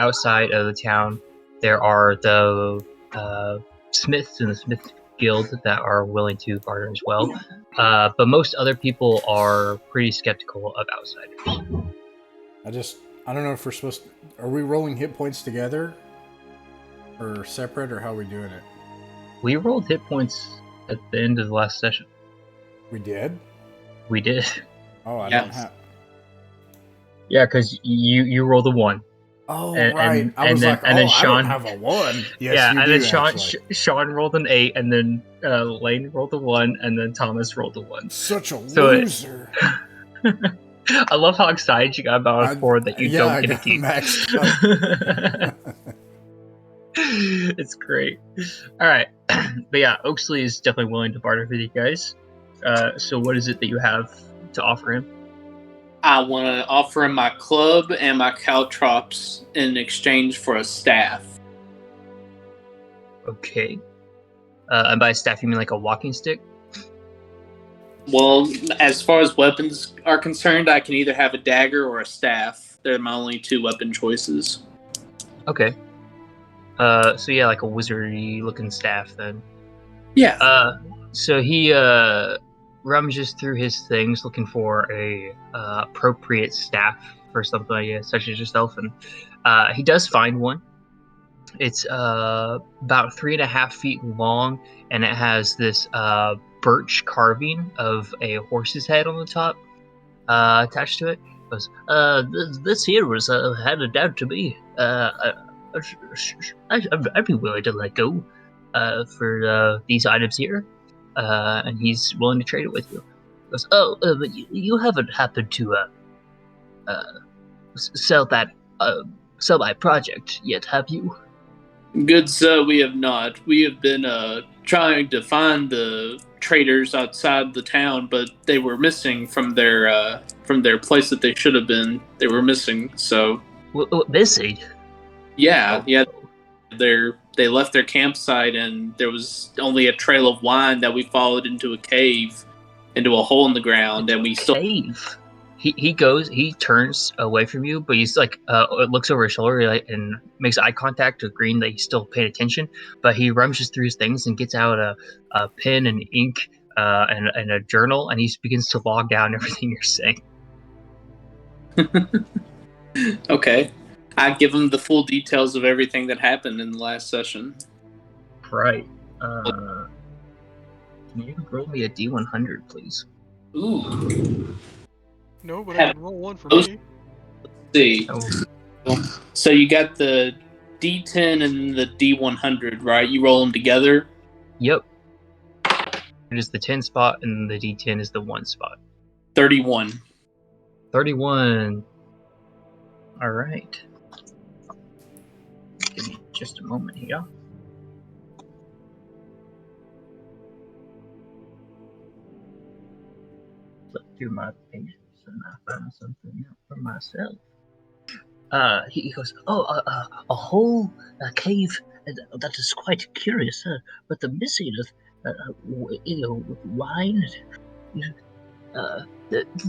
outside of the town, there are the smiths in the Smith Guild that are willing to barter as well. But most other people are pretty skeptical of outsiders. I don't know if we're supposed to... Are we rolling hit points together? Or separate, or how are we doing it? We rolled hit points at the end of the last session. We did? We did. Oh, I don't have... Yeah, because you rolled a 1. Oh, right. I was like, then Sean, I don't have a 1. Yes, yeah, you and do, then actually. Sean rolled an 8, and then Lane rolled a 1, and then Thomas rolled a 1. Such a loser. I love how excited you got about a 4 that you don't get to keep. Maxed up. It's great. All right, but yeah, Oaksley is definitely willing to barter with you guys. So what is it that you have to offer him? I want to offer him my club and my caltrops in exchange for a staff. Okay. And by staff, you mean like a walking stick? Well, as far as weapons are concerned, I can either have a dagger or a staff. They're my only 2 weapon choices. Okay. So yeah, like a wizardy looking staff then. Yeah. So he rummages through his things looking for a appropriate staff for something such as yourself, and he does find one. It's about 3.5 feet long, and it has this birch carving of a horse's head on the top attached to it. It goes, this here was handed down to me. I'd be willing to let go for these items here, and he's willing to trade it with you. He goes, but you haven't happened to sell my project yet, have you? Good sir, we have not. We have been trying to find the traders outside the town, but they were missing from their place that they should have been. They were missing, so... Missing? Yeah. They left their campsite, and there was only a trail of wine that we followed into a cave, into a hole in the ground, and we still... Cave? He turns away from you, but he's like, looks over his shoulder and makes eye contact to Green that he's still paying attention. But he rummages through his things and gets out a pen and ink and a journal, and he begins to log down everything you're saying. Okay. I give him the full details of everything that happened in the last session. Right. Can you roll me a D100, please? Ooh. No, but I can roll one for me. Let's see. Oh. So you got the D10 and the D100, right? You roll them together? Yep. It is the 10 spot, and the D10 is the 1 spot. 31. 31. All right. Give me just a moment here. Flip through my pages and I found something out for myself. He goes, a whole cave that is quite curious, but the missing of wine.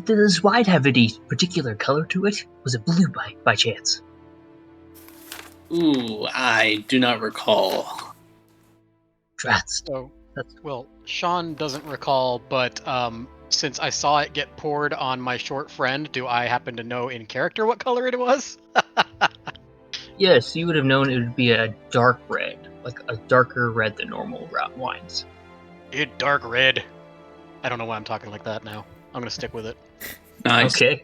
Does wine have any particular color to it? Was it blue by chance? Ooh, I do not recall. Drats. So, well, Sean doesn't recall, but since I saw it get poured on my short friend, do I happen to know in character what color it was? Yes, you would have known it would be a dark red, like a darker red than normal wines. Dude, dark red. I don't know why I'm talking like that now. I'm gonna stick with it. Nice. Okay.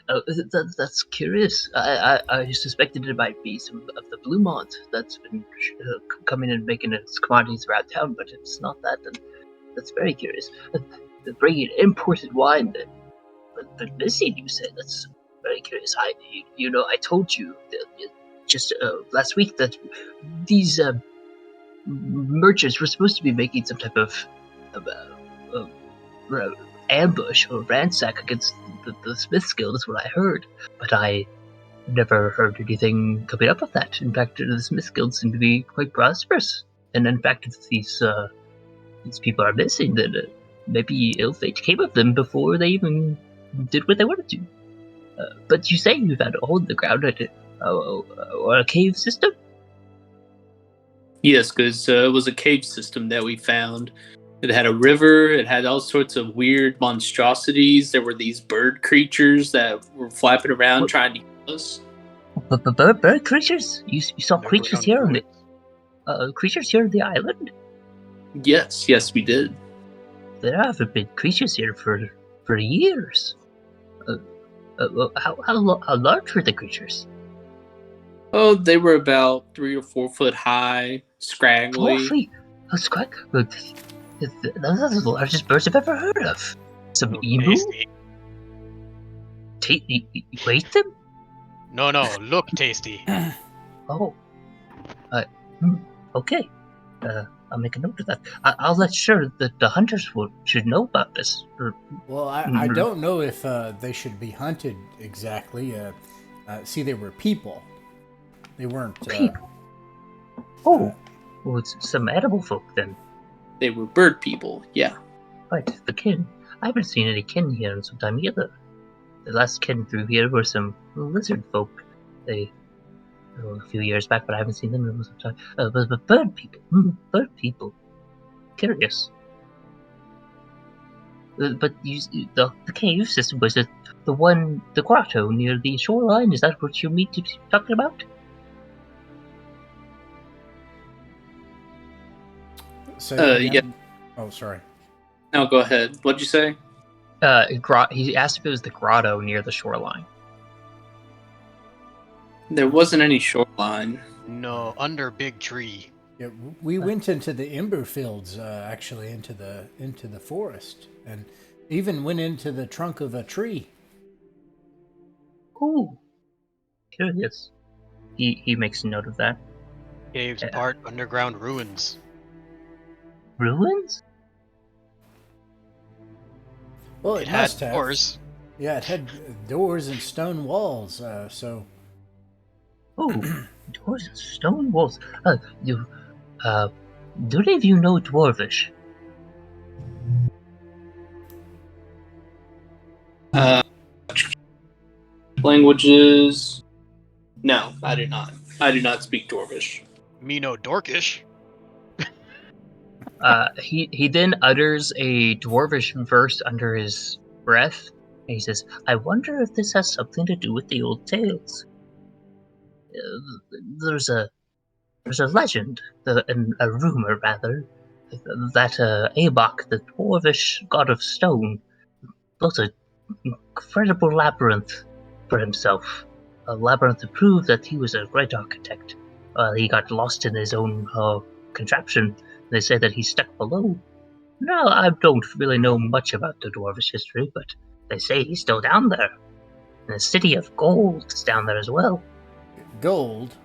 That's curious. I suspected it might be some of the blue malt that's been coming and making its commodities around town, but it's not that. And that's very curious. Bringing imported wine, but missing, you said. That's very curious. I told you just last week that these merchants were supposed to be making some type of ambush or ransack against the Smiths Guild, is what I heard. But I never heard anything coming up of that. In fact, the Smiths Guild seem to be quite prosperous. And in fact, if these people are missing, then maybe ill fate came of them before they even did what they wanted to. But you say you found a hole in the ground. or a cave system? Yes, because it was a cave system that we found. It had a river. It had all sorts of weird monstrosities. There were these bird creatures that were flapping around trying to kill us. Bird creatures? You saw creatures here on the creatures here on the island? Yes, we did. There haven't been creatures here for years. How large were the creatures? Oh, they were about 3 or 4 foot high, scraggly. 4 feet. Those are the largest birds I've ever heard of. Some emu? You ate them? No, look tasty. Oh. Okay. I'll make a note of that. I'll let sure that the hunters should know about this. Well, I don't know if they should be hunted exactly. See, they were people. They weren't... people? Well, it's some edible folk then. They were bird people, yeah. Right, the kin. I haven't seen any kin here in some time either. The last kin through here were some lizard folk. They... a few years back, but I haven't seen them in some time. But bird people. Bird people. Curious. But the cave system was the grotto near the shoreline. Is that what you mean to be talking about? Yeah. Oh, sorry. No, go ahead. What'd you say? He asked if it was the grotto near the shoreline. There wasn't any shoreline. No, under big tree. Yeah, we went into the Emberfields, actually into the forest, and even went into the trunk of a tree. Ooh, curious. He makes a note of that. Caves, part underground ruins. Ruins? Well, It must had have. doors. Yeah, it had doors and stone walls. So. Oh, doors and stone walls. Do any of you know Dwarvish? Languages? No, I do not. I do not speak Dwarvish. Me no dorkish. He then utters a Dwarvish verse under his breath, and he says, "I wonder if this has something to do with the old tales. There's a legend, a rumor rather, that Abok, the Dwarvish god of stone, built an incredible labyrinth for himself. A labyrinth to prove that he was a great architect. He got lost in his own contraption. They say that he's stuck below. No, I don't really know much about the Dwarvish history, but they say he's still down there. And the city of gold is down there as well." Gold?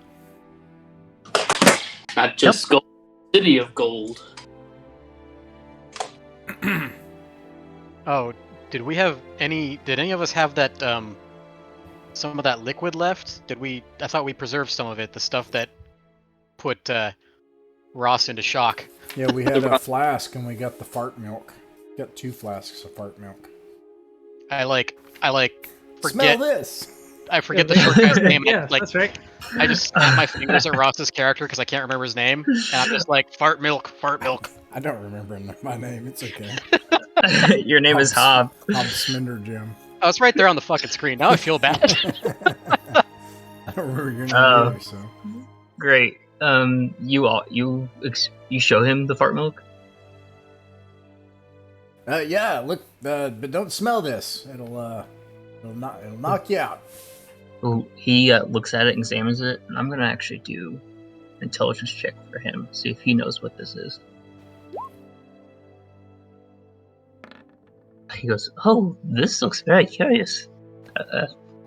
Not just gold. City of gold. Oh, did any of us have that, some of that liquid left? I thought we preserved some of it, the stuff that put, Ross into shock. Yeah, we had a flask and we got the fart milk. Got 2 flasks of fart milk. I forget. Smell this! I forget the short guy's name. Yeah, that's right. I just snap my fingers at Ross's character because I can't remember his name, and I'm just like, fart milk, fart milk. I don't remember my name. It's okay. Your name is Hob. Hob Sminder Jim. Oh, it's right there on the fucking screen. Now I feel bad. I don't remember your name either, so. Great. You show him the fart milk? Yeah, look, but don't smell this. It'll knock you out. Well, he looks at it and examines it, and I'm gonna actually do an intelligence check for him, see if he knows what this is. He goes, "Oh, this looks very curious.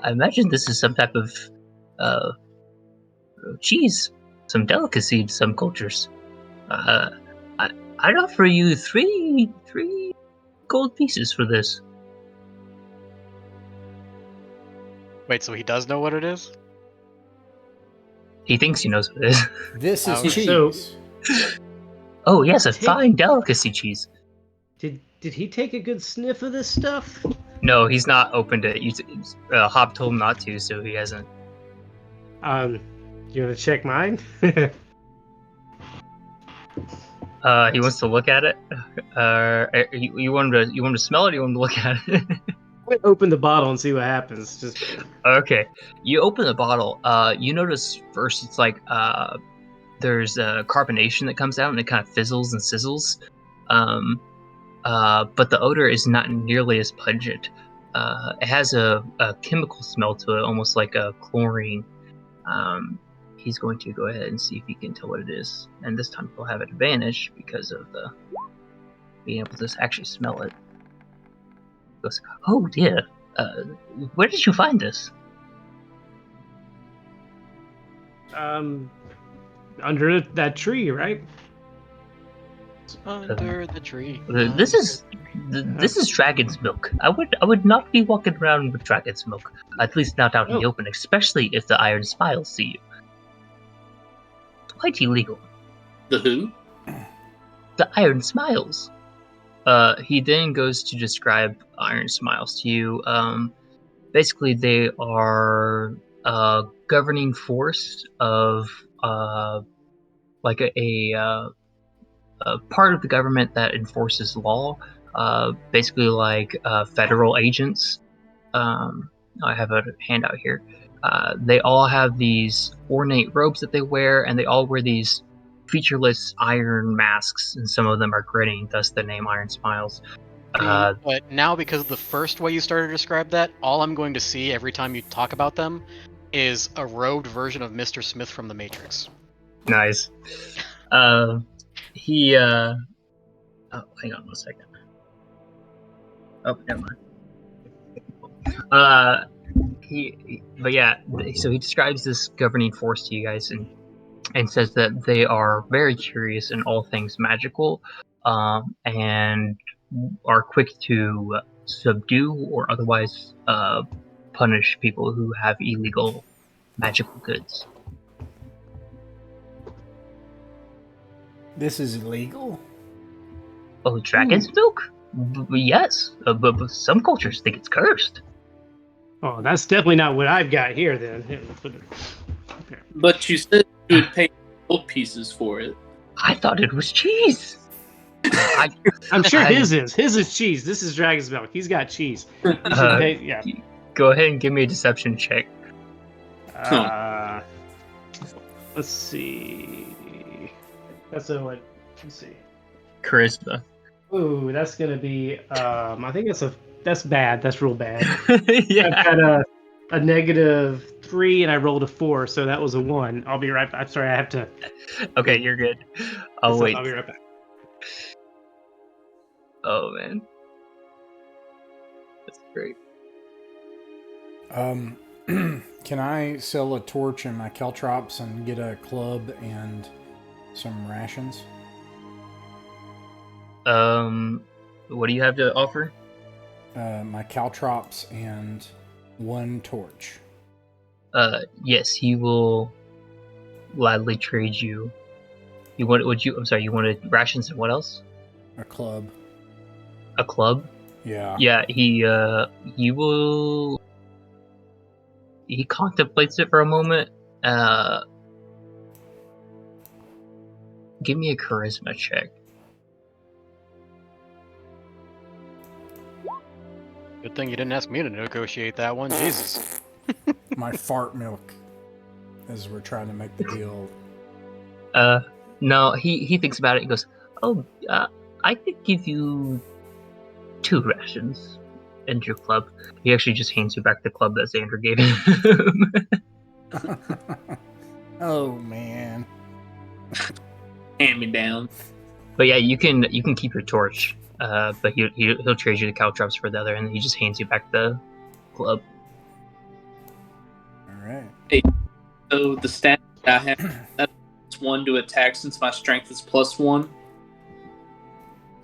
I imagine this is some type of cheese, some delicacy in some cultures. I'd offer you three gold pieces for this." Wait, so he does know what it is? He thinks he knows what it is. This is Okay. cheese. Oh yes, a fine delicacy cheese. Did he take a good sniff of this stuff? No, he's not opened it. Hob told him not to, so he hasn't. You want to check mine? He wants to look at it. You want him to smell it? Or you want him to look at it? Open the bottle and see what happens. Just Okay. You open the bottle. You notice first it's like there's carbonation that comes out and it kind of fizzles and sizzles. But the odor is not nearly as pungent. It has a chemical smell to it, almost like a chlorine. He's going to go ahead and see if he can tell what it is, and this time he'll have an advantage because of the being able to actually smell it. He goes, "Oh dear, where did you find this?" Under that tree, right? Under the tree. This is dragon's milk. I would not be walking around with dragon's milk, at least not out in the open, especially if the Iron Smiles see you. Quite illegal. The who? The Iron Smiles. He then goes to describe Iron Smiles to you. Basically, they are a governing force of like a part of the government that enforces law. Basically, like federal agents. I have a handout here. They all have these ornate robes that they wear, and they all wear these featureless iron masks, and some of them are grinning, thus the name Iron Smiles. But now, because of the first way you started to describe that, all I'm going to see every time you talk about them is a robed version of Mr. Smith from The Matrix. Nice. Oh, hang on 1 second. Oh, never mind. So he describes this governing force to you guys and says that they are very curious in all things magical, and are quick to subdue or otherwise punish people who have illegal magical goods. This is illegal? Oh, dragon's milk? Yes, but some cultures think it's cursed. Oh, that's definitely not what I've got here. Then, okay. But you said you would pay gold pieces for it. I thought it was cheese. I'm sure his is. His is cheese. This is dragon's milk. He's got cheese. He should pay, yeah. Go ahead and give me a deception check. Let's see. That's a what? Let's see. Charisma. Ooh, that's gonna be. I think that's bad. That's real bad. Yeah. I've got a -3 and I rolled a 4, so that was a 1. I'll be right back. I'm sorry, I have to. Okay, you're good. I'll wait. I'll be right back. Oh man, that's great. Can I sell a torch and my caltrops and get a club and some rations? What do you have to offer? My caltrops and 1 torch. Yes, he will gladly trade you. You wanted rations and what else? A club. A club? Yeah. Yeah, he will. He contemplates it for a moment. Give me a charisma check. Good thing you didn't ask me to negotiate that one. Jesus. My fart milk, as we're trying to make the deal. No, he thinks about it and goes, "Oh, I could give you 2 rations and your club." He actually just hands you back the club that Xander gave him. Oh man. Hand me down. But yeah, you can keep your torch. But he'll trade you the caltrops for the other, and he just hands you back the club. All right. Hey, so the stat I have, that's 1 to attack since my strength is +1.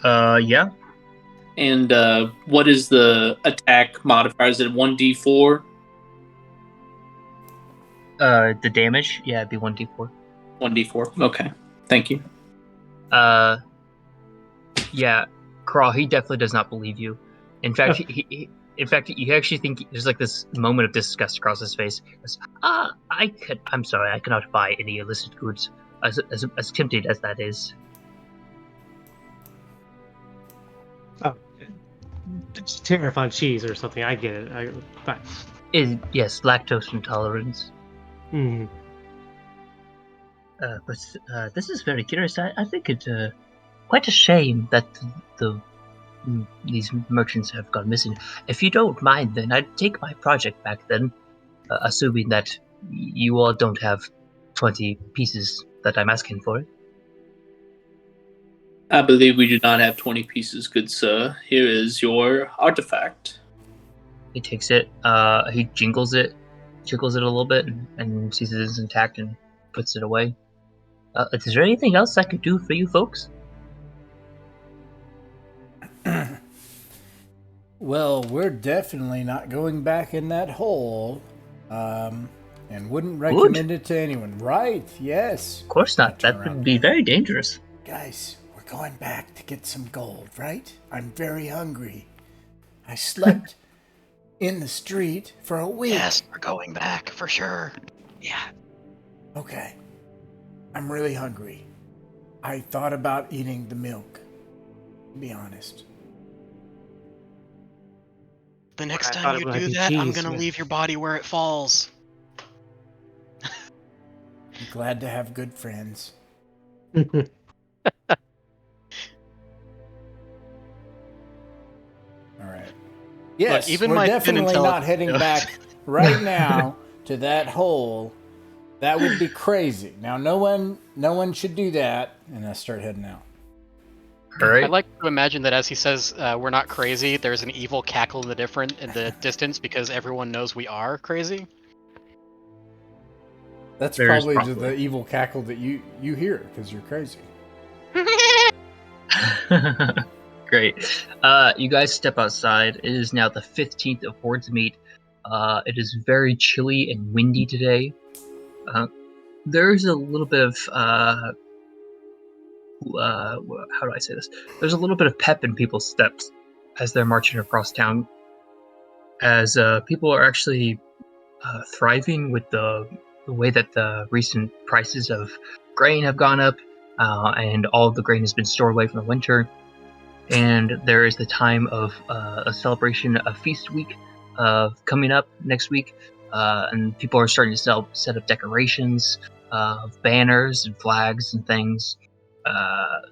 Yeah. And what is the attack modifier? Is it 1d4? The damage, yeah, it'd be 1d4. 1d4. Okay, thank you. Yeah, Crawl, he definitely does not believe you. In fact, In fact, you actually think there's like this moment of disgust across his face. He goes, I'm sorry, I cannot buy any illicit goods, as tempting as that is. Oh, it's tariff on cheese or something. I get it. Fine. Yes, lactose intolerance. Mm. But this is very curious. I think it's quite a shame that these merchants have gone missing. If you don't mind, then I'd take my project back then, assuming that you all don't have 20 pieces that I'm asking for. I believe we do not have 20 pieces, good sir. Here is your artifact. He takes it, he jiggles it a little bit, and sees it is intact and puts it away. Is there anything else I could do for you folks? Well, we're definitely not going back in that hole, and wouldn't recommend it to anyone. Right? Yes. Of course not. That would be very dangerous. Guys, we're going back to get some gold, right? I'm very hungry. I slept in the street for a week. Yes, we're going back for sure. Yeah. Okay. I'm really hungry. I thought about eating the milk, to be honest. The next I thought time it you might do be that, I'm cheese, gonna but- leave your body where it falls. I'm glad to have good friends. All right. Yes, even we're my definitely not intelligence heading knows. back right now to that hole. That would be crazy. Now, no one should do that. And I start heading out. All right. I like to imagine that as he says, "We're not crazy." There's an evil cackle in the distance because everyone knows we are crazy. That's There's probably probably. the evil cackle that you hear because you're crazy. Great. You guys step outside. It is now the 15th of Horde's Meat. It is very chilly and windy today. There's a little bit of how do I say this? There's a little bit of pep in people's steps as they're marching across town, as people are actually thriving with the way that the recent prices of grain have gone up, and all of the grain has been stored away from the winter. And there is the time of a celebration, a feast week coming up next week, and people are starting to set up decorations, banners and flags and things.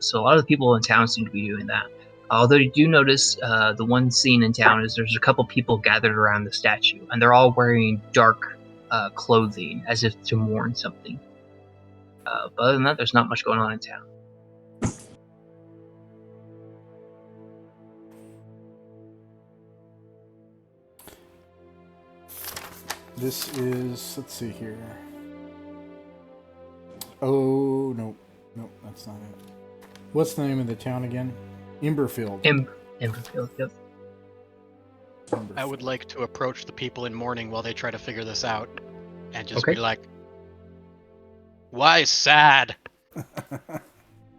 So a lot of the people in town seem to be doing that. Although you do notice the one scene in town is there's a couple people gathered around the statue, and they're all wearing dark clothing as if to mourn something. But other than that, there's not much going on in town. This is, let's see here. Oh, no, that's not it. What's the name of the town again? Emberfield. Emberfields, yep. I would like to approach the people in mourning while they try to figure this out, and just Okay. be like, "Why sad?"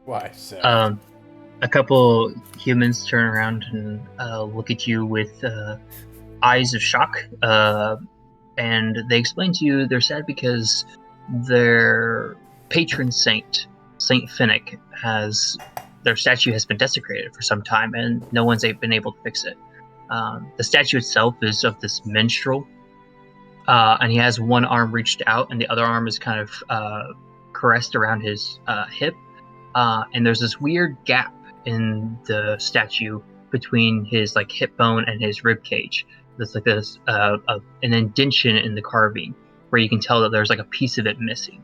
Why, Seth? A couple humans turn around and look at you with eyes of shock, and they explain to you they're sad because their patron saint, Saint Finnick, their statue has been desecrated for some time, and no one's been able to fix it. The statue itself is of this minstrel, and he has one arm reached out, and the other arm is kind of caressed around his hip. And there's this weird gap in the statue between his hip bone and his rib cage. There's like this an indentation in the carving where you can tell that there's like a piece of it missing.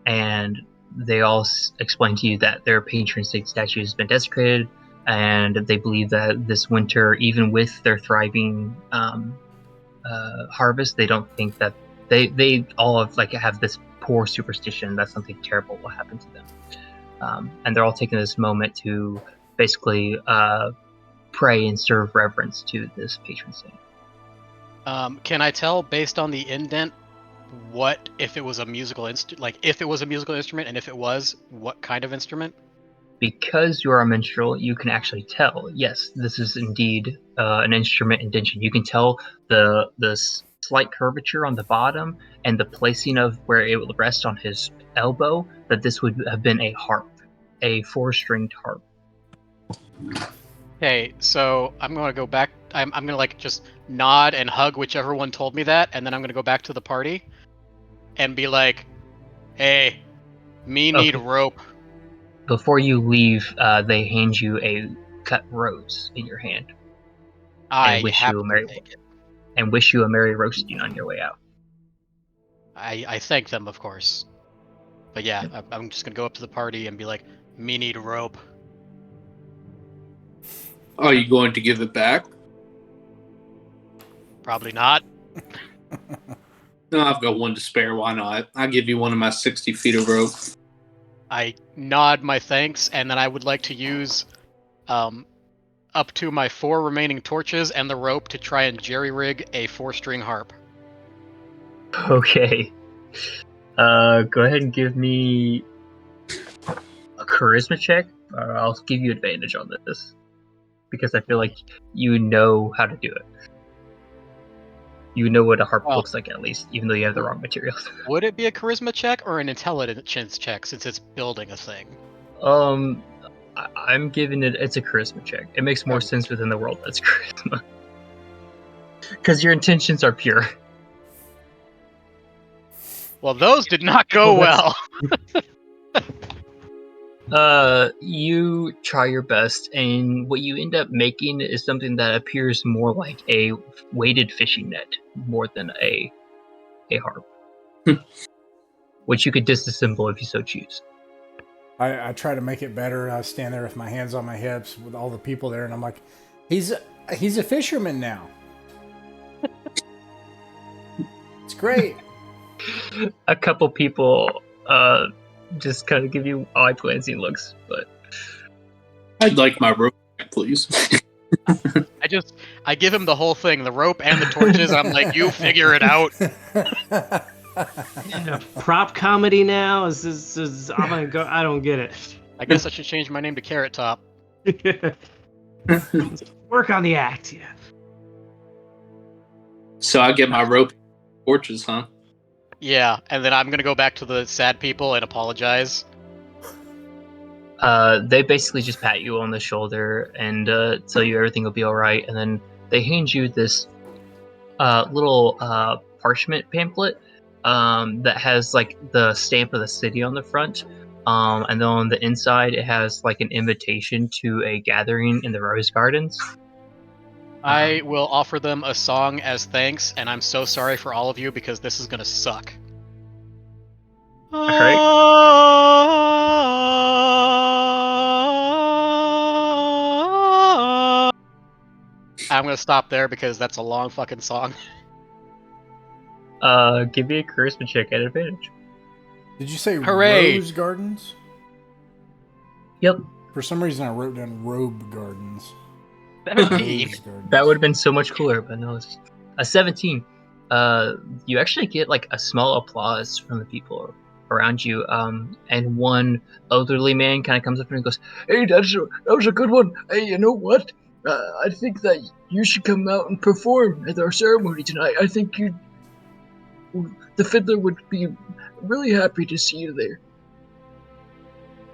And they all explain to you that their patron saint statue has been desecrated, and they believe that this winter, even with their thriving harvest, they don't think that they all have this poor superstition that something terrible will happen to them. And they're all taking this moment to basically pray and serve reverence to this patron saint. Can I tell based on the indent what if it was a musical instrument? Like if it was a musical instrument, and if it was, what kind of instrument? because you are a minstrel, you can actually tell. Yes, this is indeed an instrument intention. You can tell the slight curvature on the bottom and the placing of where it would rest on his elbow. That this would have been a harp, a 4-stringed harp. Okay, so I'm gonna go back. I'm gonna like just nod and hug whichever one told me that, and then I'm gonna go back to the party and be like, "Hey, me need Okay. rope." Before you leave, they hand you a cut rose in your hand I and wish have you a to merry take it. roasting on your way out. I thank them, of course. But yeah, I'm just gonna go up to the party and be like, "Me need rope." Are you going to give it back? Probably not. No, I've got one to spare. Why not? I'll give you one of my 60 feet of rope. I nod my thanks, and then I would like to use up to my 4 remaining torches and the rope to try and jerry-rig a 4-string harp. Okay. Go ahead and give me a charisma check. I'll give you advantage on this because I feel like you know how to do it. You know what a harp Well, looks like, at least, even though you have the wrong materials. Would it be a charisma check or an intelligence check since it's building a thing? I'm giving it's a charisma check. It makes more sense within the world that's charisma. Because your intentions are pure. Well, those did not go well. You try your best, and what you end up making is something that appears more like a weighted fishing net more than a harp. Which you could disassemble if you so choose. I try to make it better. I stand there with my hands on my hips with all the people there, and I'm like, he's a fisherman now. It's great. A couple people just kind of give you odd glancing looks, but I'd like my rope back, please. I give him the whole thing, the rope and the torches, and I'm like, you figure it out. Prop comedy now? Is I'm gonna go. I don't get it. I guess I should change my name to Carrot Top. Work on the act, yeah. So I get my rope and torches, huh? Yeah, and then I'm gonna go back to the sad people and apologize. they basically just pat you on the shoulder and tell you everything will be all right, and then they hand you this little parchment pamphlet that has like the stamp of the city on the front, and then on the inside it has like an invitation to a gathering in the rose gardens. I will offer them a song as thanks, and I'm so sorry for all of you because this is gonna suck. Alright. I'm gonna stop there because that's a long fucking song. Give me a charisma check at advantage. Did you say Hooray! rose gardens? Yep. For some reason, I wrote down robe gardens. 17. Rose gardens. That would have been so much cooler, but no, it's a 17. You actually get like a small applause from the people around you, and one elderly man kind of comes up and goes, "Hey, that was a good one. Hey, you know what? I think that you should come out and perform at our ceremony tonight. I think the fiddler would be really happy to see you there."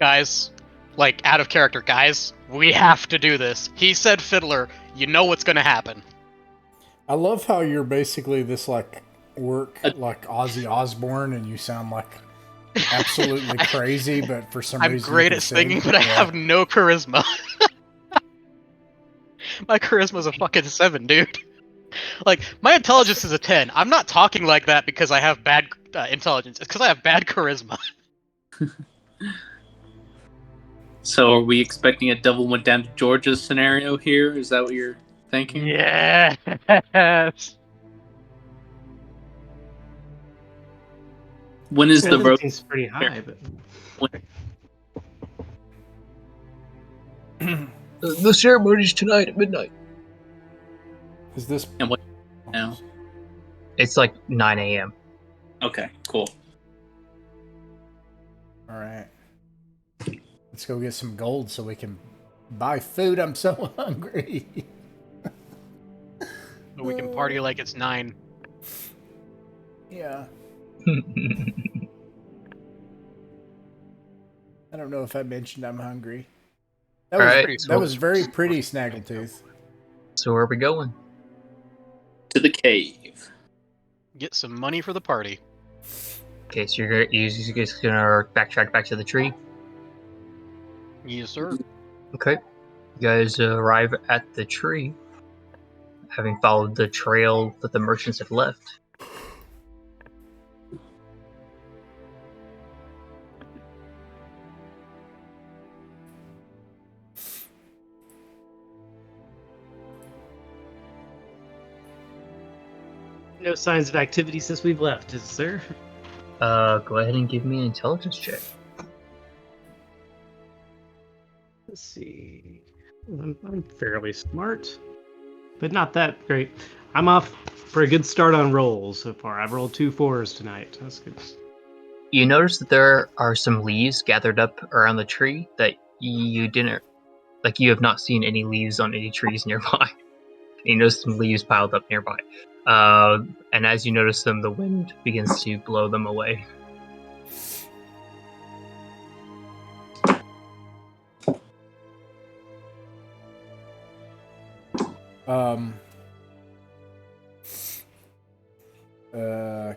Guys, like out of character, guys, we have to do this. He said fiddler, you know what's gonna happen. I love how you're basically this like like Ozzy Osbourne, and you sound like absolutely crazy, but for some I'm reason great you can at singing, sing. but I have no charisma. My charisma's a fucking 7, dude. Like, my intelligence is a 10. I'm not talking like that because I have bad intelligence. It's because I have bad charisma. So are we expecting a Devil Went Down to Georgia scenario here? Is that what you're thinking? Yes. When is the rope? It's pretty high, but The ceremony's tonight at midnight. Is this And what now? It's like 9 a.m. Okay, cool. all right? Let's go get some gold so we can buy food. I'm so hungry. We can party like it's 9. Yeah. I don't know if I mentioned I'm hungry. That was very pretty, Snaggletooth. So where are we going? To the cave. Get some money for the party. Okay, so you guys gonna backtrack back to the tree? Yes, sir. Okay. You guys arrive at the tree, having followed the trail that the merchants have left. No signs of activity since we've left, is there? Go ahead and give me an intelligence check. Let's see. I'm fairly smart, but not that great. I'm off for a good start on rolls so far. I've rolled 2 4s tonight. That's good. You notice that there are some leaves gathered up around the tree that you didn't, like you have not seen any leaves on any trees nearby. You notice some leaves piled up nearby. And as you notice them, the wind begins to blow them away.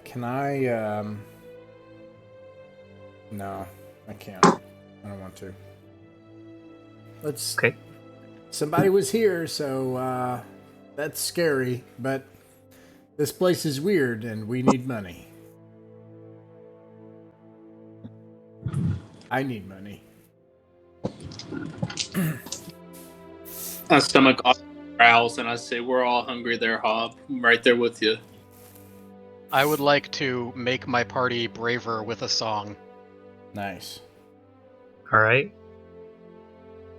Can I, no, I can't. I don't want to. Okay. Somebody was here, so, that's scary, but this place is weird and we need money. I need money. My stomach growls, and I say, "We're all hungry there, Hob. I'm right there with you." I would like to make my party braver with a song. Nice. All right.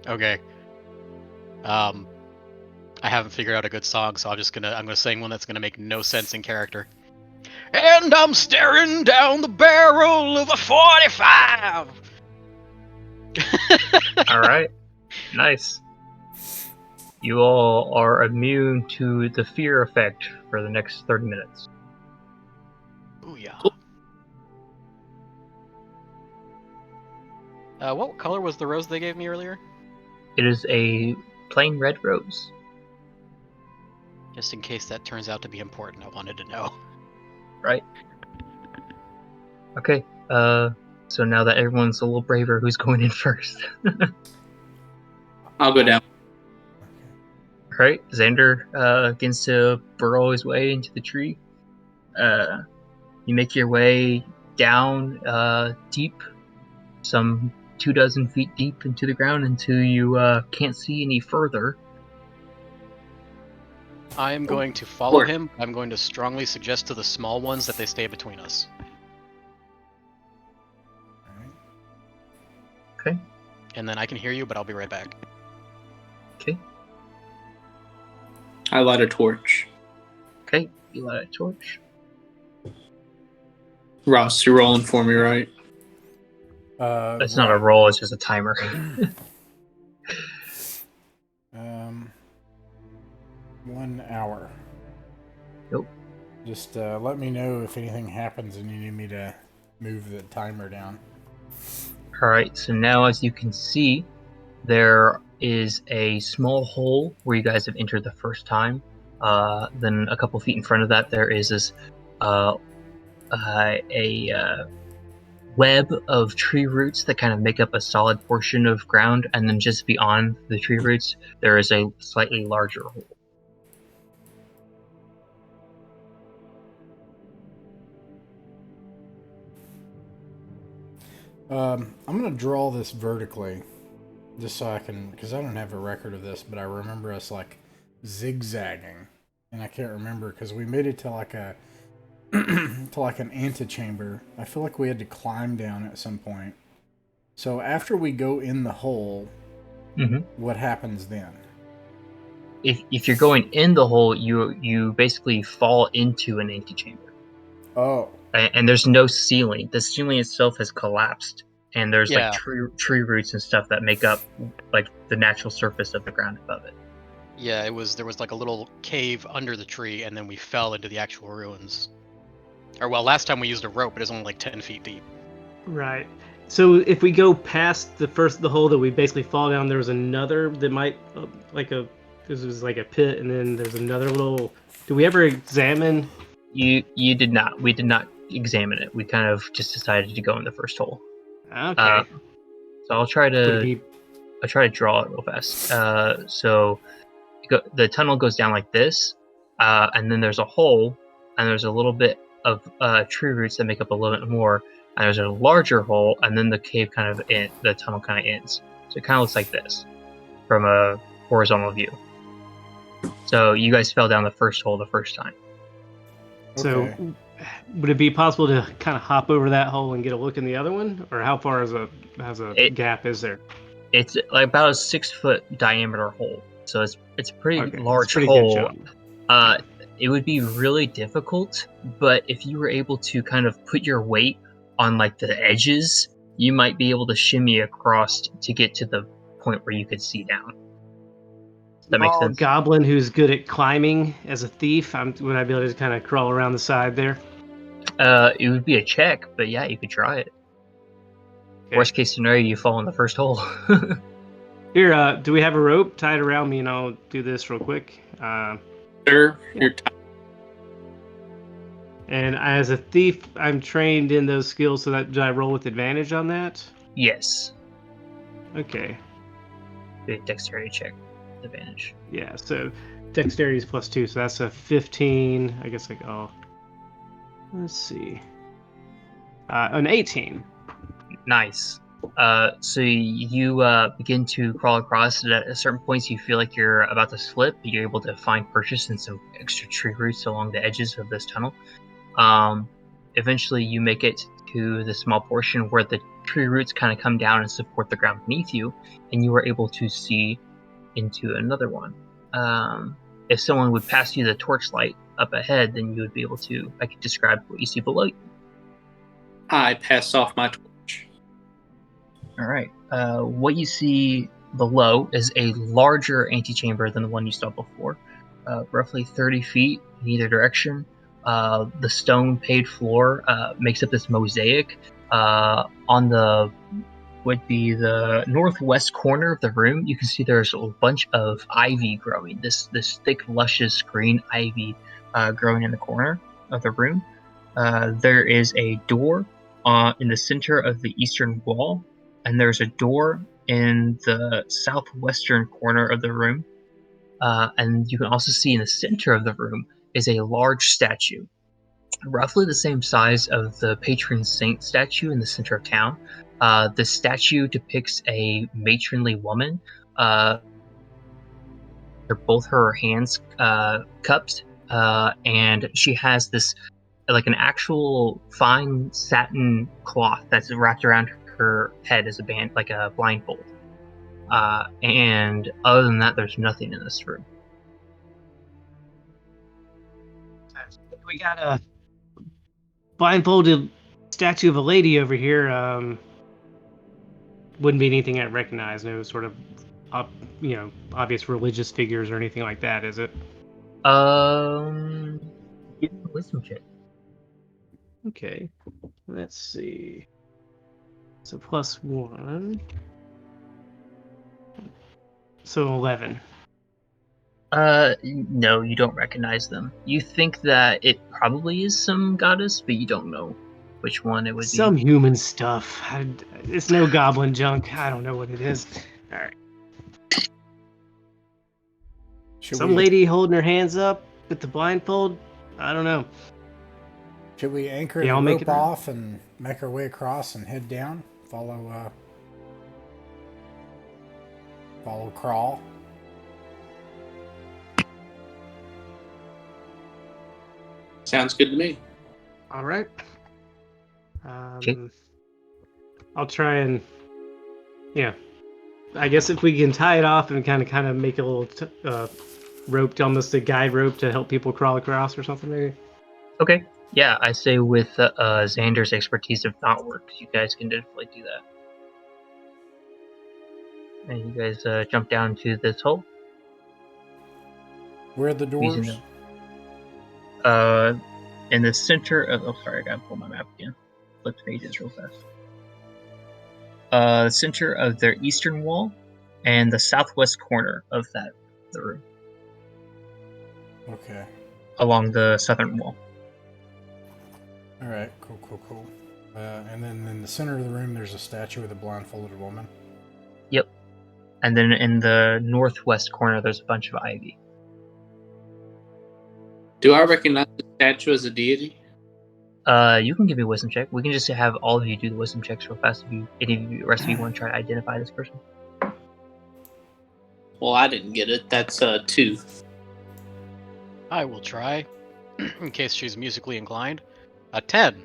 Okay. I haven't figured out a good song, so I'm gonna sing one that's gonna make no sense in character. And I'm staring down the barrel of a 45. All right. Nice. You all are immune to the fear effect for the next 30 minutes. Ooh yeah. What color was the rose they gave me earlier? It is a plain red rose. Just in case that turns out to be important, I wanted to know. Right. Okay. So now that everyone's a little braver, who's going in first? I'll go down. All right. Xander begins to burrow his way into the tree. You make your way down deep, some 24 feet deep into the ground until you can't see any further. I am going to follow him. I'm going to strongly suggest to the small ones that they stay between us. Okay. And then I can hear you, but I'll be right back. Okay. I light a torch. Okay. You light a torch. Ross, you're rolling for me, right? It's not a roll, it's just a timer. 1 hour. Nope. Just let me know if anything happens and you need me to move the timer down. Alright, so now as you can see, there is a small hole where you guys have entered the first time. Then a couple feet in front of that, there is this web of tree roots that kind of make up a solid portion of ground, and then just beyond the tree roots, there is a slightly larger hole. I'm going to draw this vertically, just so I can, because I don't have a record of this, but I remember us, like, zigzagging, and I can't remember, because we made it to, like, a, to, like, an antechamber. I feel like we had to climb down at some point. So after we go in the hole, what happens then? If you're going in the hole, you basically fall into an antechamber. Oh. And there's no ceiling. The ceiling itself has collapsed and there's Yeah. like tree roots and stuff that make up like the natural surface of the ground above it. Yeah, there was like a little cave under the tree, and then we fell into the actual ruins. Or well, last time we used a rope, but it's only like 10 feet deep. Right. So if we go past the hole that we basically fall down, there was another that might this was like a pit, and then there's another little. Do we ever examine? You did not. We did not examine it. We kind of just decided to go in the first hole. Okay. So I'll try Would it to be draw it real fast. So the tunnel goes down like this, and then there's a hole, and there's a little bit of tree roots that make up a little bit more, and there's a larger hole, and then the tunnel kind of ends. So it kind of looks like this from a horizontal view. So you guys fell down the first hole the first time. so? Okay. Would it be possible to kind of hop over that hole and get a look in the other one, or how far is gap is there? It's like about a 6-foot diameter hole, so it's a pretty Okay, large that's pretty good hole. jump. It would be really difficult, but if you were able to kind of put your weight on like the edges, you might be able to shimmy across to get to the point where you could see down. Does that make Small sense? goblin who's good at climbing as a thief. Would I be able to kind of crawl around the side there? It would be a check, but yeah, you could try it. Okay. Worst case scenario, you fall in the first hole. Here, do we have a rope tied around me, and I'll do this real quick. Sir, you're And as a thief, I'm trained in those skills, so that do I roll with advantage on that? Yes. Okay. Be a dexterity check. Advantage. Yeah, so dexterity is +2, so that's a 15. I guess let's see. An 18. Nice. So you begin to crawl across, and at certain points you feel like you're about to slip, but you're able to find purchase in some extra tree roots along the edges of this tunnel. Eventually you make it to the small portion where the tree roots kind of come down and support the ground beneath you, and you are able to see into another one. If someone would pass you the torchlight up ahead, then you would be able to, I could describe what you see below you. I pass off my torch. All right. What you see below is a larger antechamber than the one you saw before, roughly 30 feet in either direction. The stone paved floor makes up this mosaic. On the would be the northwest corner of the room, you can see there's a bunch of ivy growing. This thick, luscious green ivy growing in the corner of the room. There is a door in the center of the eastern wall, and there's a door in the southwestern corner of the room. And you can also see in the center of the room is a large statue, roughly the same size of the patron saint statue in the center of town. The statue depicts a matronly woman. Both her hands cupped, and she has this like an actual fine satin cloth that's wrapped around her head as a band, like a blindfold. And other than that, there's nothing in this room. We got a blindfolded statue of a lady over here. Wouldn't be anything I'd recognize. No sort of, obvious religious figures or anything like that, is it? Give me a wisdom check. Okay. Let's see. So +1. So 11. No, you don't recognize them. You think that it probably is some goddess, but you don't know which one it would be. Some human stuff. It's no goblin junk. I don't know what it is. All right. Some lady holding her hands up with the blindfold. I don't know. Should we anchor Yeah, the I'll make rope it- off and make our way across and head down? Follow crawl. Sounds good to me. All right. Okay. I'll try and, I guess if we can tie it off and kind of make a little rope, almost a guide rope to help people crawl across or something, maybe. Okay. Yeah, I say with Xander's expertise of knot work, you guys can definitely do that. And you guys jump down to this hole. Where are the doors? In the center of. Oh, sorry, I gotta pull my map again. Flip pages real fast. The center of their eastern wall, and the southwest corner of the room. Okay. Along the southern wall. All right. Cool. And then in the center of the room, there's a statue with a blindfolded woman. Yep. And then in the northwest corner, there's a bunch of ivy. Do I recognize the statue as a deity? You can give me a wisdom check. We can just have all of you do the wisdom checks real fast. If any of you, rest of you want to try to identify this person. Well, I didn't get it. That's 2. I will try, in case she's musically inclined. A 10.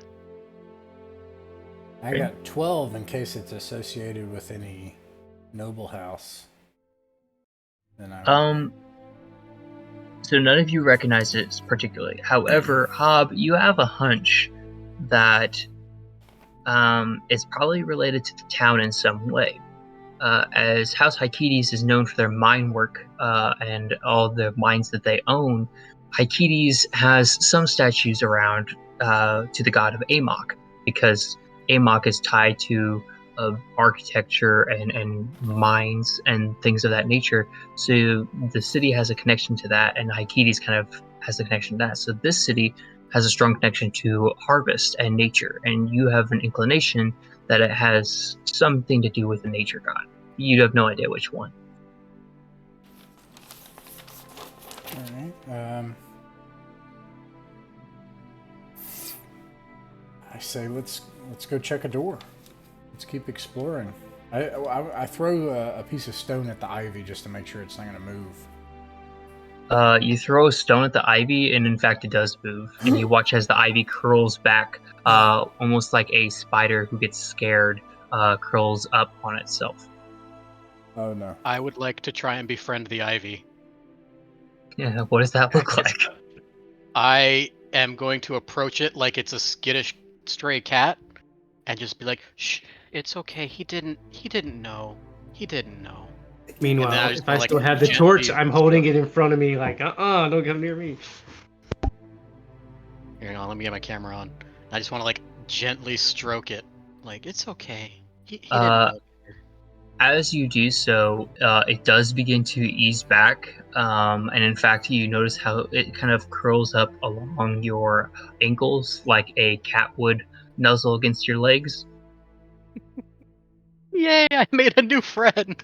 I got 12 in case it's associated with any noble house. Then So none of you recognize it particularly. However, Hob, you have a hunch that it's probably related to the town in some way. As House Hykides is known for their mine work and all the mines that they own, Hykides has some statues around to the god of Amok, because Amok is tied to architecture and mines and things of that nature. So the city has a connection to that, and Hykides kind of has a connection to that. So this city has a strong connection to harvest and nature, and you have an inclination that it has something to do with the nature god. You have no idea which one. All right. I say let's go check a door. Let's keep exploring. I throw a piece of stone at the ivy just to make sure it's not going to move. You throw a stone at the ivy, and in fact it does move. And you watch as the ivy curls back, almost like a spider who gets scared, curls up on itself. Oh no. I would like to try and befriend the ivy. Yeah, what does that look like? I am going to approach it like it's a skittish stray cat, and just be like, "Shh, it's okay. He didn't know. He didn't know." Meanwhile, if I still have the torch, I'm holding it in front of me, like, don't come near me. Here, let me get my camera on. I just want to like gently stroke it, like it's okay. He didn't know. As you do so, it does begin to ease back, and in fact, you notice how it kind of curls up along your ankles like a cat would nuzzle against your legs. Yay! I made a new friend.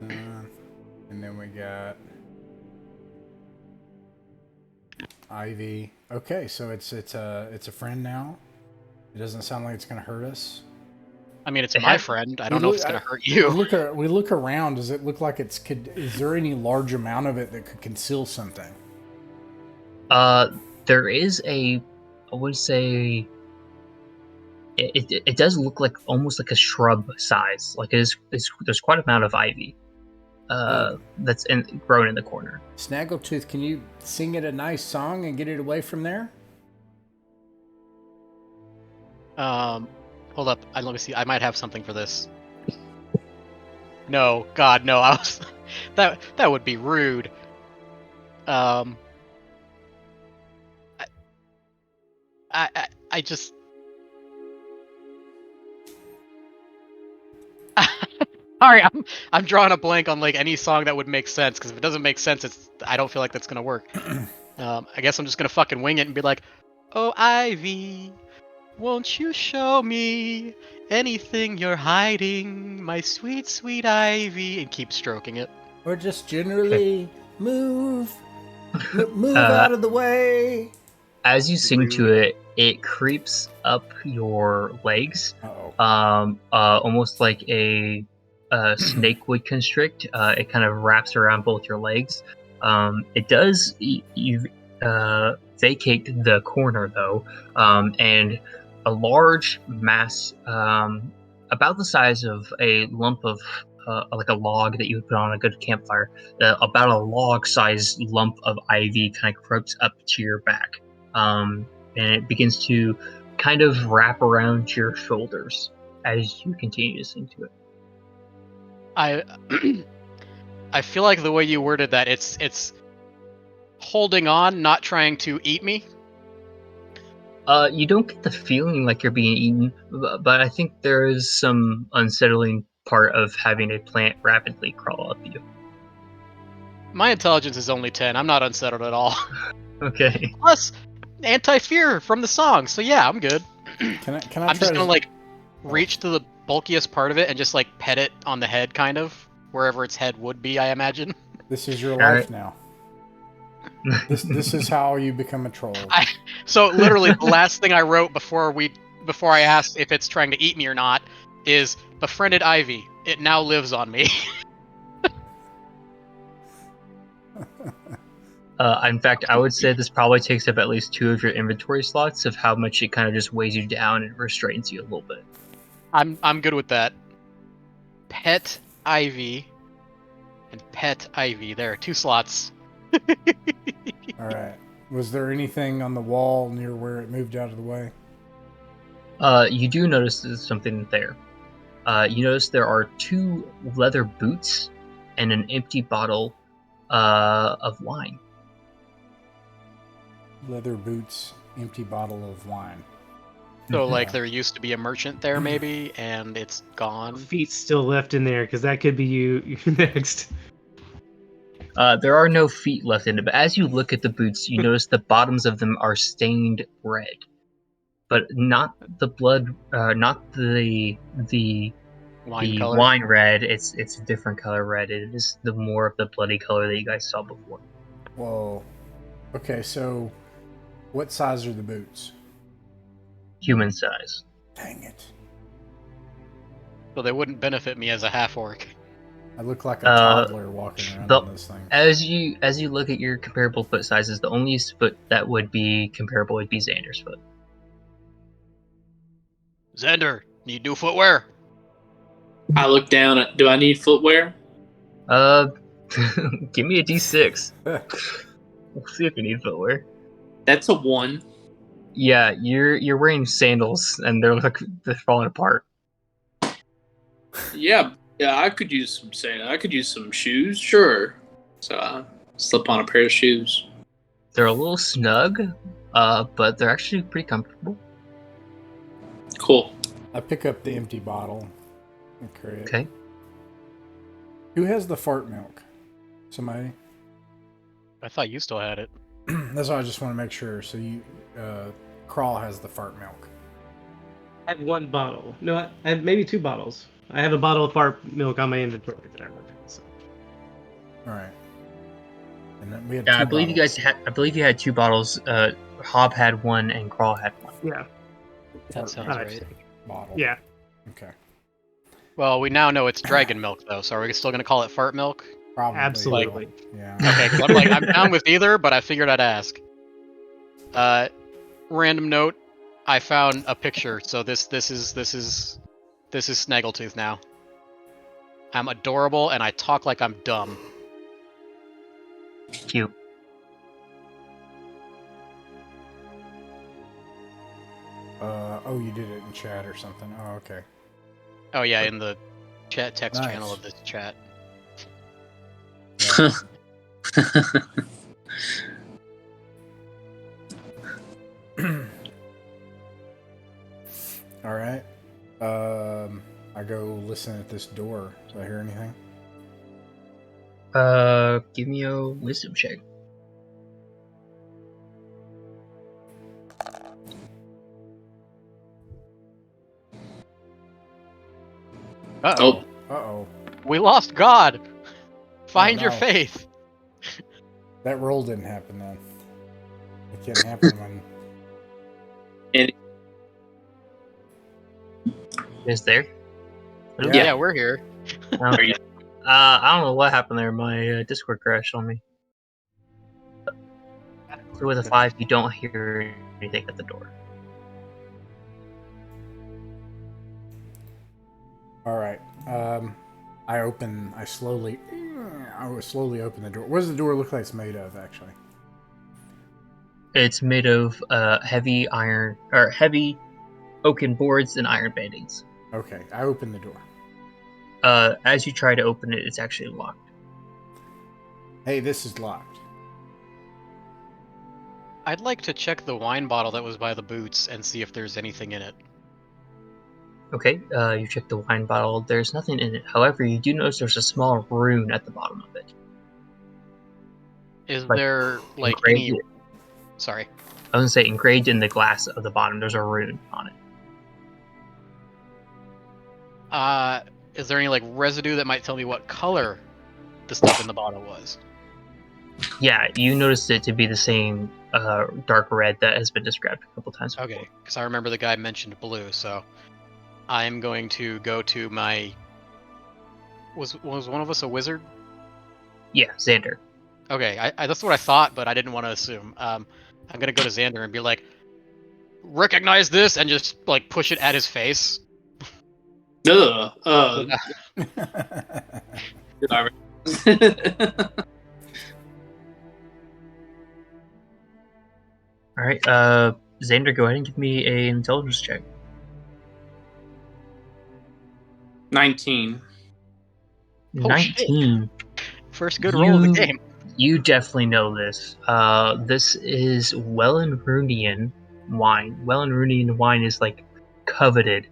And then we got Ivy. Okay, so it's a friend now. It doesn't sound like it's gonna hurt us. I mean, it's my friend. I don't know if it's gonna hurt you. We look around. Does it look like is there any large amount of it that could conceal something? There is I would say, it does look like almost like a shrub size. Like there's quite an amount of ivy that's grown in the corner. Snaggletooth, can you sing it a nice song and get it away from there? Hold up. Let me see. I might have something for this. No, God, no. I was that would be rude. I just. Sorry, I'm drawing a blank on like any song that would make sense, because if it doesn't make sense, I don't feel like that's gonna work. I guess I'm just gonna fucking wing it and be like, "Oh, Ivy, won't you show me anything you're hiding, my sweet, sweet Ivy," and keep stroking it. Or just generally move out of the way. As you sing to it, it creeps up your legs, almost like a snake would constrict. It kind of wraps around both your legs. It does vacate the corner though, and a large mass, about the size of a lump of like a log that you would put on a good campfire, about a log-sized lump of ivy kind of creeps up to your back. and it begins to kind of wrap around your shoulders as you continue to sing to it. I I feel like the way you worded that, it's holding on, not trying to eat me. You don't get the feeling like you're being eaten, but I think there is some unsettling part of having a plant rapidly crawl up you. My intelligence is only 10. I'm not unsettled at all. Okay. Plus, anti-fear from the song, so yeah, I'm good. Can I I'm try just gonna to like reach to the bulkiest part of it and just like pet it on the head, kind of wherever its head would be, I imagine. This is your All life right. now. This is how you become a troll. So literally, the last thing I wrote before I asked if it's trying to eat me or not is befriended Ivy. It now lives on me. In fact, I would say this probably takes up at least 2 of your inventory slots of how much it kind of just weighs you down and restrains you a little bit. I'm good with that. Pet Ivy and Pet Ivy. There, 2 slots. All right. Was there anything on the wall near where it moved out of the way? You do notice there's something there. You notice there are 2 leather boots and an empty bottle of wine. Leather boots, empty bottle of wine. So like there used to be a merchant there maybe, and it's gone. Feet still left in there, because that could be you next. There are no feet left in it, but as you look at the boots, you notice the bottoms of them are stained red, but not the blood, not the Wine color. wine red. It's a different color red. It is the more of the bloody color that you guys saw before. Whoa. Okay, so what size are the boots? Human size. Dang it. So they wouldn't benefit me as a half orc. I look like a toddler walking around on this thing. As you look at your comparable foot sizes, the only foot that would be comparable would be Xander's foot. Xander, need new footwear. I look down at. Do I need footwear? Give me a D6. We'll see if you need footwear. That's a 1. Yeah, you're wearing sandals and they're falling apart. Yeah, I could use some sand. I could use some shoes, sure. So I slip on a pair of shoes. They're a little snug, but they're actually pretty comfortable. Cool. I pick up the empty bottle. Okay. Who has the fart milk? Somebody? I thought you still had it. That's why I just want to make sure. So you, Crawl has the fart milk. I have 1 bottle. No, I have maybe 2 bottles. I have a bottle of fart milk on my inventory that I remember. So. All right. And then we had. Yeah, 2 I believe bottles. I believe you had 2 bottles. Hob had 1 and Crawl had 1. Yeah. That Fart sounds milk right. Bottle. Yeah. Okay. Well, we now know it's dragon milk though, so are we still gonna call it fart milk? Probably. Absolutely. Yeah. Okay, because I'm down with either, but I figured I'd ask. Random note, I found a picture, so this is Snaggletooth now. I'm adorable and I talk like I'm dumb. Cute. Oh, you did it in chat or something. Oh, okay. Oh yeah, in the chat text Nice. channel of this chat. Yeah. All right. I go listen at this door. Do I hear anything? Give me a wisdom check. Uh-oh. Uh-oh. We lost God! Find your no. faith! That roll didn't happen then. It can't happen when... Is there? Yeah, we're here. Okay. I don't know what happened there. My Discord crashed on me. So with a 5, you don't hear anything at the door. All right. I slowly open the door. What does the door look like it's made of, actually? It's made of heavy iron or heavy oaken boards and iron bandings. Okay, I open the door. As you try to open it, it's actually locked. Hey, this is locked. I'd like to check the wine bottle that was by the boots and see if there's anything in it. Okay, you check the wine bottle. There's nothing in it. However, you do notice there's a small rune at the bottom of it. Is Like, there like engraved- any? Sorry. I was gonna say engraved in the glass of the bottom. There's a rune on it. Is there any like residue that might tell me what color the stuff in the bottle was? Yeah, you noticed it to be the same dark red that has been described a couple times before. Okay, because I remember the guy mentioned blue, so I'm going to go to my. Was one of us a wizard? Yeah, Xander. Okay, I that's what I thought, but I didn't want to assume. I'm gonna go to Xander and be like, recognize this, and just like push it at his face. Ugh. All right, Xander, go ahead and give me an intelligence check. 19. Oh, 19. First good roll of the You- game. You definitely know this. This is Wellenrunian wine. Wellenrunian wine is like coveted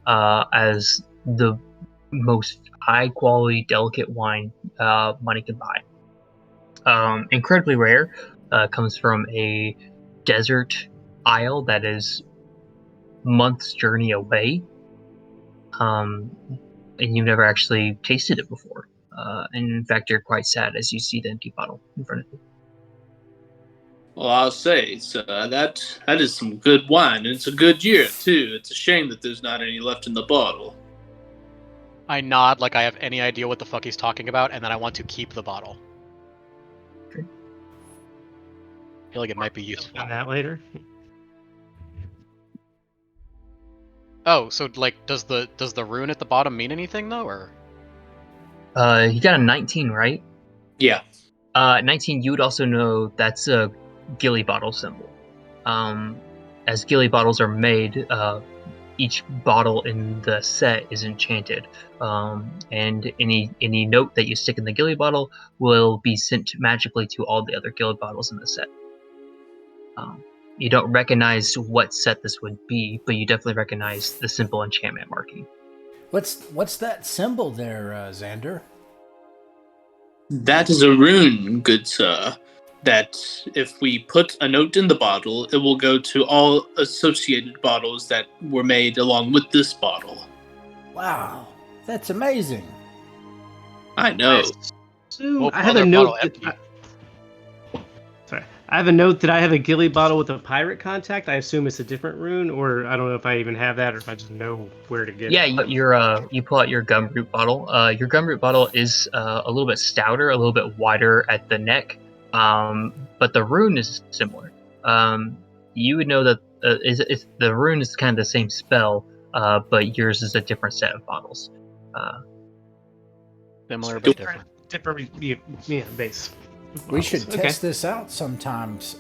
as the most high quality, delicate wine money can buy. Incredibly rare. Comes from a desert isle that is months' journey away. And you've never actually tasted it before. And in fact, you're quite sad as you see the empty bottle in front of you. Well, I'll say, so that is some good wine, and it's a good year, too. It's a shame that there's not any left in the bottle. I nod like I have any idea what the fuck he's talking about, and then I want to keep the bottle. Okay. I feel like it might be useful. On that later. Oh, so like, does the rune at the bottom mean anything though, or? You got a 19, right? Yeah. 19, you would also know that's a gilly bottle symbol. As gilly bottles are made, each bottle in the set is enchanted, and any note that you stick in the gilly bottle will be sent magically to all the other gilly bottles in the set. You don't recognize what set this would be, but you definitely recognize the simple enchantment marking. What's that symbol there, Xander? That is a rune, good sir, that if we put a note in the bottle, it will go to all associated bottles that were made along with this bottle. Wow, that's amazing. I know. So We'll I have pull a their note. bottle empty. Sorry, I have a note that I have a gilly bottle with a pirate contact. I assume it's a different rune, or I don't know if I even have that, or if I just know where to get Yeah, it. you pull out your gumroot bottle. Your gumroot bottle is a little bit stouter, a little bit wider at the neck, but the rune is similar. You would know that the rune is kind of the same spell, but yours is a different set of bottles. Similar but different. Different, yeah, base. We should Okay. test this out sometimes,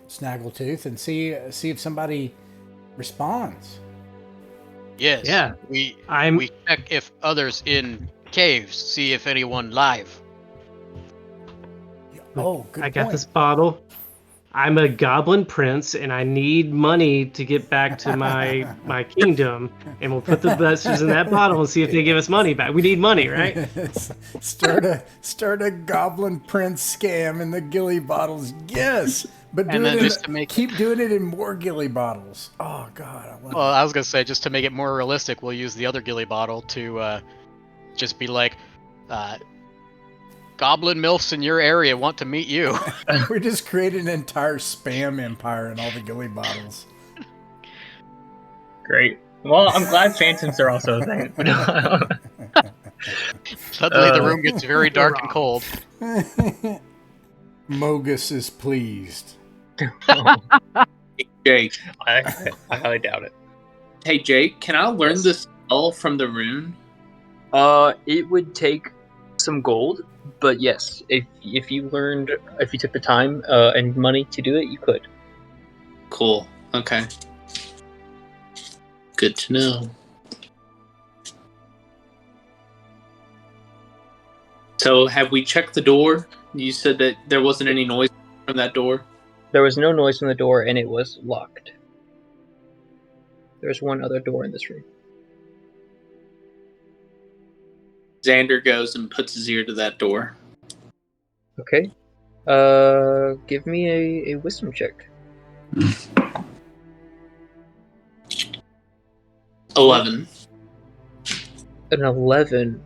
Snaggletooth, and see if somebody responds. Yes. Yeah. We I'm. check if others in caves see if anyone live. Oh, good I got point. this bottle. I'm a goblin prince, and I need money to get back to my kingdom. And we'll put the blessings in that bottle and see if they give us money back. We need money, right? start a goblin prince scam in the gilly bottles. Yes, but do And then it just to make- keep doing it in more gilly bottles. Oh God, I love Well, I was gonna say, just to make it more realistic, we'll use the other gilly bottle to just be like, goblin milfs in your area want to meet you. it. We just created an entire spam empire in all the gilly bottles. Great. Well, I'm glad phantoms are also a thing. Suddenly the room gets very dark and cold. Mogus is pleased. Jake. I highly doubt it. Hey, Jake, can I learn this spell from the rune? It would take some gold. But yes, if you took the time and money to do it, you could. Cool. Okay. Good to know. So, have we checked the door? You said that there wasn't any noise from that door. There was no noise from the door, and it was locked. There's one other door in this room. Xander goes and puts his ear to that door. Okay. Give me a wisdom check. 11. An 11.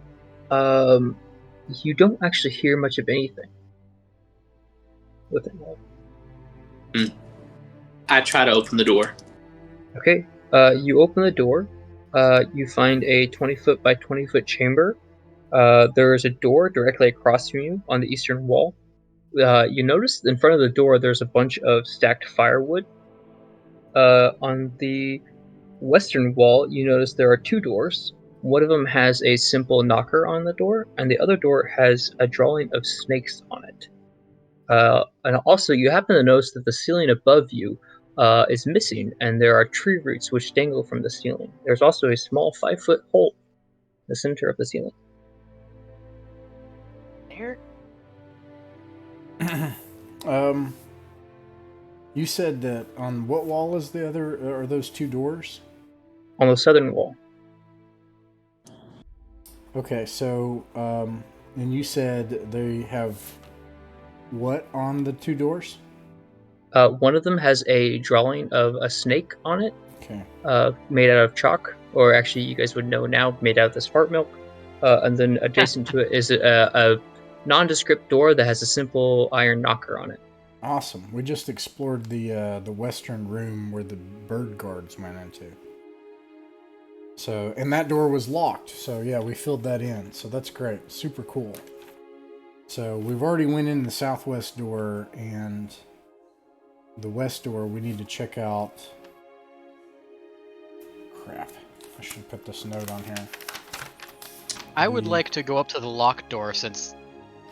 You don't actually hear much of anything with it. I try to open the door. Okay. You open the door. You find a 20-foot by 20-foot chamber. There is a door directly across from you on the eastern wall. You notice in front of the door there's a bunch of stacked firewood. On the western wall, you notice there are two doors. One of them has a simple knocker on the door, and the other door has a drawing of snakes on it. And also, you happen to notice that the ceiling above you is missing, and there are tree roots which dangle from the ceiling. There's also a small 5-foot hole in the center of the ceiling. Here? You said that on what wall is the other? Are those two doors? On the southern wall. Okay, so and you said they have what on the two doors? One of them has a drawing of a snake on it, Okay. made out of chalk, or actually, you guys would know now, made out of this fart milk. And then adjacent to it is a nondescript door that has a simple iron knocker on it. Awesome. We just explored the western room where the bird guards went into. So, and that door was locked. So yeah, we filled that in. So that's great. Super cool. So we've already went in the southwest door, and the west door we need to check out. Crap. I should put this note on here. I would like to go up to the locked door, since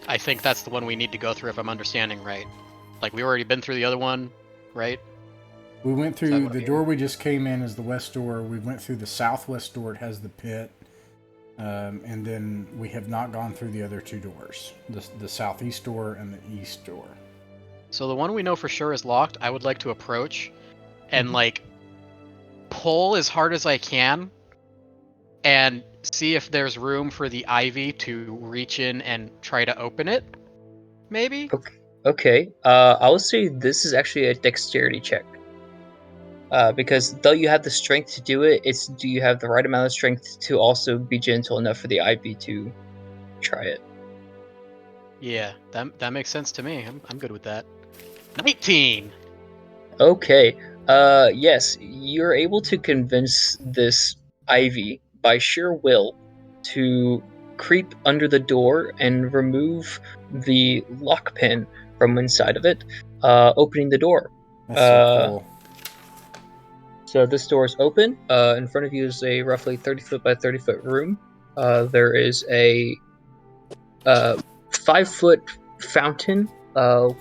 I think that's the one we need to go through, if I'm understanding right. Like, we've already been through the other one, right? We went Is through that what the I door we just came in is the west door. We went through the southwest door. It has the pit. And then we have not gone through the other two doors. The southeast door and the east door. So the one we know for sure is locked, I would like to approach and, like, pull as hard as I can and see if there's room for the ivy to reach in and try to open it, maybe? Okay. I would say this is actually a dexterity check. Because though you have the strength to do it, it's do you have the right amount of strength to also be gentle enough for the ivy to try it? Yeah, that makes sense to me. I'm good with that. 19! Okay. Yes, you're able to convince this ivy by sheer will to creep under the door and remove the lock pin from inside of it, opening the door. That's so cool. So this door is open. In front of you is a roughly 30-foot by 30-foot room. There is a 5-foot fountain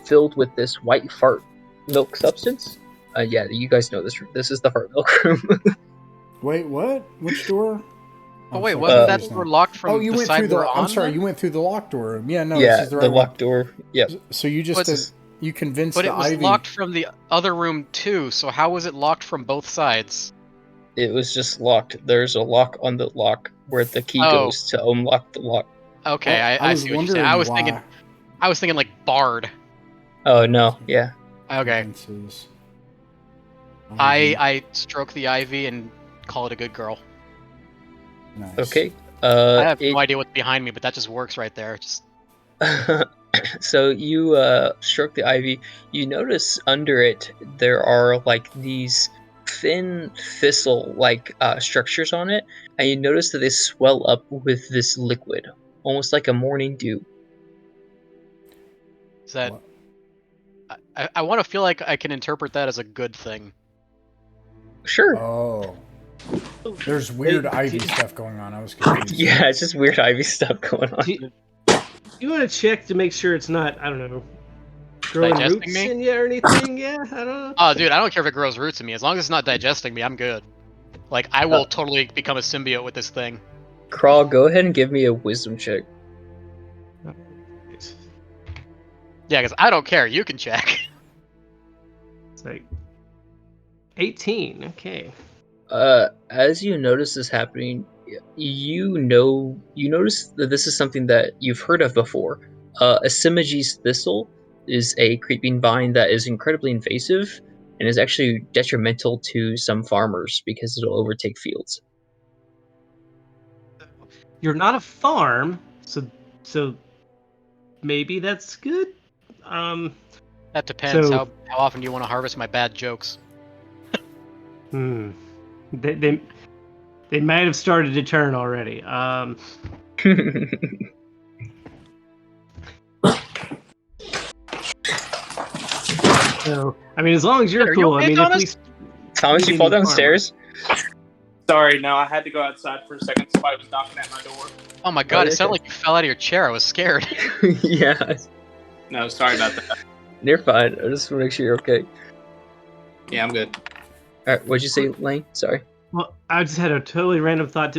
filled with this white fart milk substance. Yeah, you guys know this room. This is the fart milk room. Wait, what? Which door? Oh wait, wasn't that door locked from you the went side through the. we're I'm on, sorry, then? you went through the locked door room. Yeah, no, Yeah, this is the the right locked door. Yep. one. So you just you convinced But the it was ivy. locked from the other room too, so how was it locked from both sides? It was just locked. There's a lock on the lock where the key Oh. goes to unlock the lock. Okay, I I was see what you're wondering saying. why. I was thinking like barred. Oh no, yeah. Okay. Convinces ivy. I stroke the ivy and call it a good girl. Nice. Okay. I have no idea what's behind me, but that just works right there. Just So you stroke the ivy. You notice under it there are like these thin thistle-like structures on it, and you notice that they swell up with this liquid, almost like a morning dew. is that What? I want to feel like I can interpret that as a good thing. Sure. Oh. There's weird ivy stuff going on. I was confused. Yeah, it's just weird ivy stuff going on. Do You want to check to make sure it's not, I don't know, growing Digesting roots me? in you or anything? Yeah, I don't know. Oh, dude, I don't care if it grows roots in me. As long as it's not digesting me, I'm good. Like, I will totally become a symbiote with this thing. Crawl, go ahead and give me a wisdom check. Yeah, because I don't care. You can check. It's like 18. Okay. As you notice this happening, you notice that this is something that you've heard of before. Asimige's thistle is a creeping vine that is incredibly invasive and is actually detrimental to some farmers because it'll overtake fields. You're not a farm, so maybe that's good. That depends. So- How often do you want to harvest my bad jokes? They might have started to turn already. So I mean, as long as you're Are you cool. okay, I mean, Thomas? Thomas, you fall downstairs? Sorry, no, I had to go outside for a second. Somebody was knocking at my door. Oh my god, okay. it sounded like you fell out of your chair. I was scared. Yeah, No, sorry about that. you're fine. I just want to make sure you're okay. Yeah, I'm good. Alright, what'd you say, Lane? Sorry. Well, I just had a totally random thought.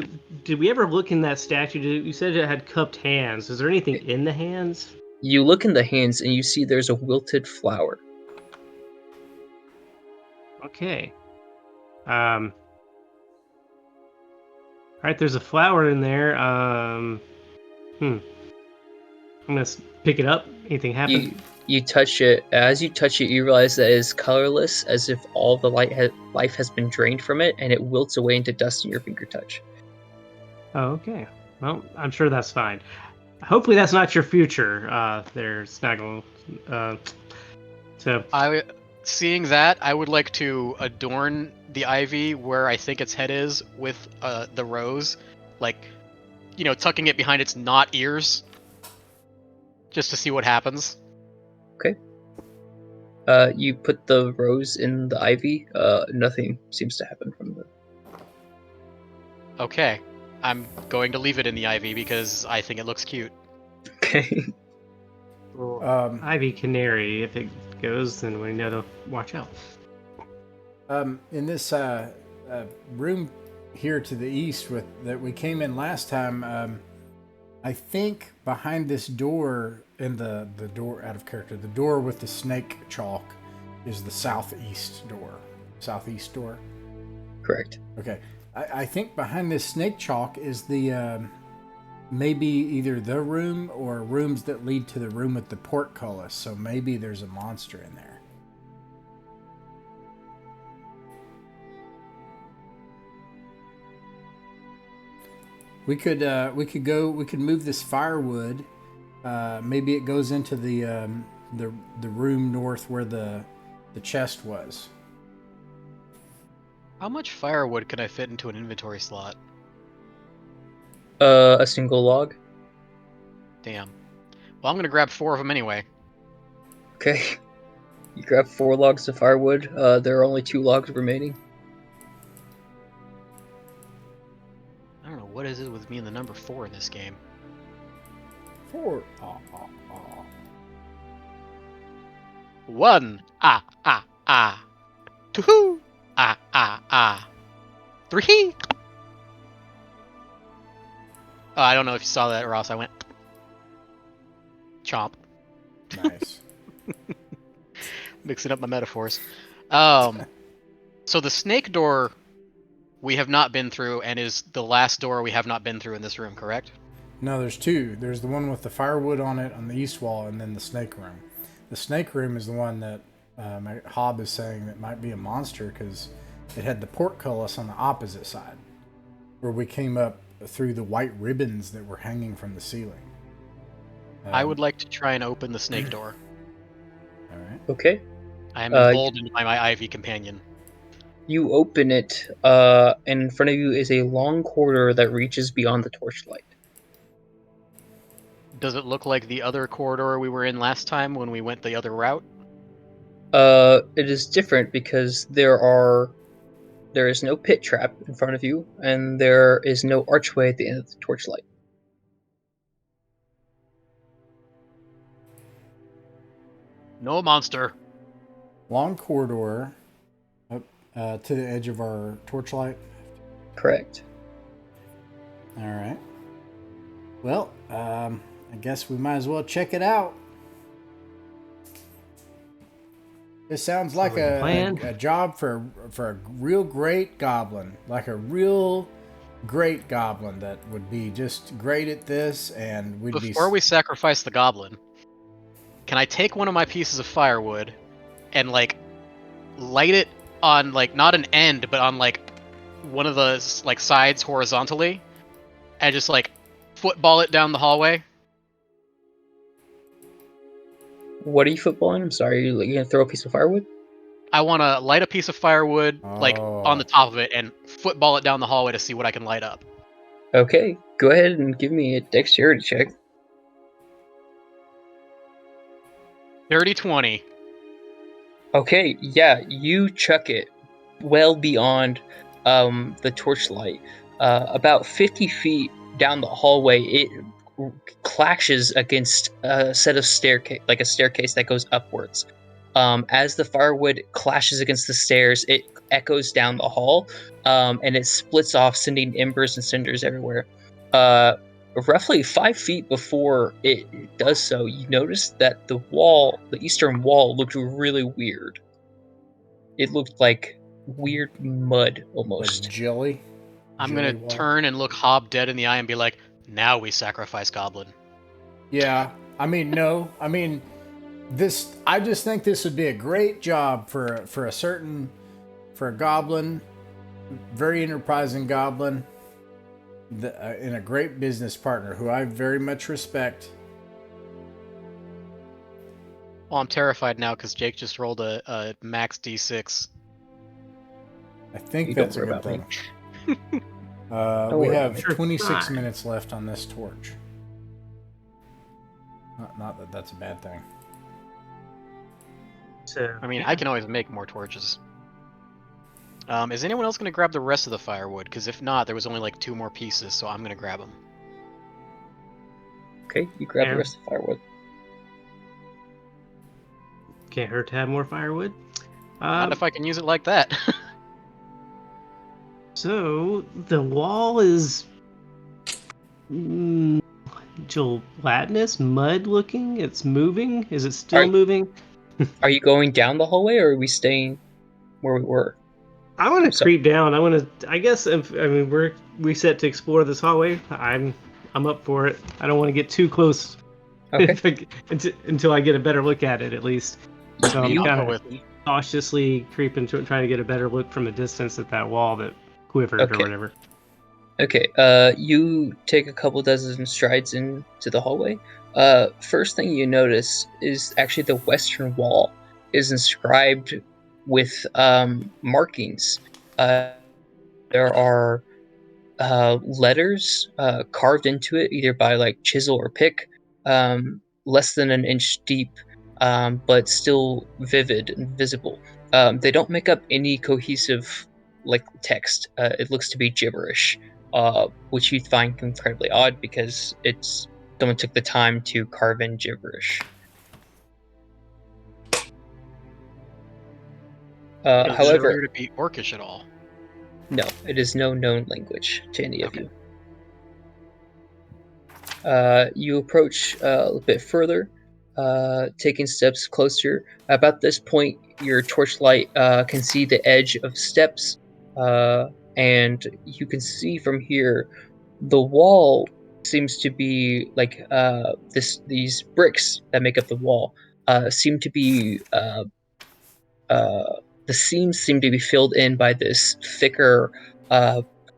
Did we ever look in that statue? You said it had cupped hands. Is there anything in the hands? You look in the hands and you see there's a wilted flower. Okay. All right, there's a flower in there. I'm gonna pick it up. Anything happen? You touch it. As you touch it, you realize that it is colorless, as if all the life has been drained from it, and it wilts away into dust in your finger touch. Oh, okay. Well, I'm sure that's fine. Hopefully, that's not your future. There, Snaggle. So Seeing that, I would like to adorn the ivy where I think its head is with the rose, like, tucking it behind its not ears, just to see what happens. Okay. You put the rose in the ivy. Nothing seems to happen from the. Okay, I'm going to leave it in the ivy because I think it looks cute. Okay. Ivy Canary. If it goes, then we know to watch out. In this room here to the east that we came in last time, I think behind this door in the door out of character, the door with the snake chalk is the southeast door. Correct. Okay. I think behind this snake chalk is the maybe either the room or rooms that lead to the room with the portcullis. So maybe there's a monster in there. We could move this firewood. Maybe it goes into the room north where the chest was. How much firewood can I fit into an inventory slot? A single log. Damn. Well, I'm gonna grab 4 of them anyway. Okay. You grab 4 logs of firewood. There are only 2 logs remaining. I don't know what is it with me and the number 4 in this game. 4. 1. 2. 3. Oh, I don't know if you saw that, Ross. I went chomp. Nice. Mixing up my metaphors. So the snake door we have not been through and is the last door we have not been through in this room, correct? No, there's 2. There's the one with the firewood on it on the east wall, and then the snake room. The snake room is the one that Hob is saying that might be a monster because it had the portcullis on the opposite side, where we came up through the white ribbons that were hanging from the ceiling. I would like to try and open the snake door. All right. Okay. I am emboldened by my ivy companion. You open it. And in front of you is a long corridor that reaches beyond the torchlight. Does it look like the other corridor we were in last time when we went the other route? It is different because there is no pit trap in front of you, and there is no archway at the end of the torchlight. No monster. Long corridor up to the edge of our torchlight. Correct. All right. Well, I guess we might as well check it out. This sounds like a job for a real great goblin, like a real great goblin that would be just great at this, and we'd be. Before we sacrifice the goblin, can I take one of my pieces of firewood and like light it on like not an end, but on like one of the like sides horizontally, and just like football it down the hallway? What are you footballing? I'm sorry, you gonna throw a piece of firewood? I want to light a piece of firewood like on the top of it and football it down the hallway to see what I can light up. Okay, go ahead and give me a dexterity check. Dirty 20. Okay, yeah, you chuck it well beyond the torchlight. About 50 feet down the hallway, it clashes against a set of staircase, like a staircase that goes upwards. As the firewood clashes against the stairs, it echoes down the hall, and it splits off, sending embers and cinders everywhere. Roughly 5 feet before it does so, you notice that the eastern wall, looked really weird. It looked like weird mud, almost. Like jelly. I'm gonna turn and look Hob dead in the eye and be like, now we sacrifice goblin. Yeah, I mean, no. I mean, this. I just think this would be a great job for a goblin, very enterprising goblin, and a great business partner who I very much respect. Well, I'm terrified now because Jake just rolled a max D6. I think You that's a don't worry good about thing. We worry have about me. 26 minutes left on this torch. Not that that's a bad thing. So, I mean, I can always make more torches. Is anyone else going to grab the rest of the firewood? Because if not, there was only like 2 more pieces, so I'm going to grab them. Okay, you grab Yeah. the rest of the firewood. Can't hurt to have more firewood. Not if I can use it like that. So the wall is gelatinous, mud looking. It's moving. Is it still moving? Are you going down the hallway, or are we staying where we were? I want to creep down. I want to. I guess. We set to explore this hallway. I'm up for it. I don't want to get too close. Okay. Until I get a better look at it, at least. So I'm You- kind of cautiously creeping, trying to get a better look from a distance at that wall that quivered or whatever. Okay, you take a couple dozen strides into the hallway. First thing you notice is actually the western wall is inscribed with markings. There are letters carved into it, either by like chisel or pick, less than an inch deep, but still vivid and visible. They don't make up any cohesive like text. It looks to be gibberish, which you'd find incredibly odd because someone took the time to carve in gibberish. However, to be orcish at all. no, it is no known language to any of you. You approach a little bit further, taking steps closer. About this point, your torchlight can see the edge of steps, and you can see from here the wall seems to be like these bricks that make up the wall seem to be the seams seem to be filled in by this thicker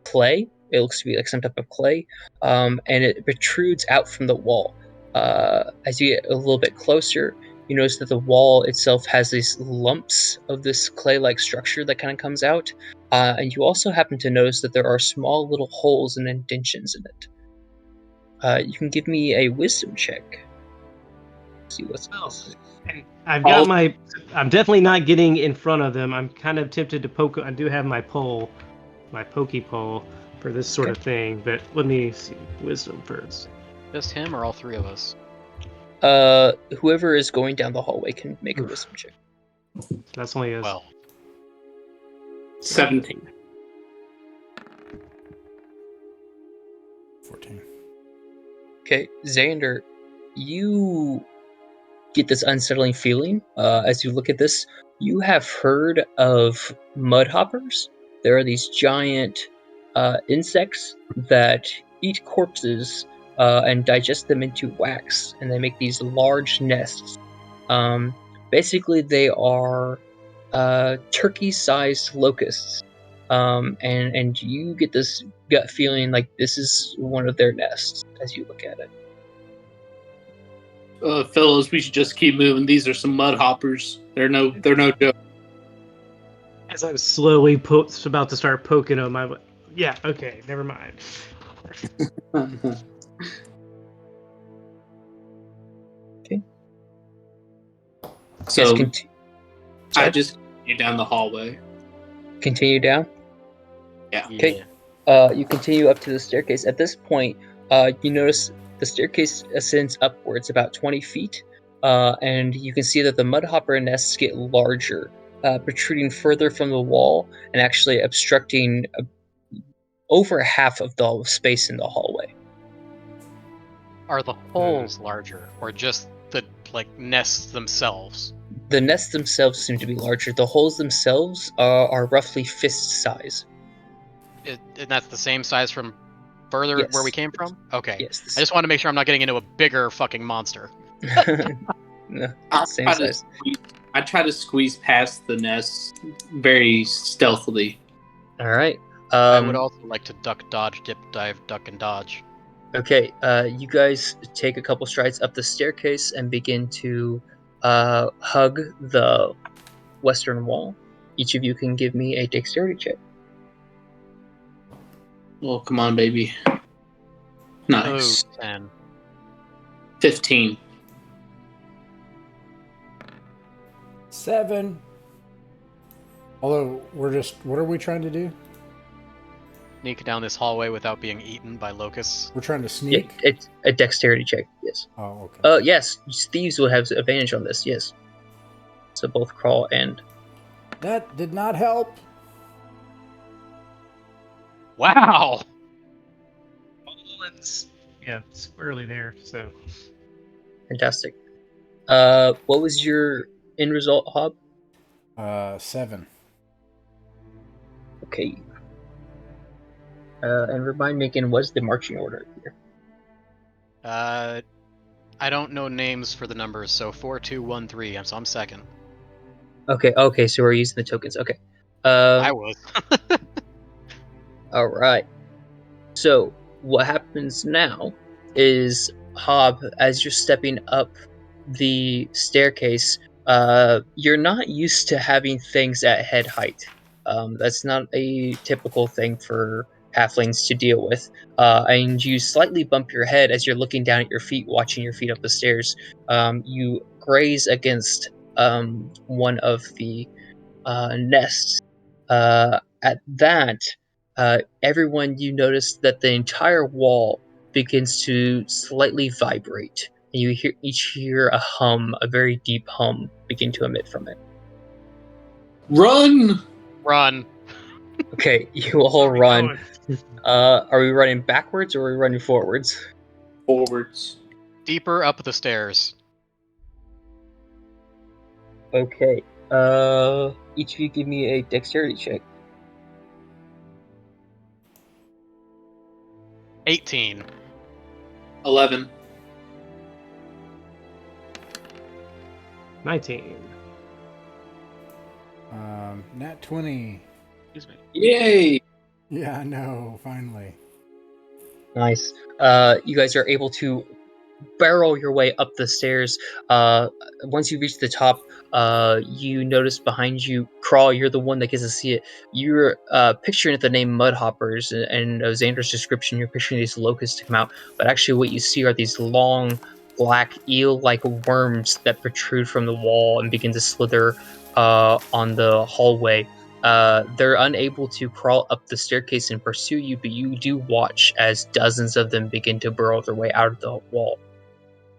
clay. It looks to be like some type of clay, and it protrudes out from the wall. As you get a little bit closer, you notice that the wall itself has these lumps of this clay-like structure that kind of comes out, and you also happen to notice that there are small little holes and indentions in it. You can give me a wisdom check. See what's else. I've got I'm definitely not getting in front of them. I'm kind of tempted to poke. I do have my pole, my pokey pole for this sort of thing. But let me see. Wisdom first. Just him or all 3 of us? Whoever is going down the hallway can make a wisdom check. That's only a Well, 17. 14. Okay, Xander, you get this unsettling feeling as you look at this. You have heard of mudhoppers. There are these giant insects that eat corpses and digest them into wax, and they make these large nests. Basically, they are turkey-sized locusts, and you get this gut feeling like this is one of their nests as you look at it. Fellows, we should just keep moving. These are some mud hoppers. They're no joke. As I was slowly about to start poking them, I went, yeah, okay, never mind. So Yes, I just continue down the hallway. continue down. Yeah. Okay. You continue up to the staircase. At this point, you notice the staircase ascends upwards about 20 feet, and you can see that the mudhopper nests get larger, protruding further from the wall and actually obstructing over half of the space in the hallway. are the holes larger, or just the nests themselves? The nests themselves seem to be larger. The holes themselves are roughly fist size. And that's the same size from further Yes. where we came from? Okay. Yes. I just want to make sure I'm not getting into a bigger fucking monster. No, I'll same try to size. I try to squeeze past the nest very stealthily. All right. I would also like to duck, dodge, dip, dive, duck, and dodge. Okay, you guys take a couple strides up the staircase and begin to hug the western wall. Each of you can give me a dexterity check. Well, come on, baby. Nice. Oh, 10. 15. 7. Although, what are we trying to do? Sneak down this hallway without being eaten by locusts. We're trying to Yeah, sneak? it's a dexterity check, yes. Oh, okay. Yes, thieves will have advantage on this, yes. So both crawl and... That did not help. Wow! Yeah, squarely there, so. Fantastic. What was your end result, Hob? 7. Okay. And remind me again, what's the marching order here? I don't know names for the numbers, so 4, 2, 1, 3. So I'm second. Okay, so we're using the tokens. Okay. I was. All right. So what happens now is, Hob, as you're stepping up the staircase, you're not used to having things at head height. That's not a typical thing for halflings to deal with. And you slightly bump your head as you're looking down at your feet, watching your feet up the stairs. You graze against one of the nests. At that, everyone, you notice that the entire wall begins to slightly vibrate, and you each hear a hum, a very deep hum, begin to emit from it. Run! Run. Okay, you all run. Are we running backwards or are we running forwards? Forwards. Deeper up the stairs. Okay. Each of you give me a dexterity check. 18. 11. 19. Nat 20. Excuse me. Yay! Yeah, I know, finally. Nice. You guys are able to barrel your way up the stairs. Once you reach the top, you notice behind you, Crawl, you're the one that gets to see it. You're picturing the name Mudhoppers, and Xander's description, you're picturing these locusts to come out, but actually what you see are these long, black, eel-like worms that protrude from the wall and begin to slither on the hallway. They're unable to crawl up the staircase and pursue you, but you do watch as dozens of them begin to burrow their way out of the wall.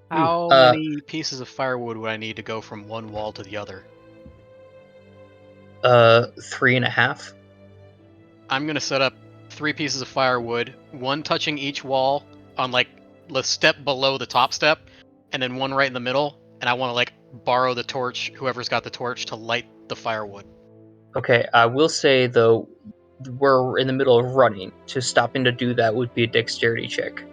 How Uh, many pieces of firewood would I need to go from one wall to the other? 3.5. I'm gonna set up 3 pieces of firewood, one touching each wall on like the step below the top step, and then one right in the middle. And I want to like borrow the torch, whoever's got the torch, to light the firewood. Okay, I will say though, we're in the middle of running. To stopping to do that would be a dexterity check.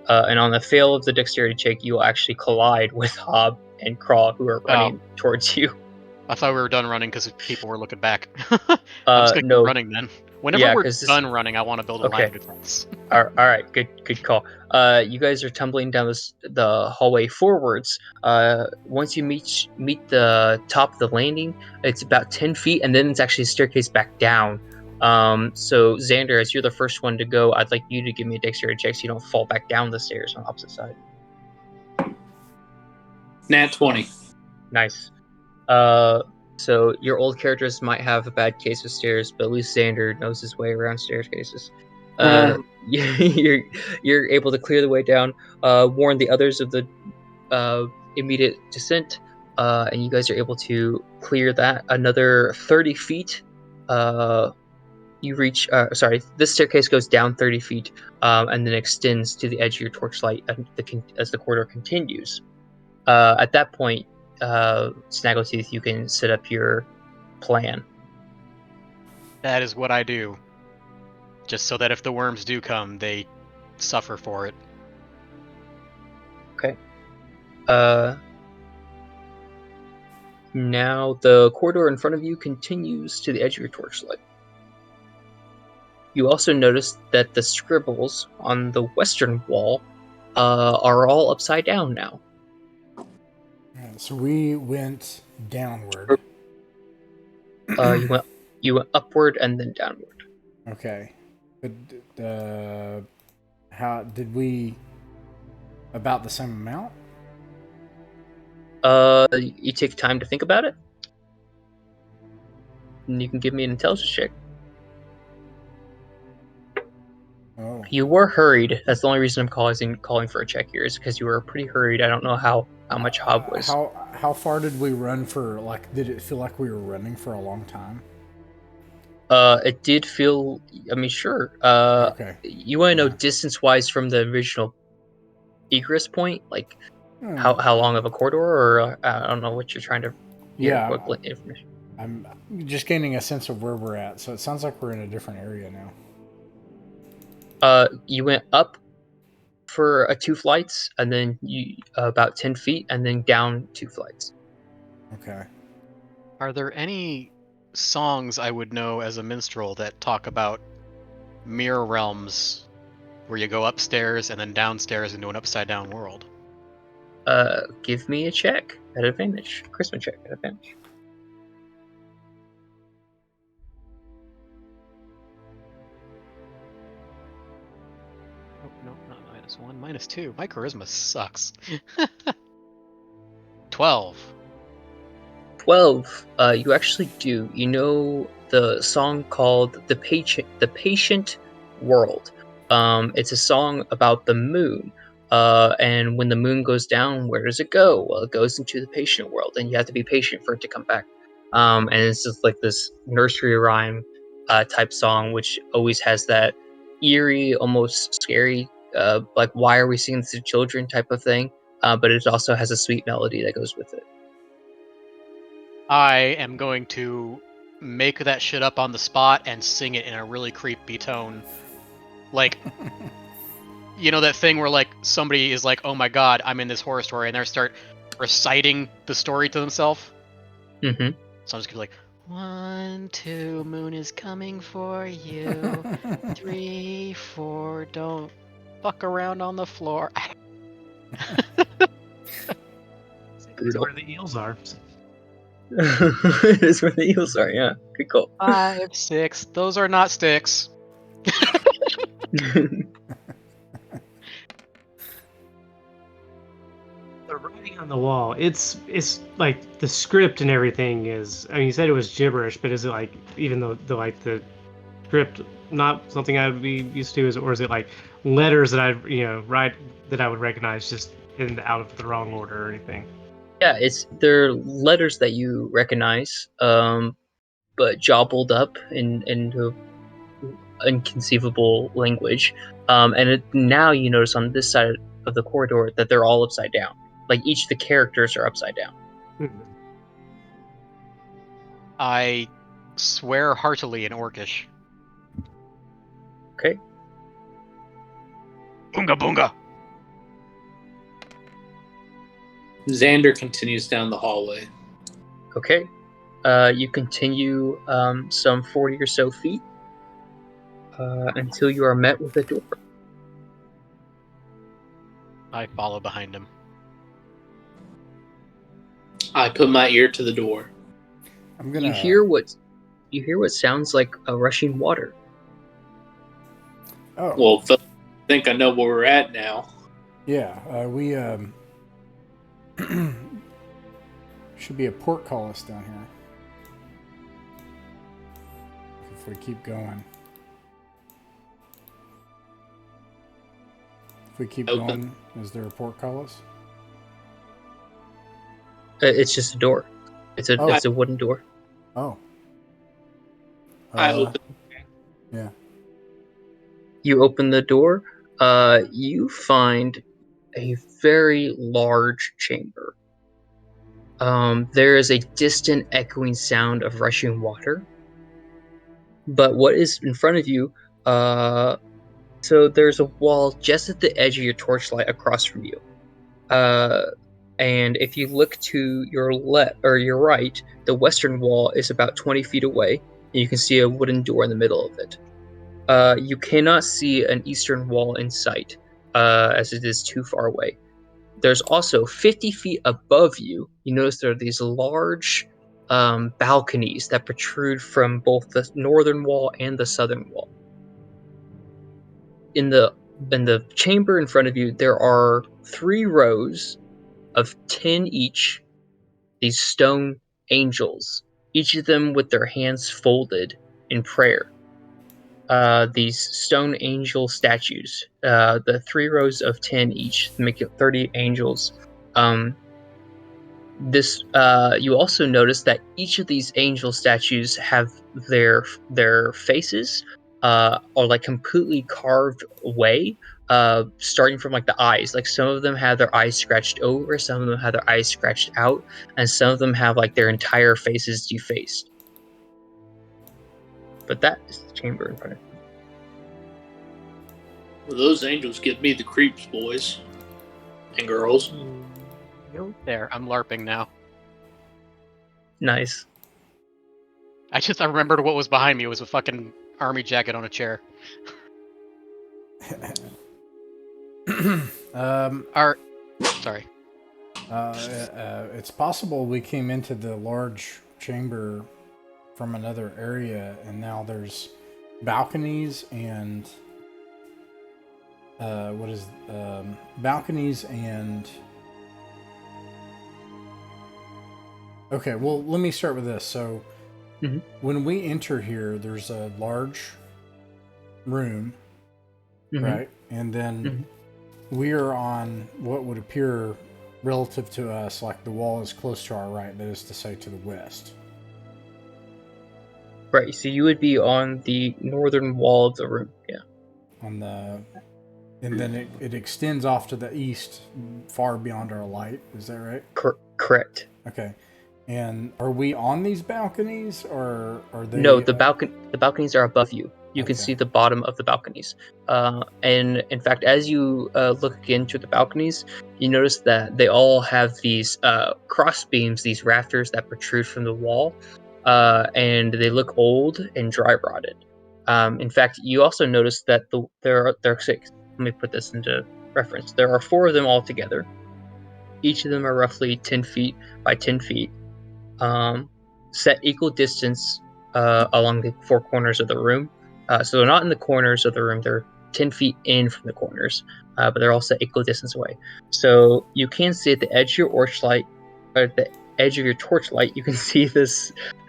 And on the fail of the dexterity check, you will actually collide with Hob and Craw, who are running towards you. I thought we were done running because people were looking back. I'm just gonna No. keep running then. Whenever Yeah, we're 'cause this- done running, I want to build a line Okay. of defense. All right, good call. You guys are tumbling down the hallway forwards. Once you meet the top of the landing, it's about 10 feet, and then it's actually a staircase back down. So Xander, as you're the first one to go, I'd like you to give me a dexterity check so you don't fall back down the stairs on the opposite side. Nat 20. Nice. So your old characters might have a bad case with stairs, but at least Xander knows his way around staircases. You're able to clear the way down, warn the others of the immediate descent, and you guys are able to clear that. Another 30 feet, you reach. This staircase goes down 30 feet, and then extends to the edge of your torchlight as the corridor continues. At that point, Snaggletooth, you can set up your plan. That is what I do. Just so that if the worms do come, they suffer for it. Okay. Now the corridor in front of you continues to the edge of your torchlight. You also notice that the scribbles on the western wall are all upside down now. So we went downward. You went upward and then downward. Okay. But how did we? About the same amount? You take time to think about it, and you can give me an intelligence check. Oh. You were hurried. That's the only reason I'm calling for a check here, is because you were pretty hurried. I don't know how much Hob was. How far did we run for? Like, did it feel like we were running for a long time? It did feel. I mean, sure. Okay. You want to know distance-wise from the original egress point, like how long of a corridor, or I don't know what you're trying to. What information? I'm just gaining a sense of where we're at. So it sounds like we're in a different area now. You went up for 2 flights, and then you about 10 feet, and then down 2 flights. Okay. Are there any songs I would know as a minstrel that talk about mirror realms where you go upstairs and then downstairs into an upside down world? Give me a check at advantage. Charisma check at advantage. No, not -1, -2. My charisma sucks. 12. 12. You actually do. You know the song called "The Patient World." It's a song about the moon. And when the moon goes down, where does it go? Well, it goes into the patient world, and you have to be patient for it to come back. And it's just like this nursery rhyme type song, which always has that eerie, almost scary, like "Why are we singing this to children?" type of thing. But it also has a sweet melody that goes with it. I am going to make that shit up on the spot and sing it in a really creepy tone. Like, you know that thing where like somebody is like, "Oh my god, I'm in this horror story," and they start reciting the story to themselves. Mm-hmm. So I'm just gonna be like, 1, 2, moon is coming for you. 3, 4, don't fuck around on the floor. That's where the eels are. It is where the eels are, yeah. Good call. 5, 6, those are not sticks. The writing on the wall, it's like the script and everything is. I mean, you said it was gibberish, but is it like even though the script not something I would be used to, or is it like letters that I write that I would recognize, just out of the wrong order or anything. Yeah, they're letters that you recognize, but jobbled up into inconceivable language. Now you notice on this side of the corridor that they're all upside down. Like each of the characters are upside down. I swear heartily in Orcish. Okay. Boonga boonga! Xander continues down the hallway. Okay. You continue some 40 or so feet until you are met with a door. I follow behind him. I put my ear to the door. I'm gonna. You hear what sounds like a rushing water. Oh. Well, I think I know where we're at now. Yeah, we should be a portcullis down here. If we keep going. If we keep going, is there a portcullis? It's just a door. It's a wooden door. Oh. I open. Yeah. You open the door. You find a very large chamber. There is a distant echoing sound of rushing water. But what is in front of you, so there's a wall just at the edge of your torchlight across from you. And if you look to your left or your right, the western wall is about 20 feet away, and you can see a wooden door in the middle of it. You cannot see an eastern wall in sight, as it is too far away. There's also 50 feet above you, you notice there are these large balconies that protrude from both the northern wall and the southern wall. In the chamber in front of you, there are 3 rows of 10 each, these stone angels, each of them with their hands folded in prayer. These stone angel statues, the 3 rows of 10 each, make it 30 angels. You also notice that each of these angel statues have their faces are like completely carved away, starting from like the eyes. Like some of them have their eyes scratched over, some of them have their eyes scratched out, and some of them have like their entire faces defaced. But that is the chamber in front of you. Well, those angels give me the creeps, boys and girls. There, I'm LARPing now. Nice. I remembered what was behind me. It was a fucking army jacket on a chair. Sorry. It's possible we came into the large chamber from another area, and now there's balconies and balconies and. Okay, well, let me start with this. So, when we enter here, there's a large room, right? And then we are on what would appear relative to us like the wall is close to our right, that is to say to the west. Right, so you would be on the northern wall of the room, yeah. And then it extends off to the east, far beyond our light. Is that right? Correct. Okay. And are we on these balconies, or are they? No, the balconies are above you. You can see the bottom of the balconies. And in fact, as you look again to the balconies, you notice that they all have these cross beams, these rafters that protrude from the wall, and they look old and dry rotted. In fact, you also notice that there are 6. Let me put this into reference. There are 4 of them all together. Each of them are roughly 10 feet by 10 feet. Set equal distance along the 4 corners of the room. So they're not in the corners of the room, they're 10 feet in from the corners, but they're all set equal distance away. So you can see at the edge of your torchlight, you can see the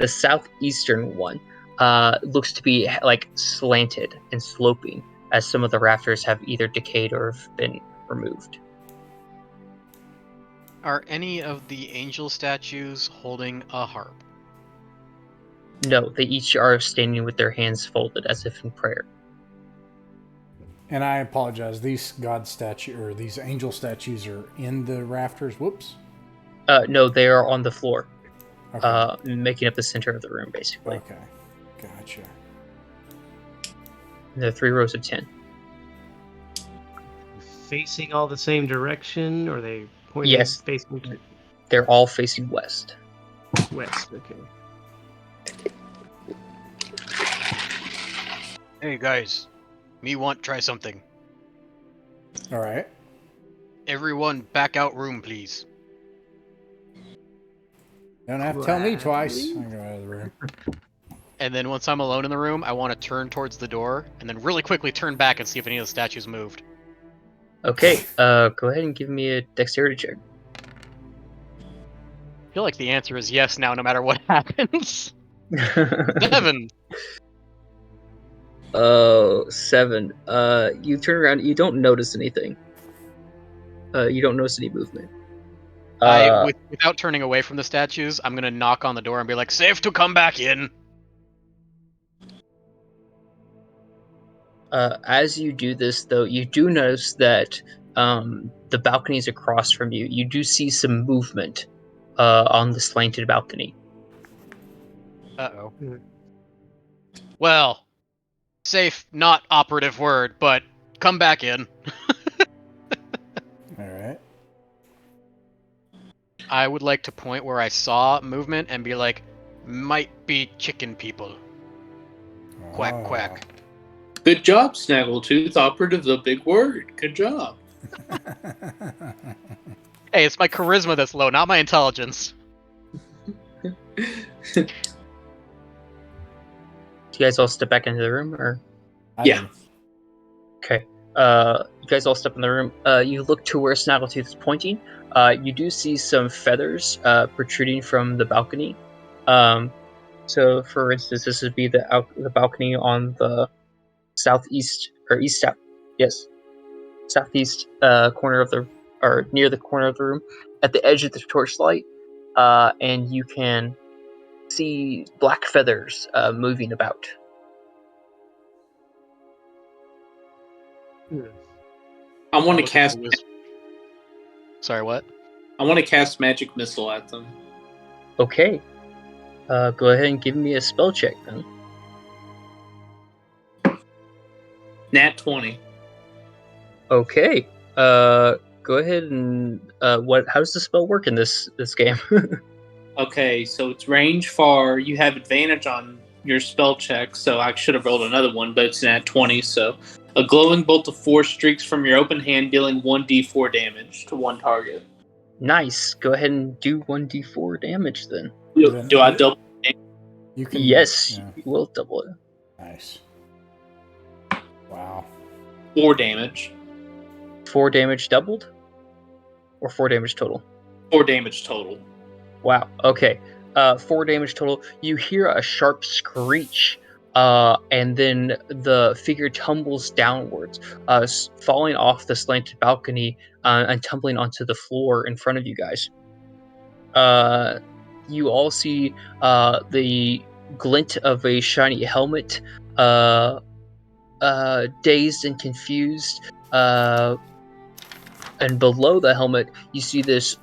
southeastern one looks to be like slanted and sloping, as some of the rafters have either decayed or have been removed. Are any of the angel statues holding a harp? No, they each are standing with their hands folded as if in prayer. And I apologize. These these angel statues are in the rafters. Whoops. No, they are on the floor, Okay. making up the center of the room, basically. Okay. Gotcha. And there are 3 rows of 10. Facing all the same direction, or are they pointing Yes. facing to They're all facing west. west? Okay. Hey guys, me want try something. All right. Everyone back out room, please. Don't have to tell me twice. I go out of the room. And then once I'm alone in the room, I want to turn towards the door, and then really quickly turn back and see if any of the statues moved. Okay, go ahead and give me a dexterity check. I feel like the answer is yes now, no matter what happens. 7. 7. You turn around, you don't notice anything. You don't notice any movement. Without turning away from the statues, I'm gonna knock on the door and be like, "Safe to come back in." As you do this, though, you do notice that the balconies across from you, you do see some movement on the slanted balcony. Uh-oh. Well, safe, not operative word, but come back in. All right. I would like to point where I saw movement and be like, might be chicken people. Quack, Oh. quack. Good job, Snaggletooth. Operative's a big word. Good job. Hey, it's my charisma that's low, not my intelligence. Do you guys all step back into the room, or? Yeah. Okay. You guys all step in the room. You look to where Snaggletooth is pointing. You do see some feathers protruding from the balcony. So, for instance, this would be the balcony on the southeast or southeast corner of the, or near the corner of the room, at the edge of the torchlight, and you can see black feathers moving about. I want to Look at cast. the Sorry, what? I want to cast magic missile at them. Okay. Go ahead and give me a spell check then. Nat 20. Okay. Go ahead and how does the spell work in this game? Okay, so it's range far. You have advantage on your spell check, so I should have rolled another one, but it's nat 20. So a glowing bolt of 4 streaks from your open hand, dealing 1d4 damage to one target. Nice. Go ahead and do 1d4 damage then. Do I double? You can. Yes, Yeah. you will double it. Nice. Wow. 4 damage. 4 damage doubled? Or 4 damage total? 4 damage total. Wow. Okay. 4 damage total. You hear a sharp screech, and then the figure tumbles downwards, falling off the slanted balcony and tumbling onto the floor in front of you guys. You all see the glint of a shiny helmet, dazed and confused, and below the helmet you see this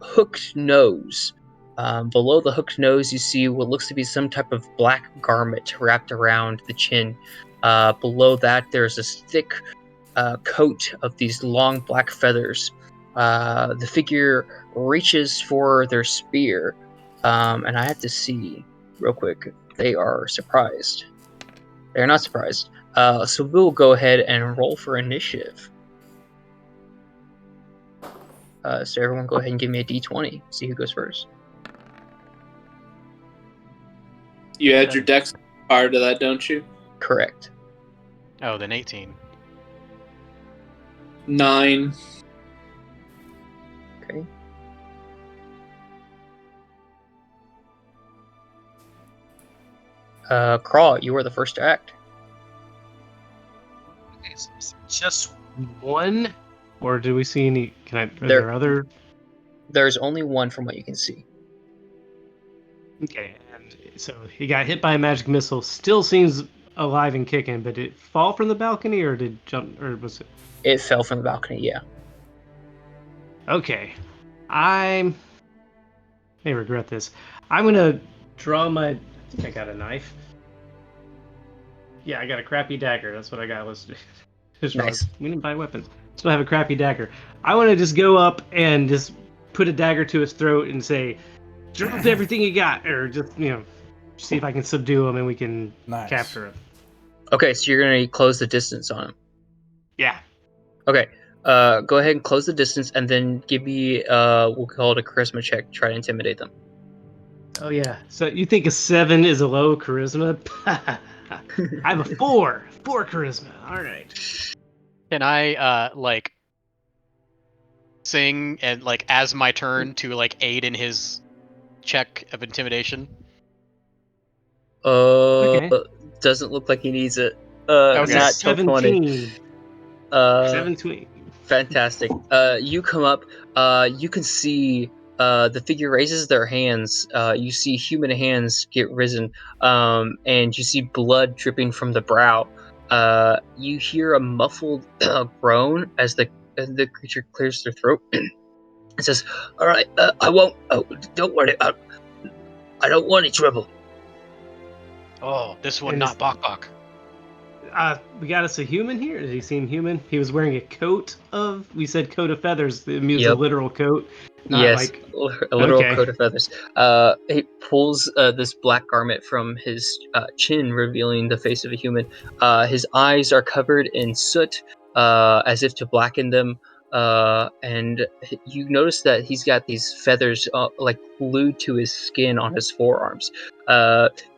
hooked nose. Below the hooked nose you see what looks to be some type of black garment wrapped around the chin. Below that there's this thick coat of these long black feathers. The figure reaches for their spear, and I have to see real quick if they are surprised. They're not surprised. So we'll go ahead and roll for initiative. So everyone go ahead and give me a d20. See who goes first. You add your dex power to that, don't you? Correct. Oh, then 18. 9. Okay. Crawl, you are the first to act. Okay, so just one, or do we see any? Are there other? There's only one from what you can see. Okay, and so he got hit by a magic missile. Still seems alive and kicking, but did it fall from the balcony or did it jump, or was it? It fell from the balcony. Yeah. Okay, I may regret this. I'm gonna draw my. I think I got a knife. Yeah, I got a crappy dagger. That's what I got listed. Nice. We didn't buy weapons. So I have a crappy dagger. I want to just go up and just put a dagger to his throat and say, "Drop everything you got," or just see if I can subdue him and we can capture him. Okay, so you're gonna close the distance on him. Yeah. Okay. Go ahead and close the distance, and then give me we'll call it a charisma check. Try to intimidate them. Oh yeah. So you think a 7 is a low charisma? I have a 4 charisma. All right. Can I sing and as my turn to aid in his check of intimidation? Okay. Doesn't look like he needs it. Okay. Not till 20. 17. Fantastic. You come up. You can see the figure raises their hands. You see human hands get risen, and you see blood dripping from the brow. You hear a muffled groan as the creature clears their throat. It says, "All right, I won't. Oh, don't worry. I don't want any trouble." Oh, this one And not Bok Bok. We got us a human here. Does he seem human? He was wearing a coat of. We said coat of feathers. It means a literal coat. Not yes, a literal okay. coat of feathers. He pulls this black garment from his chin, revealing the face of a human. His eyes are covered in soot, as if to blacken them. And you notice that he's got these feathers glued to his skin on his forearms.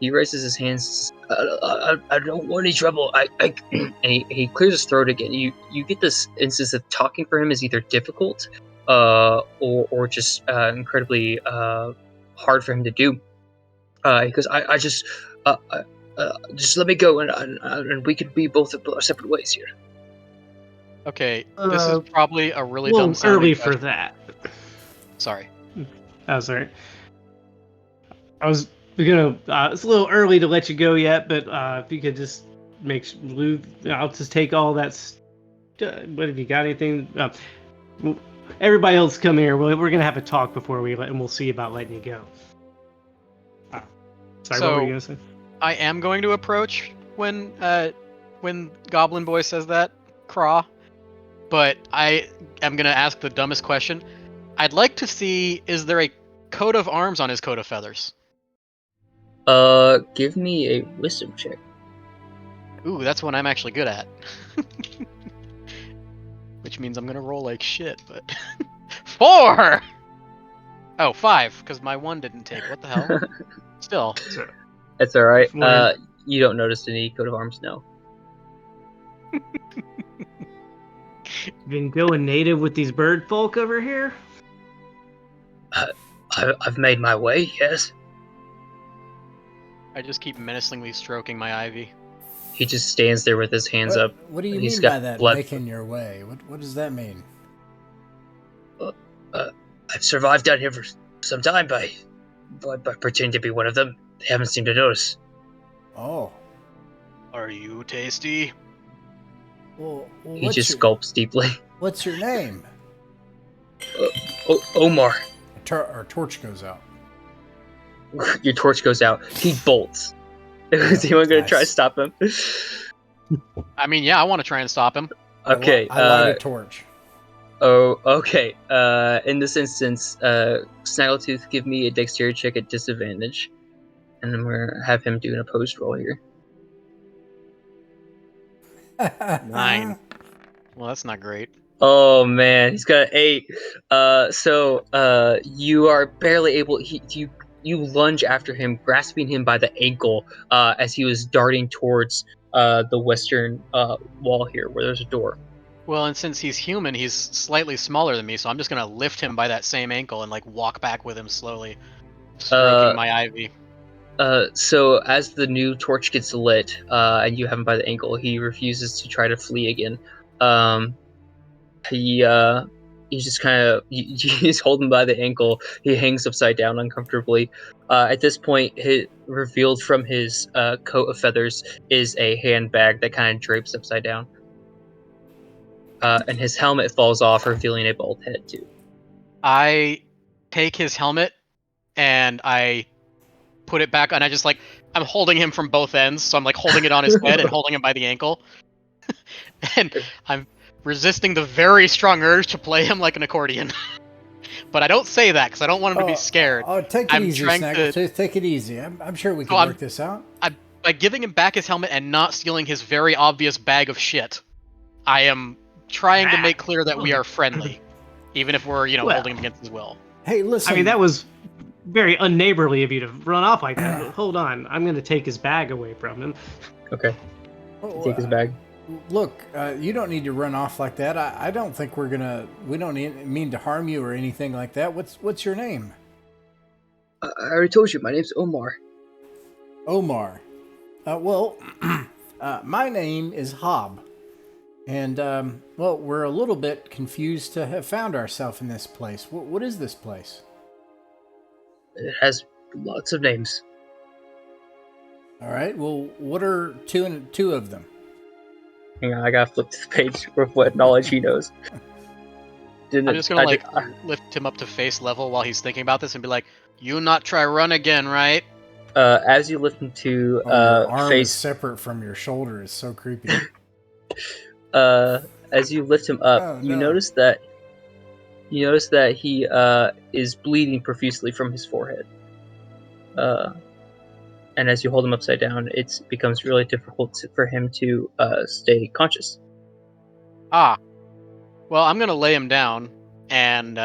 He raises his hands. I don't want any trouble. And he clears his throat again. You get this instance of talking for him is either difficult, or just incredibly hard for him to do. Because I just let me go and we could be both our separate ways here. Okay, this is probably a really little dumb sounding early question. for that. Sorry. Oh, sorry. I was gonna. It's a little early to let you go yet, but if you could just I'll just take all that. What have you got? Anything? Everybody else, come here. We're gonna have a talk before and we'll see about letting you go. Sorry, what were you gonna say? I am going to approach when Goblin Boy says that, Craw. But I am going to ask the dumbest question. I'd like to see, is there a coat of arms on his coat of feathers? Give me a wisdom check. Ooh, that's one I'm actually good at. Which means I'm going to roll like shit, but... 4! Oh, 5, because my 1 didn't take. What the hell? Still. That's alright. You don't notice any coat of arms, no. Been going native with these bird folk over here? I've made my way, yes. I just keep menacingly stroking my ivy. He just stands there with his hands up. What do you He's mean got by that, blood. making your way? What does that mean? I've survived down here for some time by pretending to be one of them. They haven't seemed to notice. Oh. Are you tasty? Well, he just gulps deeply. What's your name? Omar. Our torch goes out. Your torch goes out. He bolts. Is anyone going to try to stop him? I mean, yeah, I want to try and stop him. Okay. I light a torch. Oh, okay. In this instance, Snaggletooth, give me a dexterity check at disadvantage. And then we're going to have him do an opposed roll here. 9. Well, that's not great. Oh man, he's got an 8. So you are barely able. You lunge after him, grasping him by the ankle as he was darting towards the western wall here, where there's a door. Well, and since he's human, he's slightly smaller than me, so I'm just gonna lift him by that same ankle and walk back with him slowly, stroking my ivy. So as the new torch gets lit, and you have him by the ankle, he refuses to try to flee again. He he's just kind of he's holding by the ankle. He hangs upside down uncomfortably. At this point, revealed from his coat of feathers is a handbag that kind of drapes upside down. And his helmet falls off, revealing a bald head too. I take his helmet and I put it back, and I'm holding him from both ends, so I'm like holding it on his head and holding him by the ankle. And I'm resisting the very strong urge to play him like an accordion. But I don't say that because I don't want him to be scared. Oh, take it easy, Snack. Take it easy. I'm sure we can work this out. By giving him back his helmet and not stealing his very obvious bag of shit, I am trying to make clear that we are friendly, even if we're, holding him against his will. Hey, listen. I mean, that was very unneighborly of you to run off like that. Hold on, I'm going to take his bag away from him. Okay. Take his bag. Look, you don't need to run off like that. I don't think we don't mean to harm you or anything like that. What's your name? I already told you, my name's Omar. Omar. Well, my name is Hob. And, we're a little bit confused to have found ourselves in this place. What is this place? It has lots of names. All right, well, what are two of them? Hang on, I gotta flip to the page with what knowledge he knows. I'm just gonna lift him up to face level while he's thinking about this and be like, "You not try run again, right?" As you lift him to your arm face is separate from your shoulder is so creepy. As you lift him up, you notice that he is bleeding profusely from his forehead. And as you hold him upside down, it becomes really difficult for him to stay conscious. Well, I'm gonna lay him down and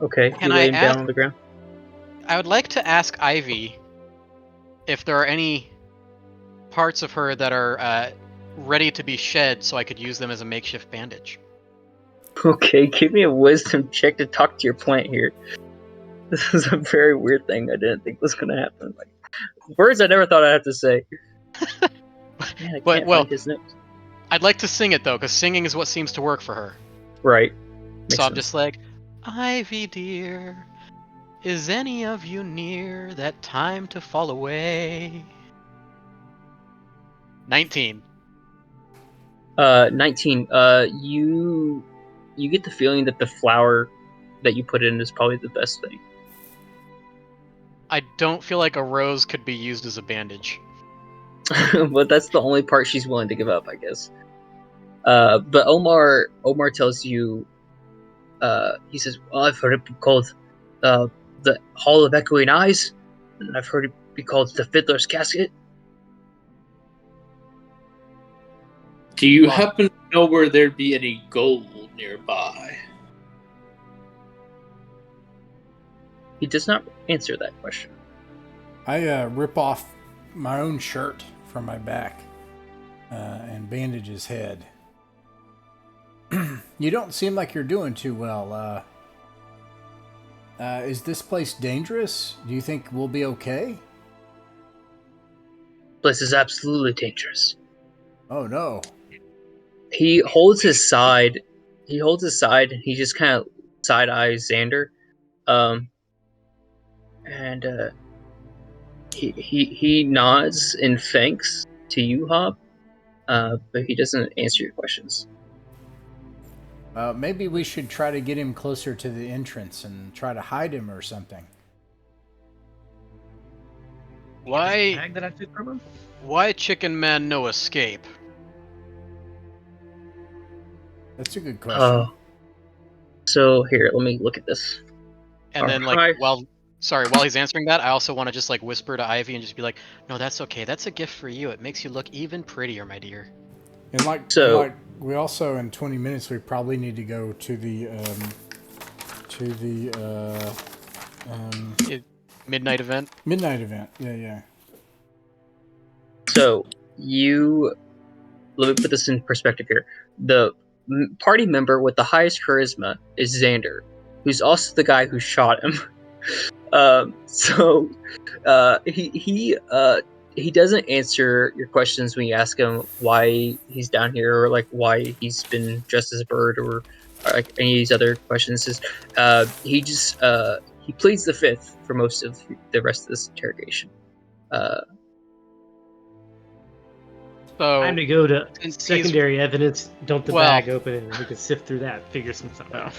Okay, you lay him down on the ground. I would like to ask Ivy if there are any parts of her that are ready to be shed, so I could use them as a makeshift bandage. Okay, give me a wisdom check to talk to your plant here. This is a very weird thing I didn't think was going to happen. Like, words I never thought I'd have to say. Man, I can't find his notes. I'd like to sing it, though, because singing is what seems to work for her. Right. So I'm just like, Ivy dear, is any of you near that time to fall away? 19. 19. You get the feeling that the flower that you put in is probably the best thing. I don't feel like a rose could be used as a bandage. But that's the only part she's willing to give up, I guess. But Omar tells you, he says, well, I've heard it be called the Hall of Echoing Eyes, and I've heard it be called the Fiddler's Casket. Do you happen to know where there'd be any gold nearby? He does not answer that question. I rip off my own shirt from my back and bandage his head. You don't seem like you're doing too well. Is this place dangerous? Do you think we'll be okay? This is absolutely dangerous. Oh no. He holds his side. And he just kind of side eyes Xander. And he nods and thanks to you, Hob. But he doesn't answer your questions. Maybe we should try to get him closer to the entrance and try to hide him or something. Why? Bag that I took from him? Why Chicken Man no escape? That's a good question. So here, let me look at this. And then, like, while he's answering that, I also want to just like whisper to Ivy and just be like, "No, that's okay. That's a gift for you. It makes you look even prettier, my dear." And we also in 20 minutes we probably need to go to the midnight event. Midnight event. Yeah. So let me put this in perspective here. The party member with the highest charisma is Xander, who's also the guy who shot him. He he doesn't answer your questions when you ask him why he's down here or like why he's been dressed as a bird or like any of these other questions. He just he pleads the fifth for most of the rest of this interrogation. So Time to go to since he's- secondary evidence, dump the Well- bag open, and we can sift through that, figure some stuff out.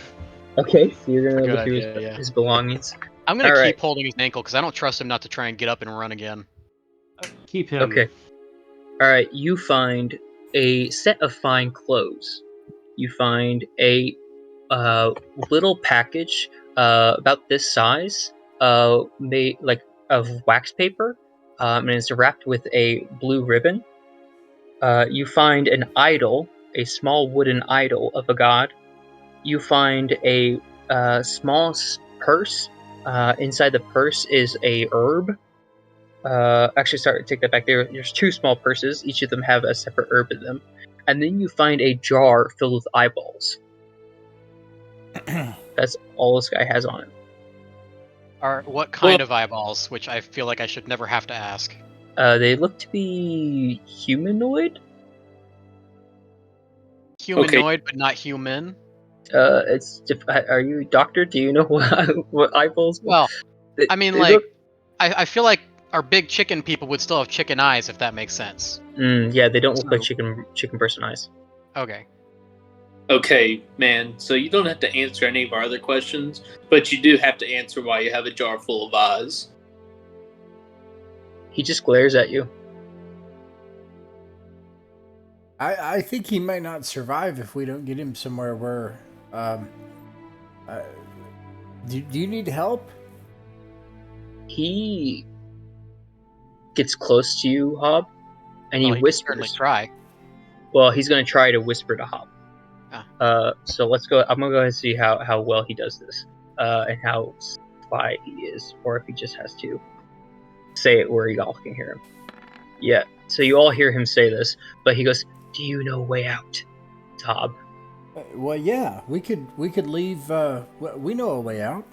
Okay, so you're gonna Good look through idea, yeah. his belongings. I'm gonna All keep right. holding his ankle because I don't trust him not to try and get up and run again. Keep him. Okay. All right. You find a set of fine clothes. You find a little package about this size, made like of wax paper, and it's wrapped with a blue ribbon. You find an idol, a small wooden idol of a god. You find a small purse. Inside the purse is a herb. Actually, sorry, take that back. There's two small purses. Each of them have a separate herb in them. And then you find a jar filled with eyeballs. That's all this guy has on him. What kind of eyeballs? Which I feel like I should never have to ask. They look to be humanoid. Humanoid, but not human. Are you a doctor? Do you know what eyeballs? Well, I mean, They like, look- I feel like our big chicken people would still have chicken eyes, if that makes sense. yeah, they don't look like So- chicken person eyes. Okay. Okay, man. So you don't have to answer any of our other questions, but you do have to answer why you have a jar full of eyes. He just glares at you. I think he might not survive if we don't get him somewhere where. Do you need help? He gets close to you, Hob, and Well, he he can certainly whispers. try. Well, he's going to try to whisper to Hob. Ah. So let's go. I'm going to go ahead and see how well he does this, and how spy he is, or if he just has to say it where y'all can hear him. Yeah. So you all hear him say this, but he goes, "Do you know a way out, to Hob?" Well, yeah, we could leave. We know a way out.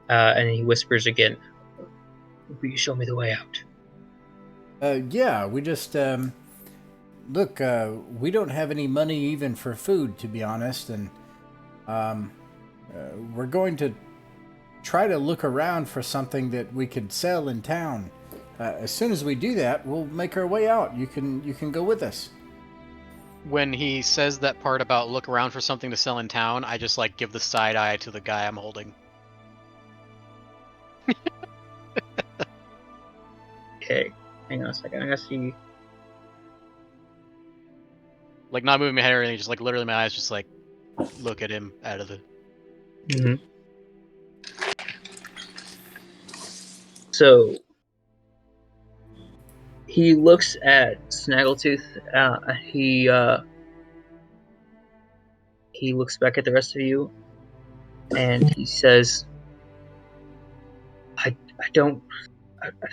And he whispers again, "Will you show me the way out?" Yeah, we just look. We don't have any money even for food, to be honest, and we're going to try to look around for something that we could sell in town. As soon as we do that, we'll make our way out. You can go with us. When he says that part about look around for something to sell in town, I just like give the side eye to the guy I'm holding. Okay, hang on a second. I gotta see. Like not moving my head or anything, just like literally my eyes just like look at him out of the. Mm-hmm. So he looks at Snaggletooth. He looks back at the rest of you, and he says, "I don't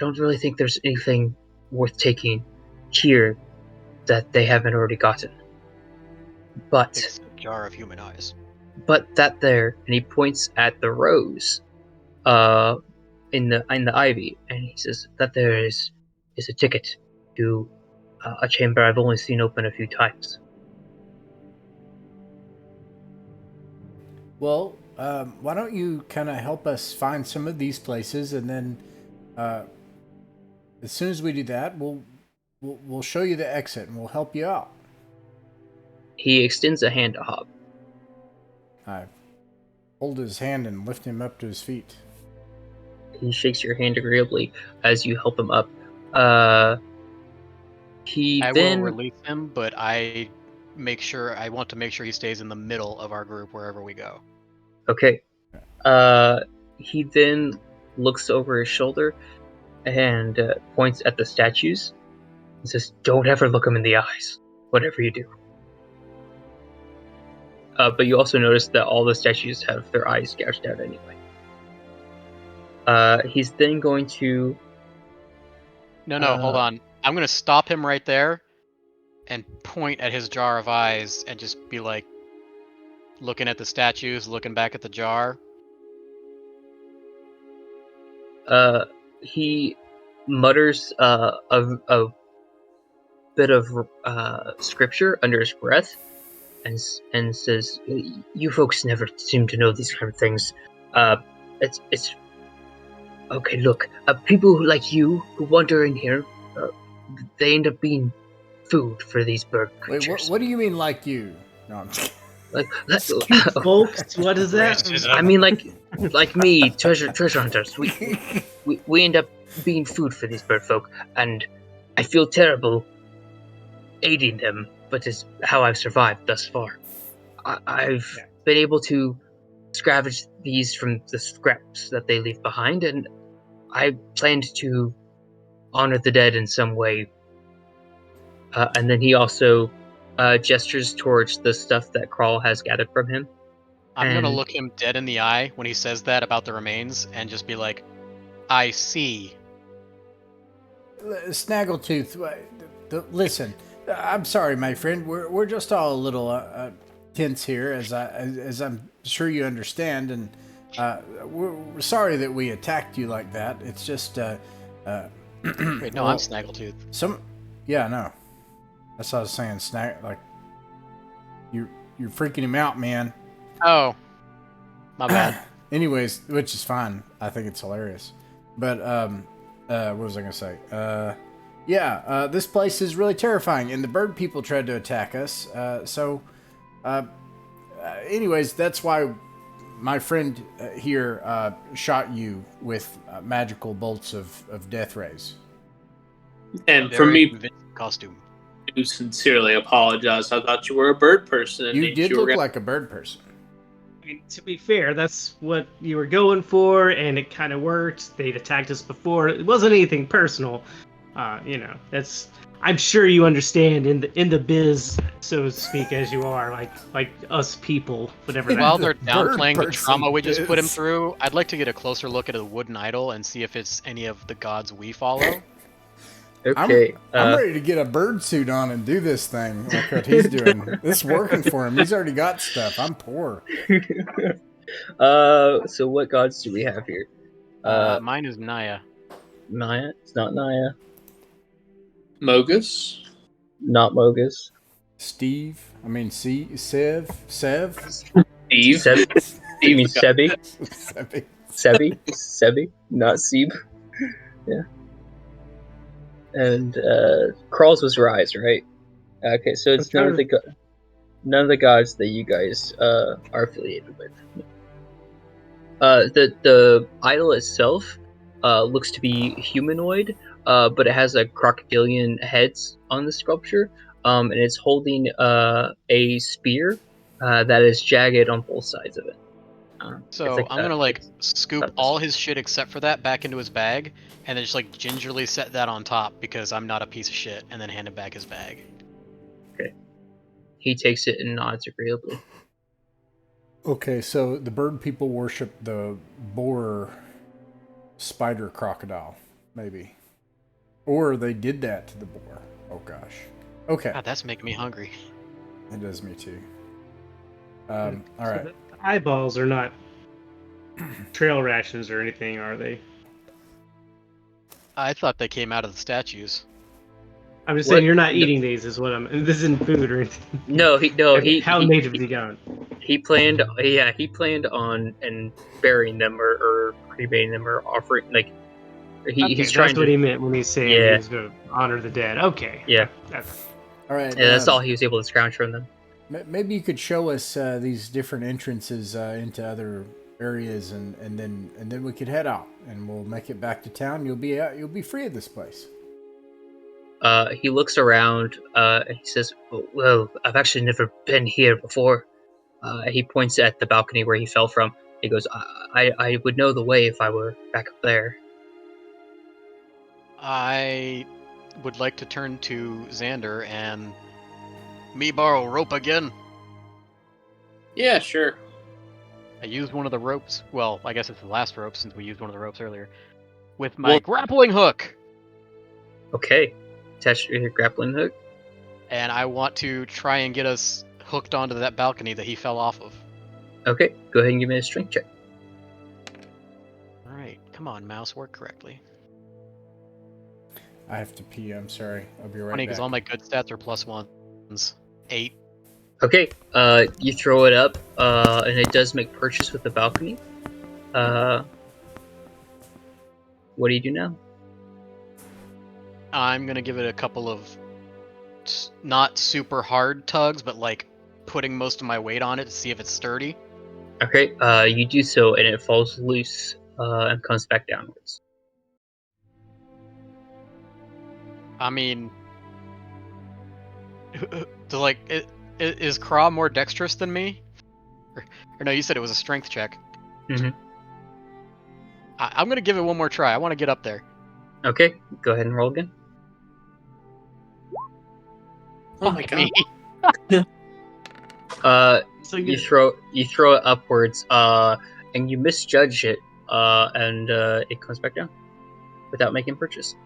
really think there's anything worth taking here that they haven't already gotten. But It's a jar of human eyes. that there," and he points at the rose, in the ivy, and he says that there is a ticket to a chamber I've only seen open a few times. Well, why don't you kind of help us find some of these places, and then as soon as we do that, we'll show you the exit and we'll help you out. He extends a hand to Hob. I hold his hand and lift him up to his feet. He shakes your hand agreeably as you help him up. He I then will release him, but I want to make sure he stays in the middle of our group wherever we go. Okay. He then looks over his shoulder and points at the statues. He says, "Don't ever look them in the eyes, whatever you do." But you also notice that all the statues have their eyes gouged out anyway. He's then going to... No, hold on. I'm gonna stop him right there and point at his jar of eyes and just be like looking at the statues, looking back at the jar. he mutters a bit of scripture under his breath, and says, "You folks never seem to know these kind of things. It's okay. Look, people like you who wander in here, they end up being food for these bird Wait, creatures. what do you mean, like you? No, I'm just You folks, what is that? Racism. I mean, like me, treasure hunters. We end up being food for these bird folk, and I feel terrible aiding them, but it's how I've survived thus far. I've been able to scavenge these from the scraps that they leave behind, and I planned to honor the dead in some way. And then he also gestures towards the stuff that Crawl has gathered from him. I'm gonna And- look him dead in the eye when he says that about the remains and just be like, I see. Snaggletooth, listen. I'm sorry, my friend. We're just all a little tense here, as I'm sure you understand, and we're sorry that we attacked you like that. It's just Wait, no, well, I'm Snaggletooth. no. That's what I was saying. Like you're freaking him out, man. Oh, my bad. Anyways, which is fine. I think it's hilarious. But what was I gonna say? This place is really terrifying, and the bird people tried to attack us. Anyways, that's why my friend here shot you with magical bolts of death rays. And for Very me convincing costume. to sincerely apologize, I thought you were a bird person. and You did were look gonna- like a bird person. I mean, to be fair, that's what you were going for, and it kind of worked. They'd attacked us before. It wasn't anything personal. That's. I'm sure you understand in the biz, so to speak, as you are, like us people, whatever. that- While they're bird downplaying the person trauma we just put him is- through, I'd like to get a closer look at a wooden idol and see if it's any of the gods we follow. Okay. I'm ready to get a bird suit on and do this thing like what he's doing. This is working for him. He's already got stuff. I'm poor. So what gods do we have here? Mine is Naya. Naya? It's not Naya. Mogus? Not Mogus. Sev. Steve? Seb? You mean Sebi? Sebi. Sebi? Not Seb. Yeah. And Crawls was Rise, right? Okay, so it's none of the gods that you guys are affiliated with. The idol itself looks to be humanoid, but it has a crocodilian heads on the sculpture, and it's holding a spear that is jagged on both sides of it. So I'm gonna scoop all his shit except for that back into his bag, and then just gingerly set that on top because I'm not a piece of shit, and then hand him back his bag. Okay. He takes it and nods agreeably. Okay, so the bird people worship the boar spider crocodile, maybe. Or they did that to the boar. Oh gosh. Okay. God, that's making me hungry. It does me too. All So right. the eyeballs are not trail rations or anything, are they? I thought they came out of the statues. I'm just What? saying you're not No. eating these, is what I'm. This isn't food or anything. How he native is he going? He planned on and burying them or cremating them or offering he's trying That's what to. he meant when he's saying Yeah. he was going to honor the dead. Okay. Yeah. All right. Yeah, that's all he was able to scrounge from them. Maybe you could show us these different entrances into other areas, and then we could head out, and we'll make it back to town. You'll be free of this place. He looks around. And he says, "Well, I've actually never been here before." He points at the balcony where he fell from. He goes, "I would know the way if I were back up there." I would like to turn to Xander and me borrow rope again. Yeah, sure. I used one of the ropes. Well, I guess it's the last rope since we used one of the ropes earlier. With my grappling hook. Okay, attach your grappling hook. And I want to try and get us hooked onto that balcony that he fell off of. Okay, go ahead and give me a strength check. Alright, come on, mouse, work correctly. I have to pee. I'm sorry. I'll be right Funny back. because all my good stats are +1s. 8. Okay, you throw it up, and it does make purchase with the balcony. What do you do now? I'm gonna give it a couple of not super hard tugs, but like putting most of my weight on it to see if it's sturdy. Okay, you do so, and it falls loose and comes back downwards. I mean, is Kra more dexterous than me? Or no, you said it was a strength check. Mhm. I'm gonna give it one more try. I want to get up there. Okay, go ahead and roll again. Oh my Fuck god. me. So You good. throw it upwards, and you misjudge it, and it comes back down without making purchase.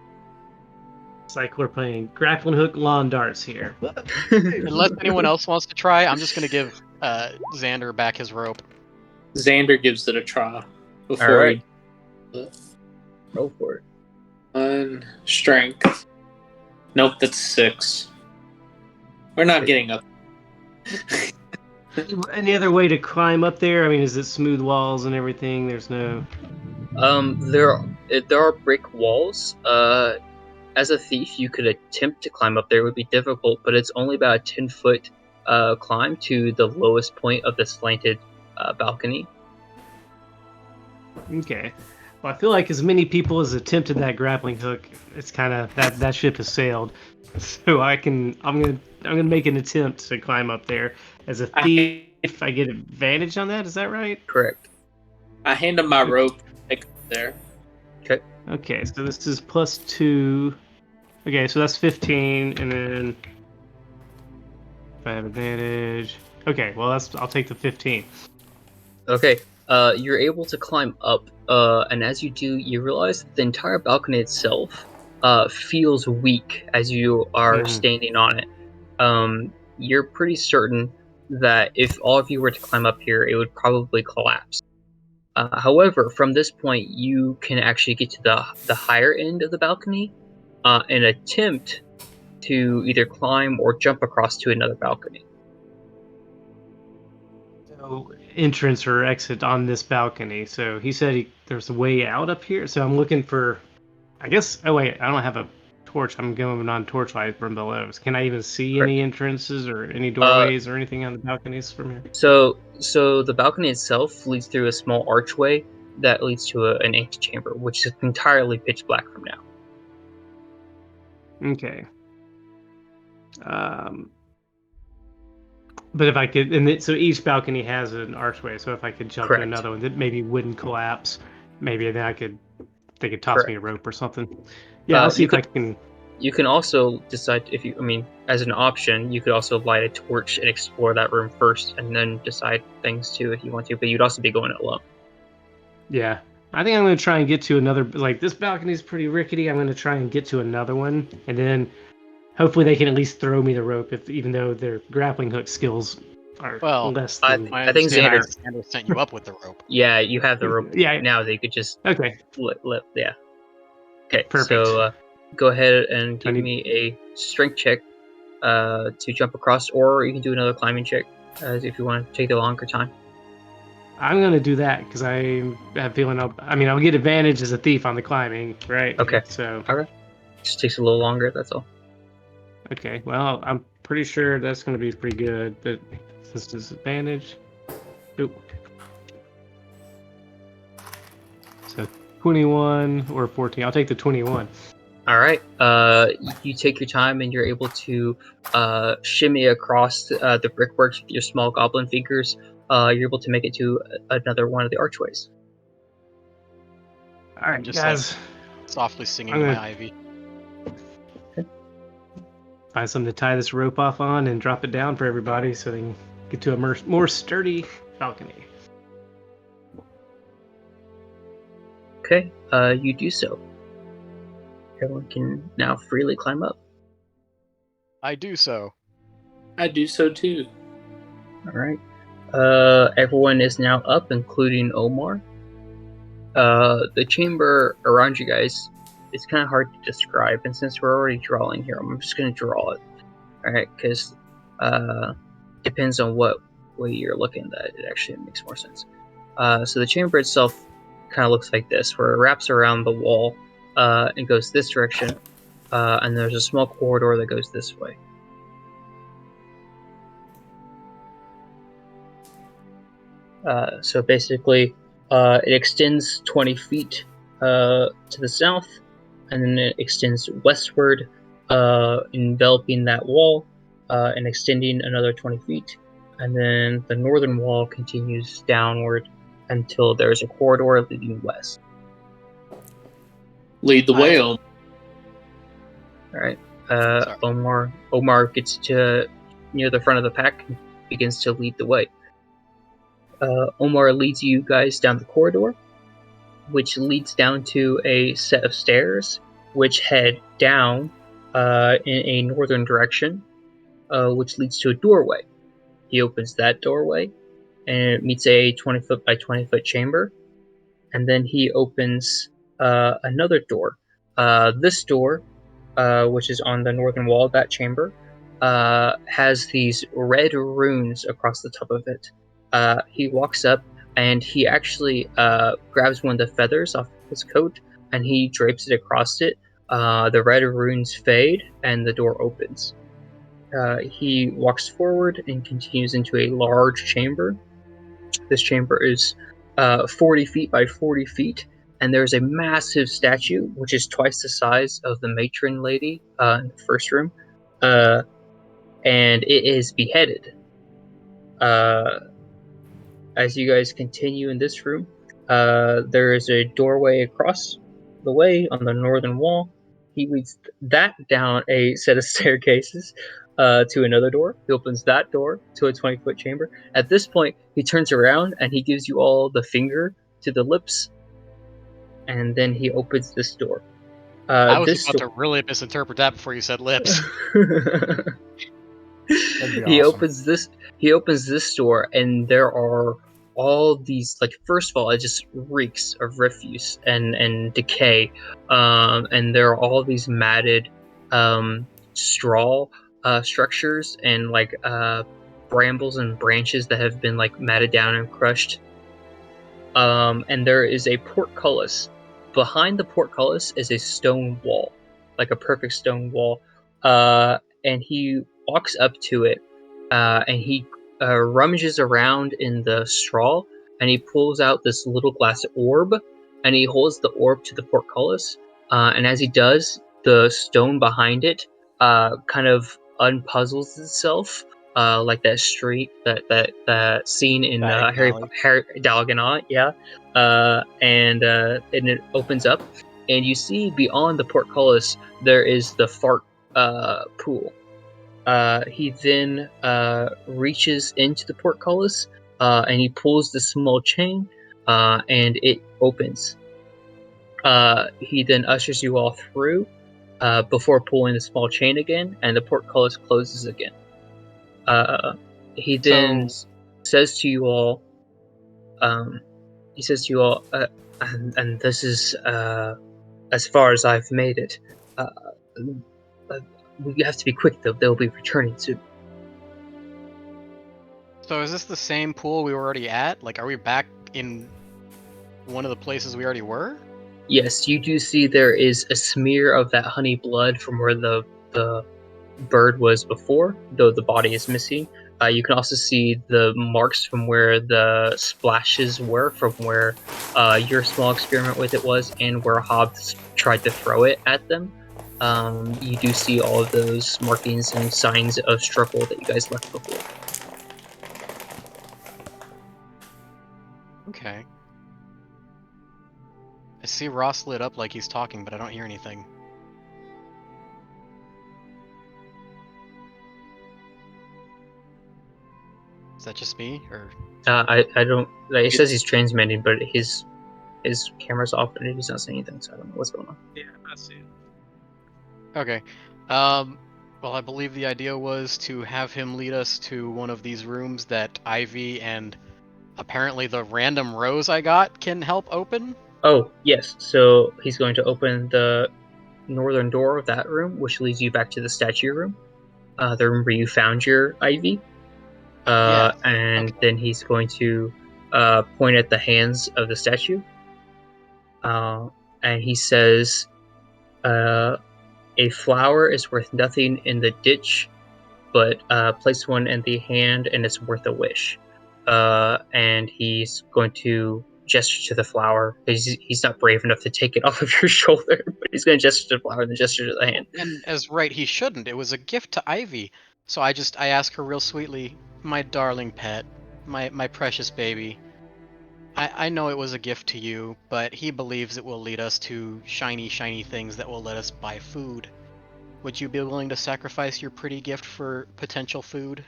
It's like we're playing grappling hook lawn darts here. Unless anyone else wants to try, I'm just gonna give Xander back his rope. Xander gives it a try before All right, he. roll for it. On strength. Nope, that's 6. We're not getting up. Any other way to climb up there? I mean, is it smooth walls and everything? There's no. There are brick walls. As a thief, you could attempt to climb up there. It would be difficult, but it's only about a 10-foot climb to the lowest point of the slanted balcony. Okay. Well, I feel like as many people as attempted that grappling hook, it's kind of that ship has sailed. So I'm gonna make an attempt to climb up there. As a thief, I get advantage on that. Is that right? Correct. I hand him my rope. Take it there. Okay, so this is +2. Okay, so that's 15, and then if I have advantage. Okay, well I'll take the 15. Okay. You're able to climb up, and as you do, you realize that the entire balcony itself feels weak as you are standing on it. You're pretty certain that if all of you were to climb up here, it would probably collapse. However, from this point, you can actually get to the higher end of the balcony and attempt to either climb or jump across to another balcony. So entrance or exit on this balcony. So he said there's a way out up here. So I'm looking for. I guess. Oh wait, I don't have a torch. I'm going on torchlight from below. So can I even see Correct. any entrances or any doorways or anything on the balconies from here? So the balcony itself leads through a small archway that leads to an antechamber, which is entirely pitch black from now. Okay. But if I could, so each balcony has an archway. So if I could jump Correct. to another one that maybe wouldn't collapse, maybe then they could toss me a rope or something. Yeah, I'll see if I can. You can also decide as an option, you could also light a torch and explore that room first, and then decide things too if you want to. But you'd also be going alone. Yeah, I think I'm going to try and get to another. Like this balcony is pretty rickety. I'm going to try and get to another one, and then hopefully they can at least throw me the rope, even though their grappling hook skills are less than. I think Xander sent you up with the rope. Yeah, you have the rope. Yeah. Now they could just. Okay. Yeah. Okay. Perfect. So go ahead and give me a strength check to jump across, or you can do another climbing check if you want to take a longer time. I'm gonna do that because I have a feeling I'll get advantage as a thief on the climbing, right? Okay. So. Okay. Just takes a little longer. That's all. Okay. Well, I'm pretty sure that's gonna be pretty good, but since disadvantage. Oop. So 21 or 14. I'll take the 21. All right. You take your time and you're able to shimmy across the brickworks with your small goblin fingers. You're able to make it to another one of the archways. All right, Just guys. Softly singing my ivy. Okay. Find something to tie this rope off on and drop it down for everybody so they can get to a more sturdy balcony. Okay. You do so. Everyone can now freely climb up. I do so. I do so too. All right. Everyone is now up, including Omar. The chamber around you guys it's kind of hard to describe, and since we're already drawing here, I'm just going to draw it. All right, because depends on what way you're looking at it. It actually makes more sense. So the chamber itself kind of looks like this, where it wraps around the wall and goes this direction, and there's a small corridor that goes this way. So basically, it extends 20 feet to the south, and then it extends westward, enveloping that wall, and extending another 20 feet. And then the northern wall continues downward until there's a corridor leading west. Lead the way, Omar. All right. Omar gets to near the front of the pack and begins to lead the way. Omar leads you guys down the corridor, which leads down to a set of stairs, which head down in a northern direction, which leads to a doorway. He opens that doorway, and it meets a 20-foot by 20-foot chamber. And then he opens another door. This door, which is on the northern wall of that chamber, has these red runes across the top of it. He walks up, and he actually grabs one of the feathers off his coat, and he drapes it across it. The red runes fade, and the door opens. He walks forward and continues into a large chamber. This chamber is 40 feet by 40 feet, and there's a massive statue, which is twice the size of the matron lady in the first room, and it is beheaded. As you guys continue in this room, there is a doorway across the way on the northern wall. He leads that down a set of staircases to another door. He opens that door to a 20-foot chamber. At this point, he turns around and he gives you all the finger to the lips, and then he opens this door. I was about to really misinterpret that before you said lips. That'd be He awesome. opens this door, and there are all these, like, first of all, it just reeks of refuse and decay, and there are all these matted straw structures and like brambles and branches that have been like matted down and crushed, and there is a portcullis. Behind the portcullis is a stone wall, like a perfect stone wall, and he walks up to it, and he rummages around in the straw, and he pulls out this little glass orb, and he holds the orb to the portcullis, and as he does, the stone behind it kind of unpuzzles itself, like that street, that scene in Harry Diagon Alley, yeah, and it opens up, and you see beyond the portcullis there is the fart pool. He then reaches into the portcullis, and he pulls the small chain, and it opens. He then ushers you all through, before pulling the small chain again, and the portcullis closes again. He then says to you all, and this is as far as I've made it. We have to be quick, though. They'll be returning soon. So is this the same pool we were already at? Like, are we back in one of the places we already were? Yes, you do see there is a smear of that honey blood from where the bird was before, though the body is missing. You can also see the marks from where the splashes were, from where your small experiment with it was, and where Hobbs tried to throw it at them. You do see all of those markings and signs of struggle that you guys left before. Okay. I see Ross lit up like he's talking, but I don't hear anything. Is that just me, or? I don't. Like, it says he's transmitting, but his camera's off and he's not saying anything, so I don't know what's going on. Yeah, I see it. Okay. Well, I believe the idea was to have him lead us to one of these rooms that Ivy and apparently the random rose I got can help open. Oh, yes. So he's going to open the northern door of that room, which leads you back to the statue room, the room where you found your ivy. And okay. then he's going to point at the hands of the statue. And he says, a flower is worth nothing in the ditch, but place one in the hand and it's worth a wish. And he's going to gesture to the flower. He's not brave enough to take it off of your shoulder, but he's going to gesture to the flower and then gesture to the hand. And as right, he shouldn't. It was a gift to Ivy. So I ask her real sweetly, my darling pet, my precious baby. I know it was a gift to you, but he believes it will lead us to shiny, shiny things that will let us buy food. Would you be willing to sacrifice your pretty gift for potential food?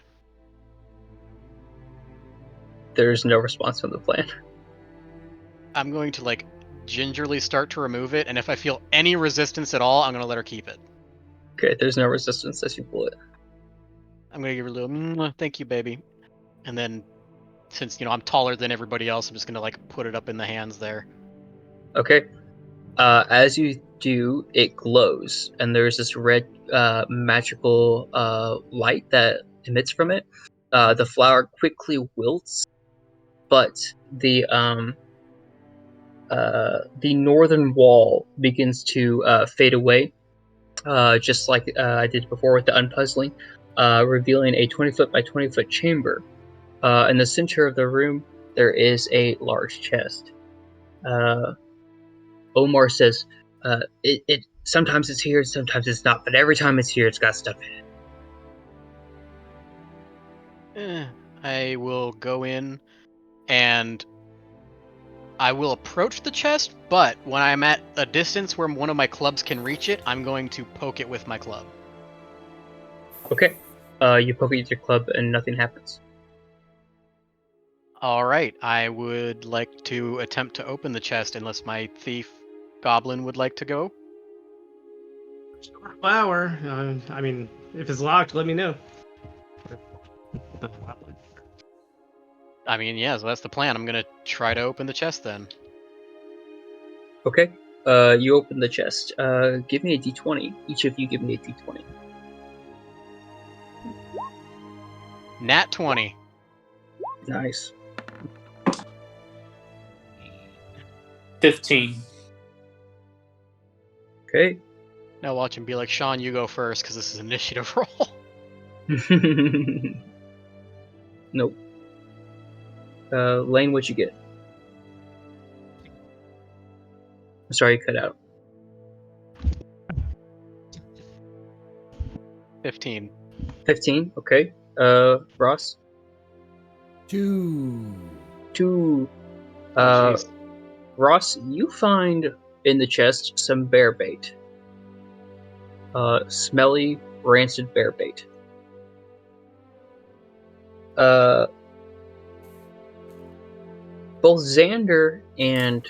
There's no response from the plan. I'm going to, like, gingerly start to remove it, and if I feel any resistance at all, I'm going to let her keep it. Okay, there's no resistance as you pull it. I'm going to give her a little, thank you, baby. And then, since, I'm taller than everybody else, I'm just going to, like, put it up in the hands there. Okay. As you do, it glows, and there's this red magical light that emits from it. The flower quickly wilts, but the northern wall begins to fade away, just like I did before with the unpuzzling, revealing a 20-foot by 20-foot chamber. In the center of the room, there is a large chest. Omar says, it sometimes it's here, sometimes it's not, but every time it's here, it's got stuff in it. I will go in and I will approach the chest, but when I'm at a distance where one of my clubs can reach it, I'm going to poke it with my club. Okay. You poke it with your club and nothing happens. Alright, I would like to attempt to open the chest unless my thief goblin would like to go. Flower. I mean, if it's locked, let me know. I mean, yeah, so that's the plan. I'm gonna try to open the chest then. Okay. You open the chest. Give me a d20. Each of you give me a d20. Nat 20. Nice. 15. Okay. Now watch him be like, Sean, you go first, because this is an initiative roll. Nope. Lane, what'd you get? I'm sorry, you cut out. 15. 15. Okay. Ross. 2. 2. Oh, jeez. Ross, you find in the chest some bear bait. Smelly, rancid bear bait. Both Xander and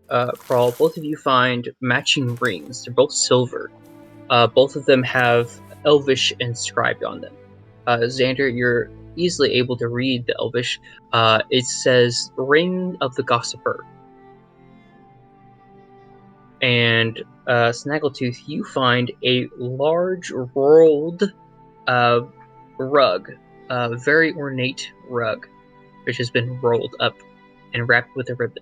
Crawl, both of you find matching rings. They're both silver. Both of them have Elvish inscribed on them. Xander, you're easily able to read the Elvish. It says Ring of the Gossiper. And Snaggletooth, you find a large rolled rug, a very ornate rug, which has been rolled up and wrapped with a ribbon.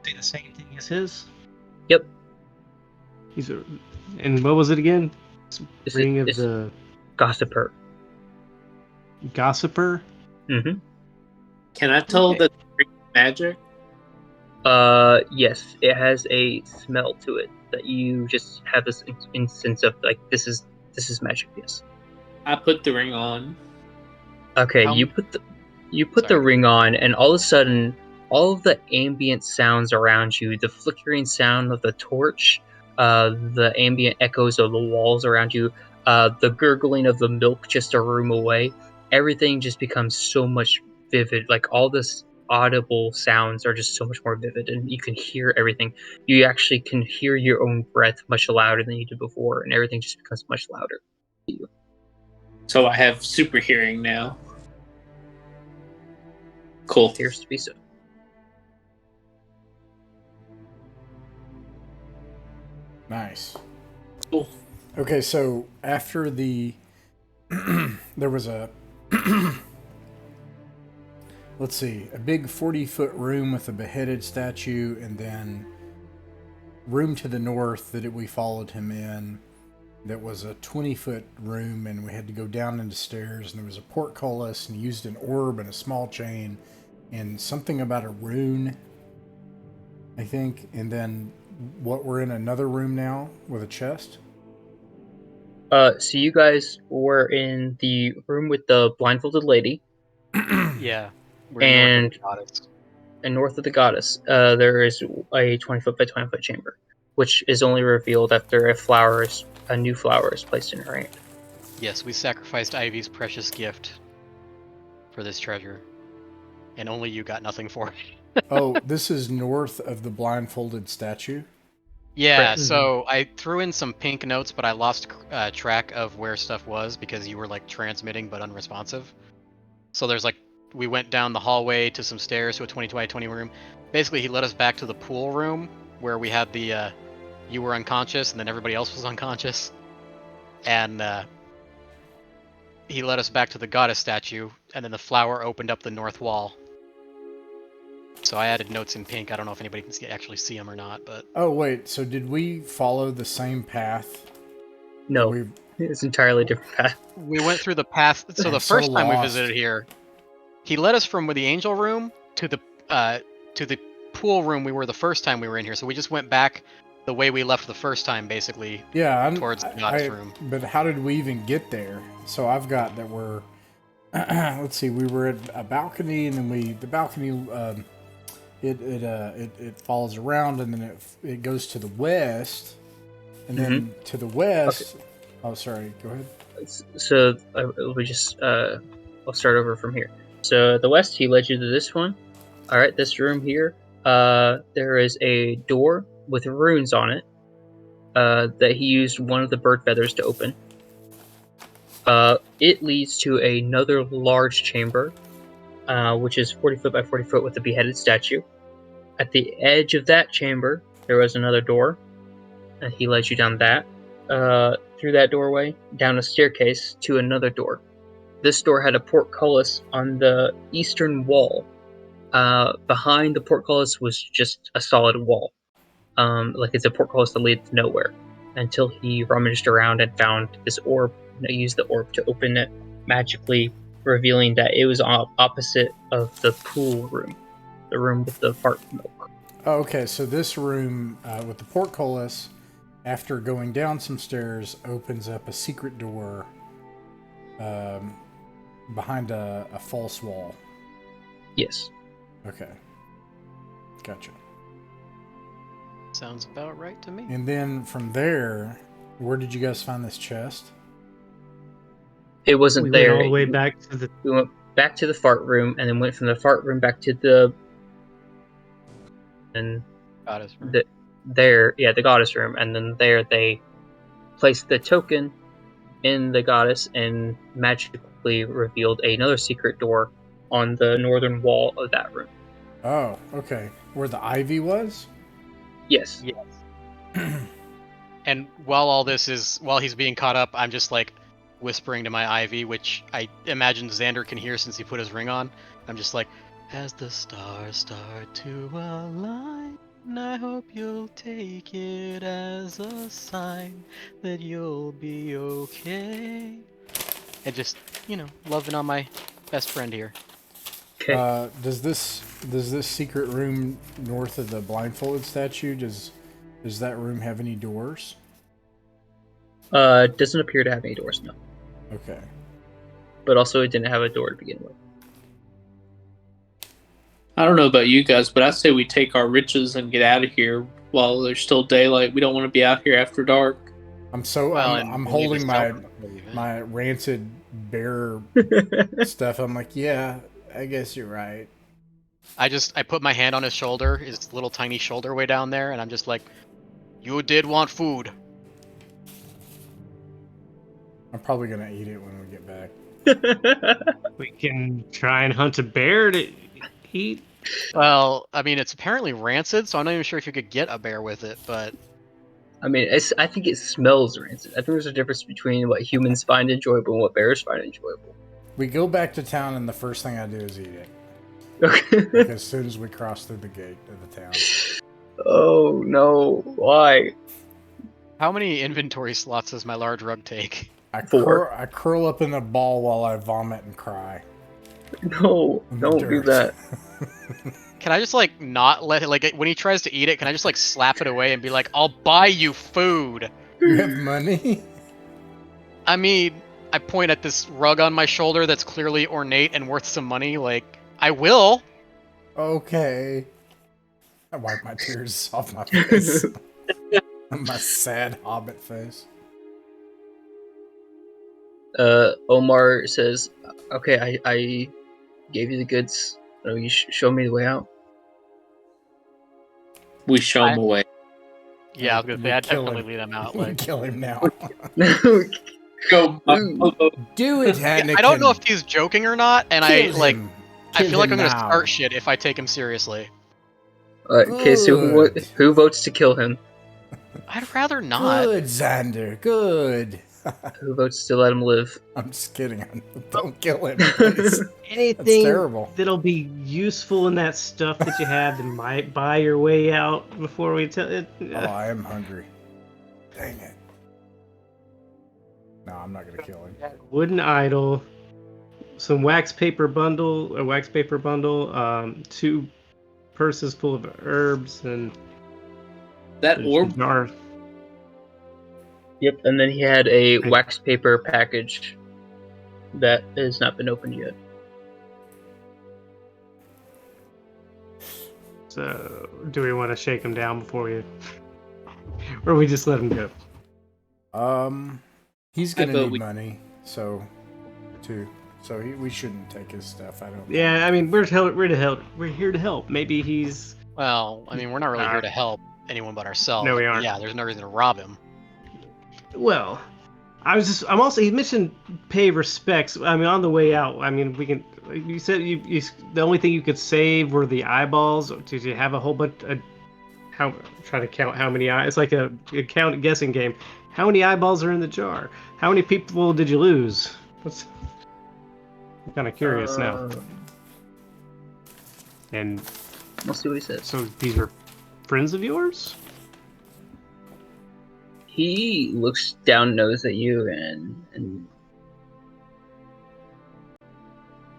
Say the same thing as his. Yep. And what was it again? Ring of It's the Gossiper. Gossiper. Mm-hmm. Can I tell Okay. that it's magic? Yes, it has a smell to it that you just have this instance of like this is magic. Yes. I put the ring on. Okay, How- you put the ring on, and all of a sudden, all of the ambient sounds around you, the flickering sound of the torch, the ambient echoes of the walls around you, the gurgling of the milk just a room away, everything just becomes so much vivid. Like all this audible sounds are just so much more vivid, and you can hear everything. You actually can hear your own breath much louder than you did before, and everything just becomes much louder. So I have super hearing now. Cool. Appears to be so. Nice. Cool. Okay, so after the there was a let's see, a big 40-foot room with a beheaded statue, and then room to the north that we followed him in that was a 20-foot room, and we had to go down into stairs, and there was a portcullis, and he used an orb and a small chain and something about a rune, I think. And then we're in another room now with a chest. So you guys were in the room with the blindfolded lady. Yeah. We're And- north of the goddess. And north of the goddess, there is a 20-foot by 20-foot chamber, which is only revealed after a new flower is placed in her hand. Yes, we sacrificed Ivy's precious gift for this treasure. And only you got nothing for it. Oh, this is north of the blindfolded statue? Yeah, Right. so I threw in some pink notes, but I lost track of where stuff was because you were like transmitting but unresponsive. So there's like, we went down the hallway to some stairs to a 20 by 20 room. Basically, he led us back to the pool room where we had the, you were unconscious and then everybody else was unconscious. And he led us back to the goddess statue, and then the flower opened up the north wall. So I added notes in pink. I don't know if anybody can actually see them or not, but... Oh, wait, so did we follow the same path? No, We it's an entirely different path. We went through the path. So the I'm so first time we lost. visited here, he led us from the angel room to the pool room we were the first time we were in here. So we just went back the way we left the first time, basically. Yeah, towards the goddess room. But how did we even get there? So I've got that we're let's see, we were at a balcony, and then the balcony it falls around, and then it goes to the west, and then to the west. Okay. Oh, sorry. Go ahead. So I'll start over from here. So the west, he led you to this one. All right, this room here. There is a door with runes on it that he used one of the bird feathers to open. It leads to another large chamber, which is 40 foot by 40 foot with a beheaded statue. At the edge of that chamber, there was another door, and he led you down that. Through that doorway, down a staircase to another door. This door had a portcullis on the eastern wall. Behind the portcullis was just a solid wall. Like it's a portcullis that leads nowhere. Until he rummaged around and found this orb, and used the orb to open it magically, revealing that it was opposite of the pool room. The room with the fart milk. Oh, okay, so this room with the portcullis, after going down some stairs, opens up a secret door behind a false wall. Yes. Okay. Gotcha. Sounds about right to me. And then from there, where did you guys find this chest? It wasn't We there. went all the way back to the... We went back to the fart room, and then went from the fart room back to the... And Goddess room. the goddess room, and then there they placed the token in the goddess and magically revealed another secret door on the northern wall of that room. Oh, okay. Where the ivy was? Yes. Yes. And while he's being caught up, I'm just like whispering to my Ivy, which I imagine Xander can hear since he put his ring on. I'm just like, as the stars start to align, I hope you'll take it as a sign that you'll be okay. And just, loving on my best friend here. Okay. Does this secret room north of the blindfolded statue, does that room have any doors? It doesn't appear to have any doors, no. Okay. But also it didn't have a door to begin with. I don't know about you guys, but I say we take our riches and get out of here while there's still daylight. We don't want to be out here after dark. I'm And holding leave my rancid bear stuff. I'm like, yeah, I guess you're right. I put my hand on his shoulder, his little tiny shoulder way down there, and I'm just like, you did want food. I'm probably gonna eat it when we get back. We can try and hunt a bear to eat? Well, I mean, it's apparently rancid, so I'm not even sure if you could get a bear with it, but... I mean, I think it smells rancid. I think there's a difference between what humans find enjoyable and what bears find enjoyable. We go back to town, and the first thing I do is eat it. Okay. Like, as soon as we cross through the gate of the town. Oh no! Why? How many inventory slots does my large rug take? I 4. I curl up in a ball while I vomit and cry. No, in the don't do dirt. that. Can I just, like, not let it... Like, when he tries to eat it, can I just, like, slap it away and be like, I'll buy you food? You have money? I mean, I point at this rug on my shoulder that's clearly ornate and worth some money, like, I will. Okay. I wipe my tears off my face. My sad hobbit face. Omar says, "Okay, I gave you the goods. So you show me the way out." We show him away. Yeah, I was gonna say, I'd Kill definitely him. lead him out. We Like, kill him now. Go. Do it, Anakin. I don't know if he's joking or not, and Kill I, like, him. I Kill feel like him I'm gonna now. start shit if I take him seriously. Okay, so Good. who votes to kill him? I'd rather not. Good, Xander. Good. Who votes to let him live? I'm just kidding. Don't kill him, please. Anything terrible. that'll be useful in that stuff that you have that might buy your way out before we tell it. Oh, I am hungry. Dang it. No, I'm not gonna kill him. Wooden idol, some wax paper bundle, 2 purses full of herbs, and That orb. jar. Yep, and then he had a Okay. wax paper package that has not been opened yet. So, do we want to shake him down before we, or we just let him go? He's gonna vote need we- money, so we shouldn't take his stuff. I don't. Yeah, I mean we're here to help. Maybe he's Well, I mean, we're not really here to help anyone but ourselves. No, we aren't. Yeah, there's no reason to rob him. well. I'm also. He mentioned pay respects. I mean, on the way out. I mean, we can. You said you the only thing you could save were the eyeballs. Did you have a whole bunch? I'm trying to count how many eyes. It's like a guessing game. How many eyeballs are in the jar? How many people did you lose? I'm kind of curious now. And We'll see what he says. so these are friends of yours? He looks down nose at you and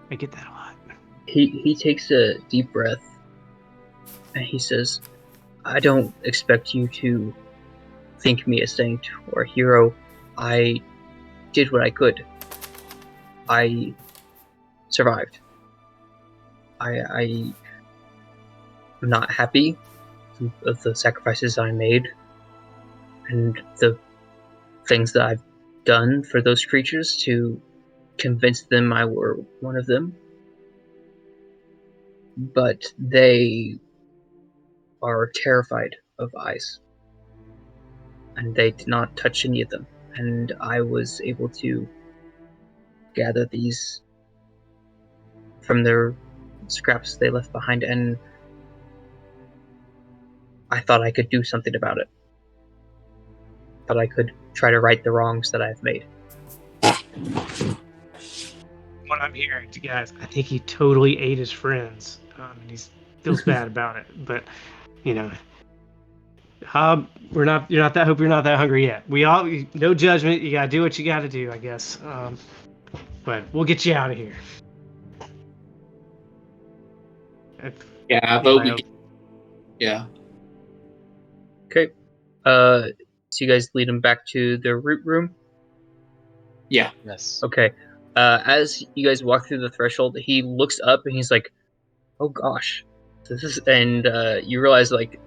I get that a lot. he takes a deep breath and he says, "I don't expect you to think me a saint or a hero. I did what I could. I survived. I'm not happy of the sacrifices I made and the things that I've done for those creatures to convince them I were one of them. But they are terrified of eyes. And they did not touch any of them. And I was able to gather these from their scraps they left behind, and I thought I could do something about it. Thought I could try to right the wrongs that I've made." What I'm hearing, guys, I think he totally ate his friends. And he feels bad about it. But, you know, Hob, you're not that hungry yet. We all, no judgment. You gotta do what you gotta do, I guess. But we'll get you out of here. Yeah, but we. Yeah. Okay. So you guys lead him back to the root room? Yeah. Yes. Okay. As you guys walk through the threshold, he looks up and he's like, "Oh gosh, this is," and you realize like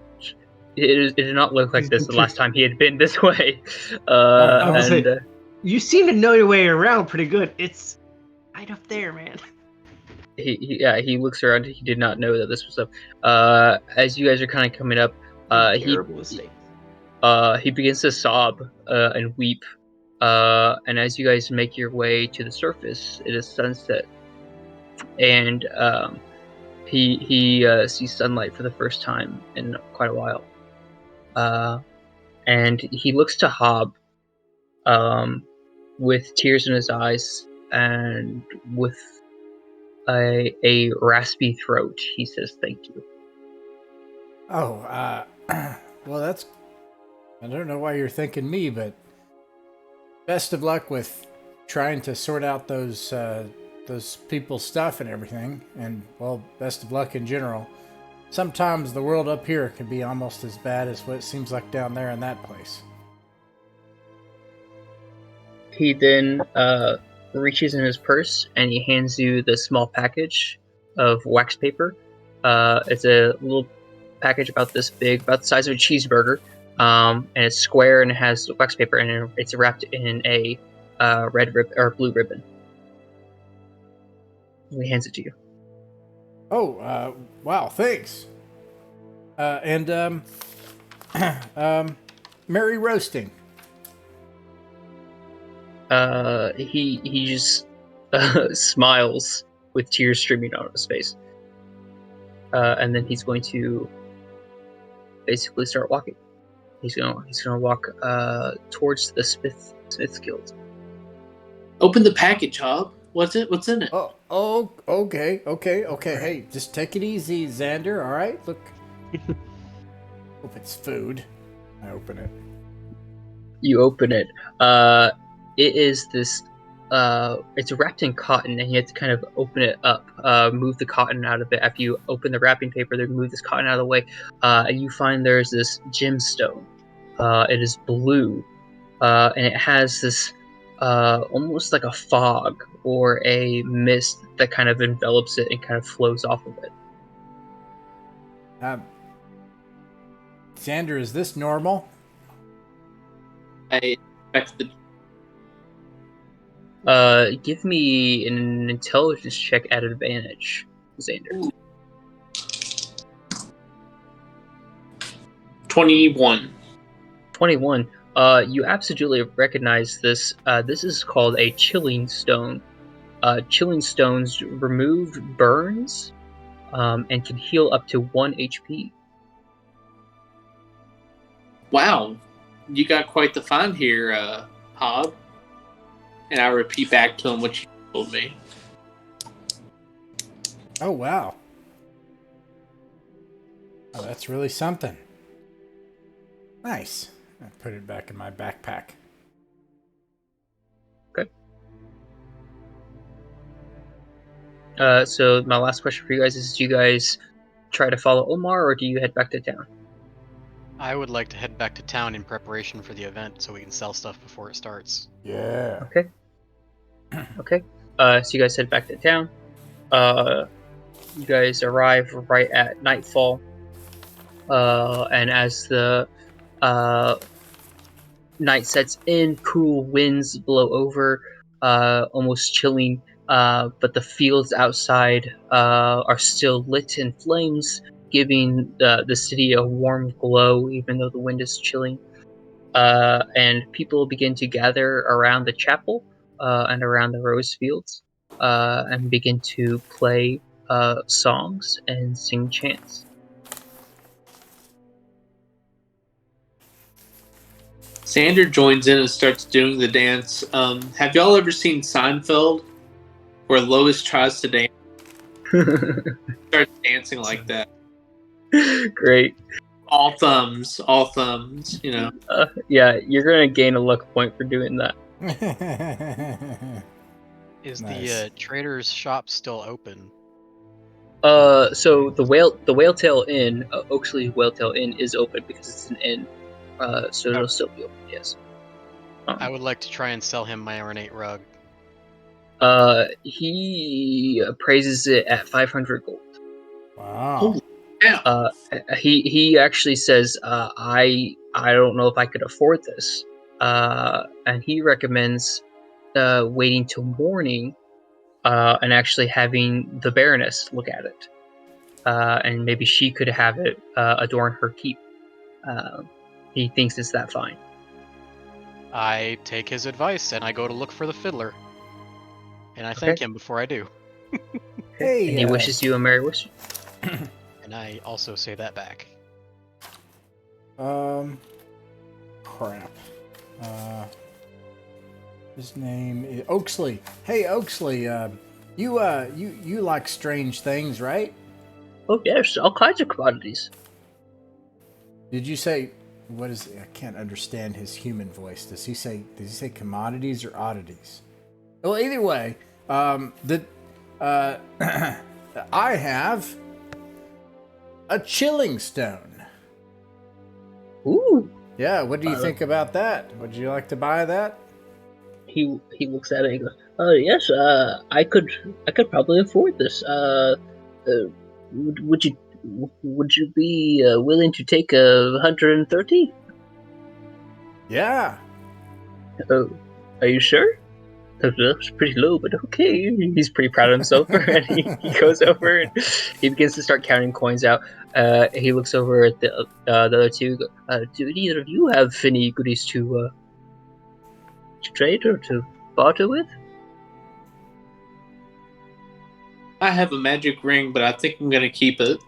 it did not look like this the last time he had been this way. You seem to know your way around pretty good. It's right up there, man. He looks around. He did not know that this was up. As you guys are kind of coming up, Terrible mistake. he begins to sob and weep. And as you guys make your way to the surface, it is sunset, and He sees sunlight for the first time in quite a while, and he looks to Hob, with tears in his eyes and with a raspy throat. He says, "Thank you." Oh, well, that's. I don't know why you're thanking me, but best of luck with trying to sort out those people's stuff and everything. And, well, best of luck in general. Sometimes the world up here can be almost as bad as what it seems like down there in that place. He then reaches in his purse and he hands you the small package of wax paper. It's a little package about this big, about the size of a cheeseburger, and it's square and it has wax paper and it's wrapped in a red or blue ribbon. And he hands it to you. Oh, wow, thanks. And merry roasting. He just smiles with tears streaming out of his face, and then he's going to basically start walking. He's gonna walk towards the Smith's Guild. Open the package, Hob. What's in it? Oh, okay. Hey, just take it easy, Xander, all right? Look. Hope it's food. I open it. You open it. It is this. It's wrapped in cotton, and you have to kind of open it up, move the cotton out of it. After you open the wrapping paper, then move this cotton out of the way, and you find there's this gemstone. It is blue, and it has this almost like a fog or a mist that kind of envelops it and kind of flows off of it. Xander, is this normal? I expect Give me an intelligence check at advantage, Xander. 21. 21. You absolutely recognize this. This is called a chilling stone. Chilling stones remove burns, and can heal up to 1 HP. Wow, you got quite the find here, Hob. And I repeat back to him what you told me. Oh, wow. Oh, that's really something. Nice. I put it back in my backpack. Okay. So my last question for you guys is: do you guys try to follow Omar, or do you head back to town? I would like to head back to town in preparation for the event so we can sell stuff before it starts. Yeah. Okay. Okay. So you guys head back to town. You guys arrive right at nightfall. And as the night sets in, cool winds blow over, almost chilling. But the fields outside are still lit in flames, giving the city a warm glow, even though the wind is chilling. And people begin to gather around the chapel and around the rose fields, and begin to play songs and sing chants. Xander joins in and starts doing the dance. Have y'all ever seen Seinfeld, where Lois tries to dance, starts dancing like that? Great. All thumbs, you know. Yeah, you're gonna gain a luck point for doing that. Is Nice. the trader's shop still open? So the Whaletail Inn, Oaksley Whaletail Inn, is open because it's an inn. So it'll still be open. Yes. I would like to try and sell him my ornate rug. He praises it at 500 gold. Wow. Yeah. He actually says, I don't know if I could afford this. And he recommends waiting till morning, and actually having the Baroness look at it, and maybe she could have it adorn her keep. He thinks it's that fine. I take his advice and I go to look for the fiddler. And I thank him before I do. Hey, And he wishes you a merry wish. And I also say that back. Crap. His name is Oaksley. Hey, Oaksley. You like strange things, right? Oh yes, all kinds of commodities. Did you say what is? I can't understand his human voice. Does he say commodities or oddities? Well, either way, I have a chilling stone. Ooh. Yeah, what do you think about that? Would you like to buy that? He looks at it and goes, "Oh yes, I could probably afford this. Would you be willing to take 130? Yeah. Oh, are you sure? That's pretty low, but okay." He's pretty proud of himself, and he goes over and he begins to start counting coins out. He looks over at the other two. Do either of you have any goodies to trade or to barter with? I have a magic ring, but I think I'm gonna keep it.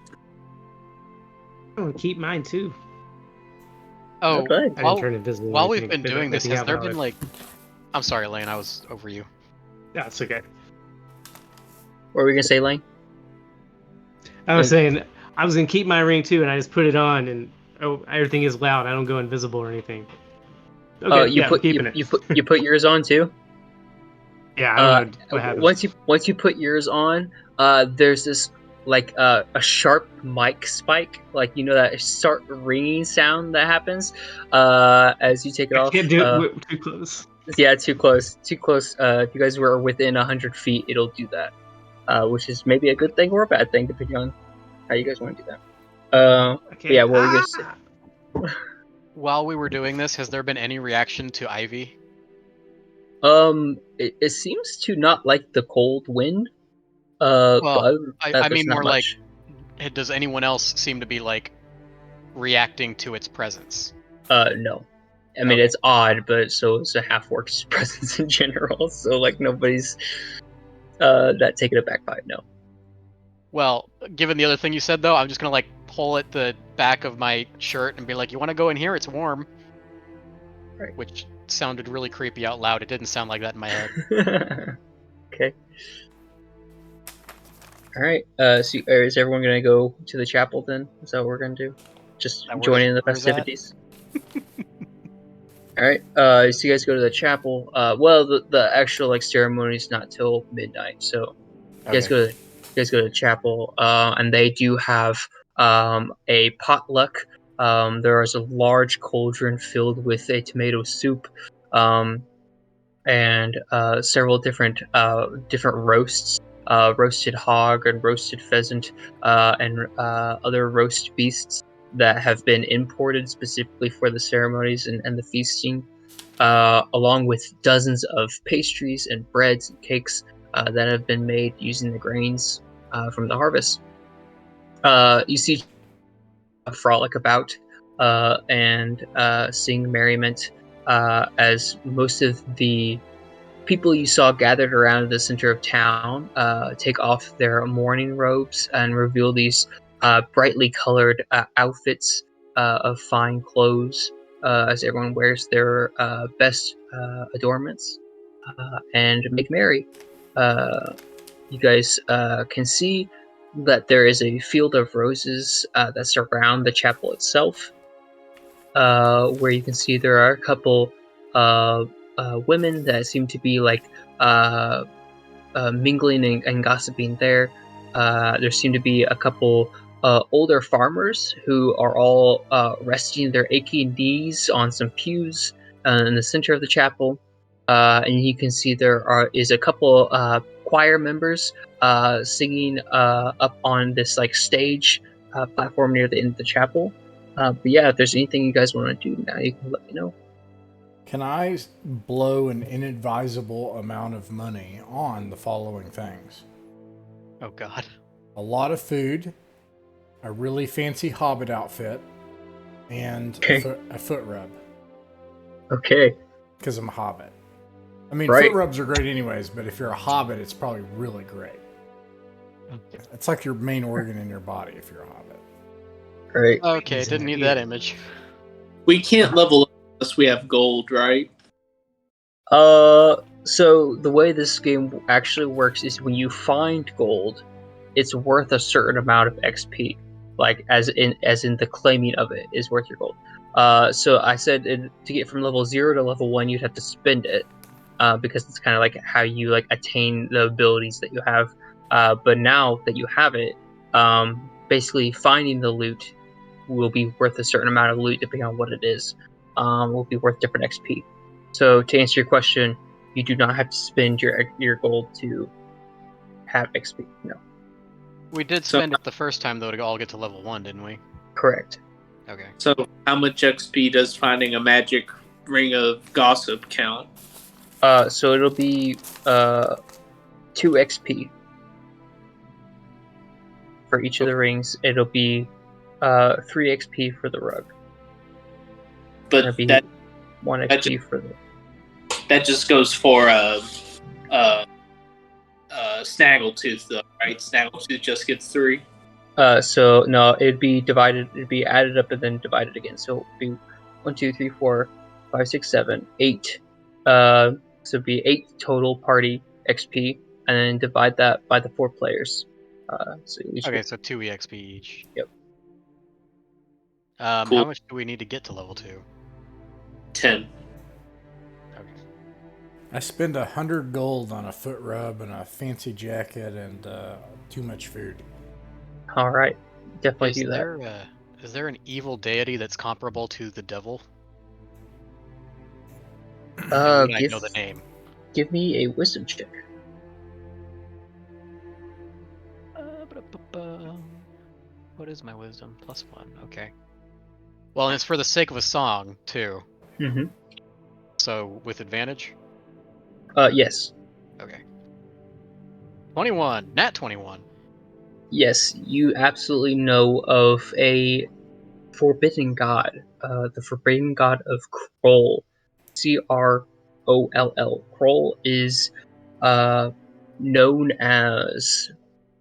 I'm gonna keep mine too. Oh, Okay. I didn't turn invisible. or while we've anything- been doing this, anything has out there about been it. like... I'm sorry, Lane, I was over you. Yeah, it's okay. What were we gonna say, Lane? I was saying I was gonna keep my ring too, and I just put it on, and everything is loud. I don't go invisible or anything. Okay, You yeah, put I'm keeping it. you put yours on too. Yeah, I don't know what happens. Once you put yours on, there's this like a sharp mic spike, like you know that sharp ringing sound that happens as you take it I off. can't do it too close. Yeah, too close. If you guys were within 100 feet, it'll do that, which is maybe a good thing or a bad thing depending on how you guys want to do that. Okay. But yeah, what were you gonna say? While we were doing this, has there been any reaction to Ivy? It seems to not like the cold wind. Well, but I that's mean not more much. like, does anyone else seem to be like reacting to its presence? No. I mean, Okay. it's odd, but so is a half-orc's presence in general. So like nobody's that taken aback by it. No. Well, given the other thing you said though, I'm just gonna like pull at the back of my shirt and be like, "You want to go in here? It's warm." Right. Which sounded really creepy out loud. It didn't sound like that in my head. Okay. All right. So is everyone gonna go to the chapel then? Is that what we're gonna do? Just That join in the where's that? festivities. All right. So you guys go to the chapel. Well, the actual like ceremony is not till midnight. So you guys go to the chapel. And they do have a potluck. There is a large cauldron filled with a tomato soup. And several different roasts, roasted hog and roasted pheasant, and other roast beasts that have been imported specifically for the ceremonies and the feasting, along with dozens of pastries and breads and cakes that have been made using the grains from the harvest. You see a frolic about and sing merriment as most of the people you saw gathered around the center of town take off their mourning robes and reveal these brightly colored outfits of fine clothes as everyone wears their best adornments and make merry. You guys can see that there is a field of roses that surround the chapel itself, where you can see there are a couple women that seem to be like mingling and gossiping there. There seem to be a couple older farmers who are all resting their aching knees on some pews in the center of the chapel. And you can see there is a couple choir members singing up on this like stage platform near the end of the chapel. But yeah, if there's anything you guys want to do now, you can let me know. Can I blow an inadvisable amount of money on the following things? Oh God. A lot of food, a really fancy Hobbit outfit, and Okay. a foot rub. Okay. Because I'm a Hobbit. I mean, Right. foot rubs are great anyways, but if you're a Hobbit, it's probably really great. It's like your main organ in your body if you're a hobbit. Right. Okay, didn't need that image. We can't level up unless we have gold, right? So the way this game actually works is when you find gold, it's worth a certain amount of XP. Like as in the claiming of it is worth your gold. So I said to get from level 0 to level 1, you'd have to spend it. Because it's kind of like how you like attain the abilities that you have. But now that you have it, basically finding the loot will be worth a certain amount of loot depending on what it is. Will be worth different XP. So to answer your question, you do not have to spend your gold to have XP. No, We did spend it the first time though to all get to level 1, didn't we? correct. Okay. So how much XP does finding a magic ring of gossip count? So it'll be 2 XP for each of the rings. It'll be 3 XP for the rug. It'll But be that 1 XP for the. that just goes for Snaggletooth, though, right? Snaggletooth just gets 3. So no, it'd be divided. It'd be added up and then divided again. So it'd be 1, 2, 3, 4, 5, 6, 7, 8. So it'd be 8 total party XP, and then divide that by the 4 players. So each Okay, so 2 EXP each. Yep. Cool. How much do we need to get to level 2? 10. Okay. I spend 100 gold on a foot rub and a fancy jacket and too much food. All right, definitely do that. Is there an evil deity that's comparable to the devil? I know the name. Give me a wisdom check. What is my wisdom? +1. Okay. Well, and it's for the sake of a song too. Mm-hmm. So with advantage. Yes. Okay. 21. Nat 21. Yes, you absolutely know of a forbidden god, the forbidden god of Kroll. Croll. Kroll is known as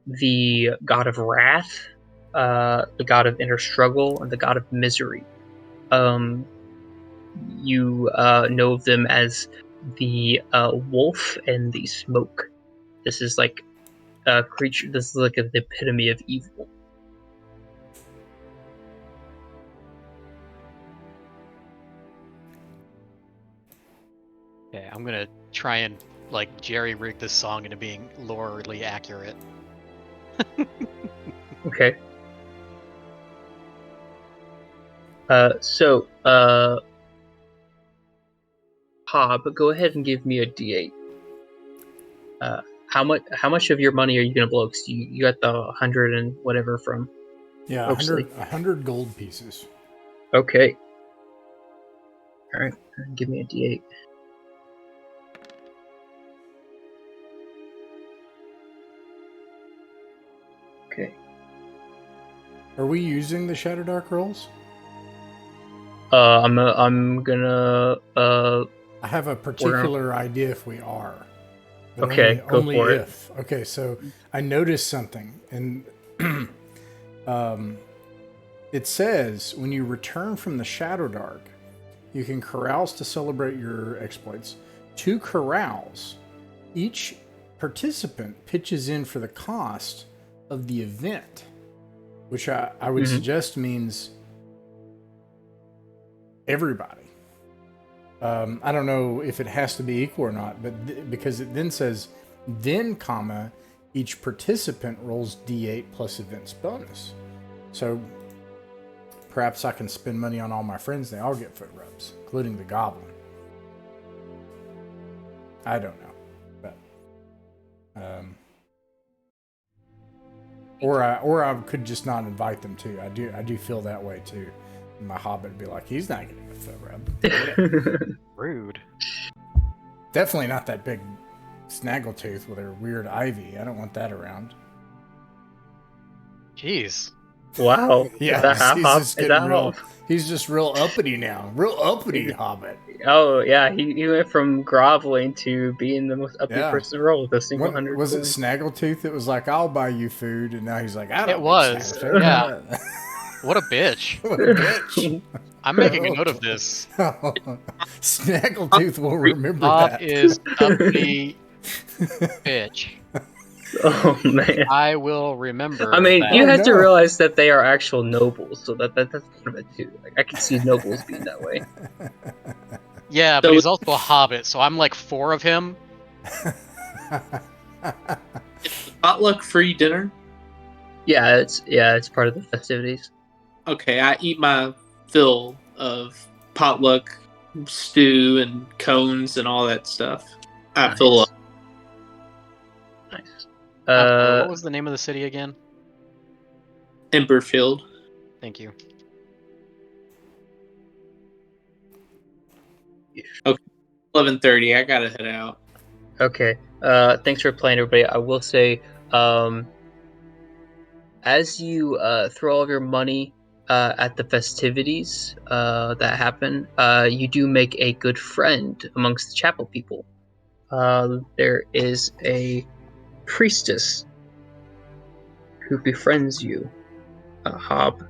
the god of wrath, the god of inner struggle, and the god of misery. You know of them as the wolf and the smoke. This is like a creature. This is like the epitome of evil. Okay, I'm gonna try and like jerry-rig this song into being lorely accurate. Okay. So, Hob, go ahead and give me a D8. How much of your money are you gonna blow? Cause you got the 100 and whatever from. Yeah, Oopsie. 100 gold pieces. Okay. All right, give me a D8. Okay. Are we using the Shadowdark rolls? I'm gonna I have a particular idea if we are. But Okay, go only for it. if. Okay, so I noticed something, and it says when you return from the Shadowdark, you can carouse to celebrate your exploits. 2 carouse. Each participant pitches in for the cost of the event, which I would suggest means everybody. I don't know if it has to be equal or not, but because it then says, comma, each participant rolls D8 plus events bonus. So perhaps I can spend money on all my friends. They all get foot rubs, including the goblin. I don't know, but or I could just not invite them too. I do feel that way too. My hobbit would be like, he's not getting a foot rub. Rude. Definitely not that big snaggletooth with her weird ivy. I don't want that around. Jeez. Wow. Yeah, Is that half he's hop? just Is getting that real. half? He's just real uppity now. Real uppity Hobbit. Oh yeah, he went from groveling to being the most uppity Yeah. person in the world with a single When, 100 was it coins. Snaggletooth that was like, "I'll buy you food," and now he's like, "I don't." It need was, Snaggletooth." yeah. What a bitch. What a bitch. I'm making a note of this. Snaggletooth will remember Bob that. is uppity bitch. Oh man. I will remember. I mean, that. you have to no. realize that they are actual nobles, so that's kind of it too. Like I can see nobles being that way. Yeah, but So- he's also a hobbit, so I'm like 4 of him. Potluck free dinner. Yeah, it's part of the festivities. Okay, I eat my fill of potluck stew and cones and all that stuff. I fill up. Nice. What was the name of the city again? Emberfield. Thank you. 11:30. I gotta head out. Okay. Thanks for playing, everybody. I will say, as you throw all of your money at the festivities that happen, you do make a good friend amongst the chapel people. There is a priestess who befriends you, Hob,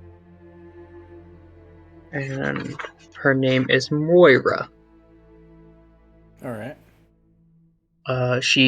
and her name is Moira. All right. She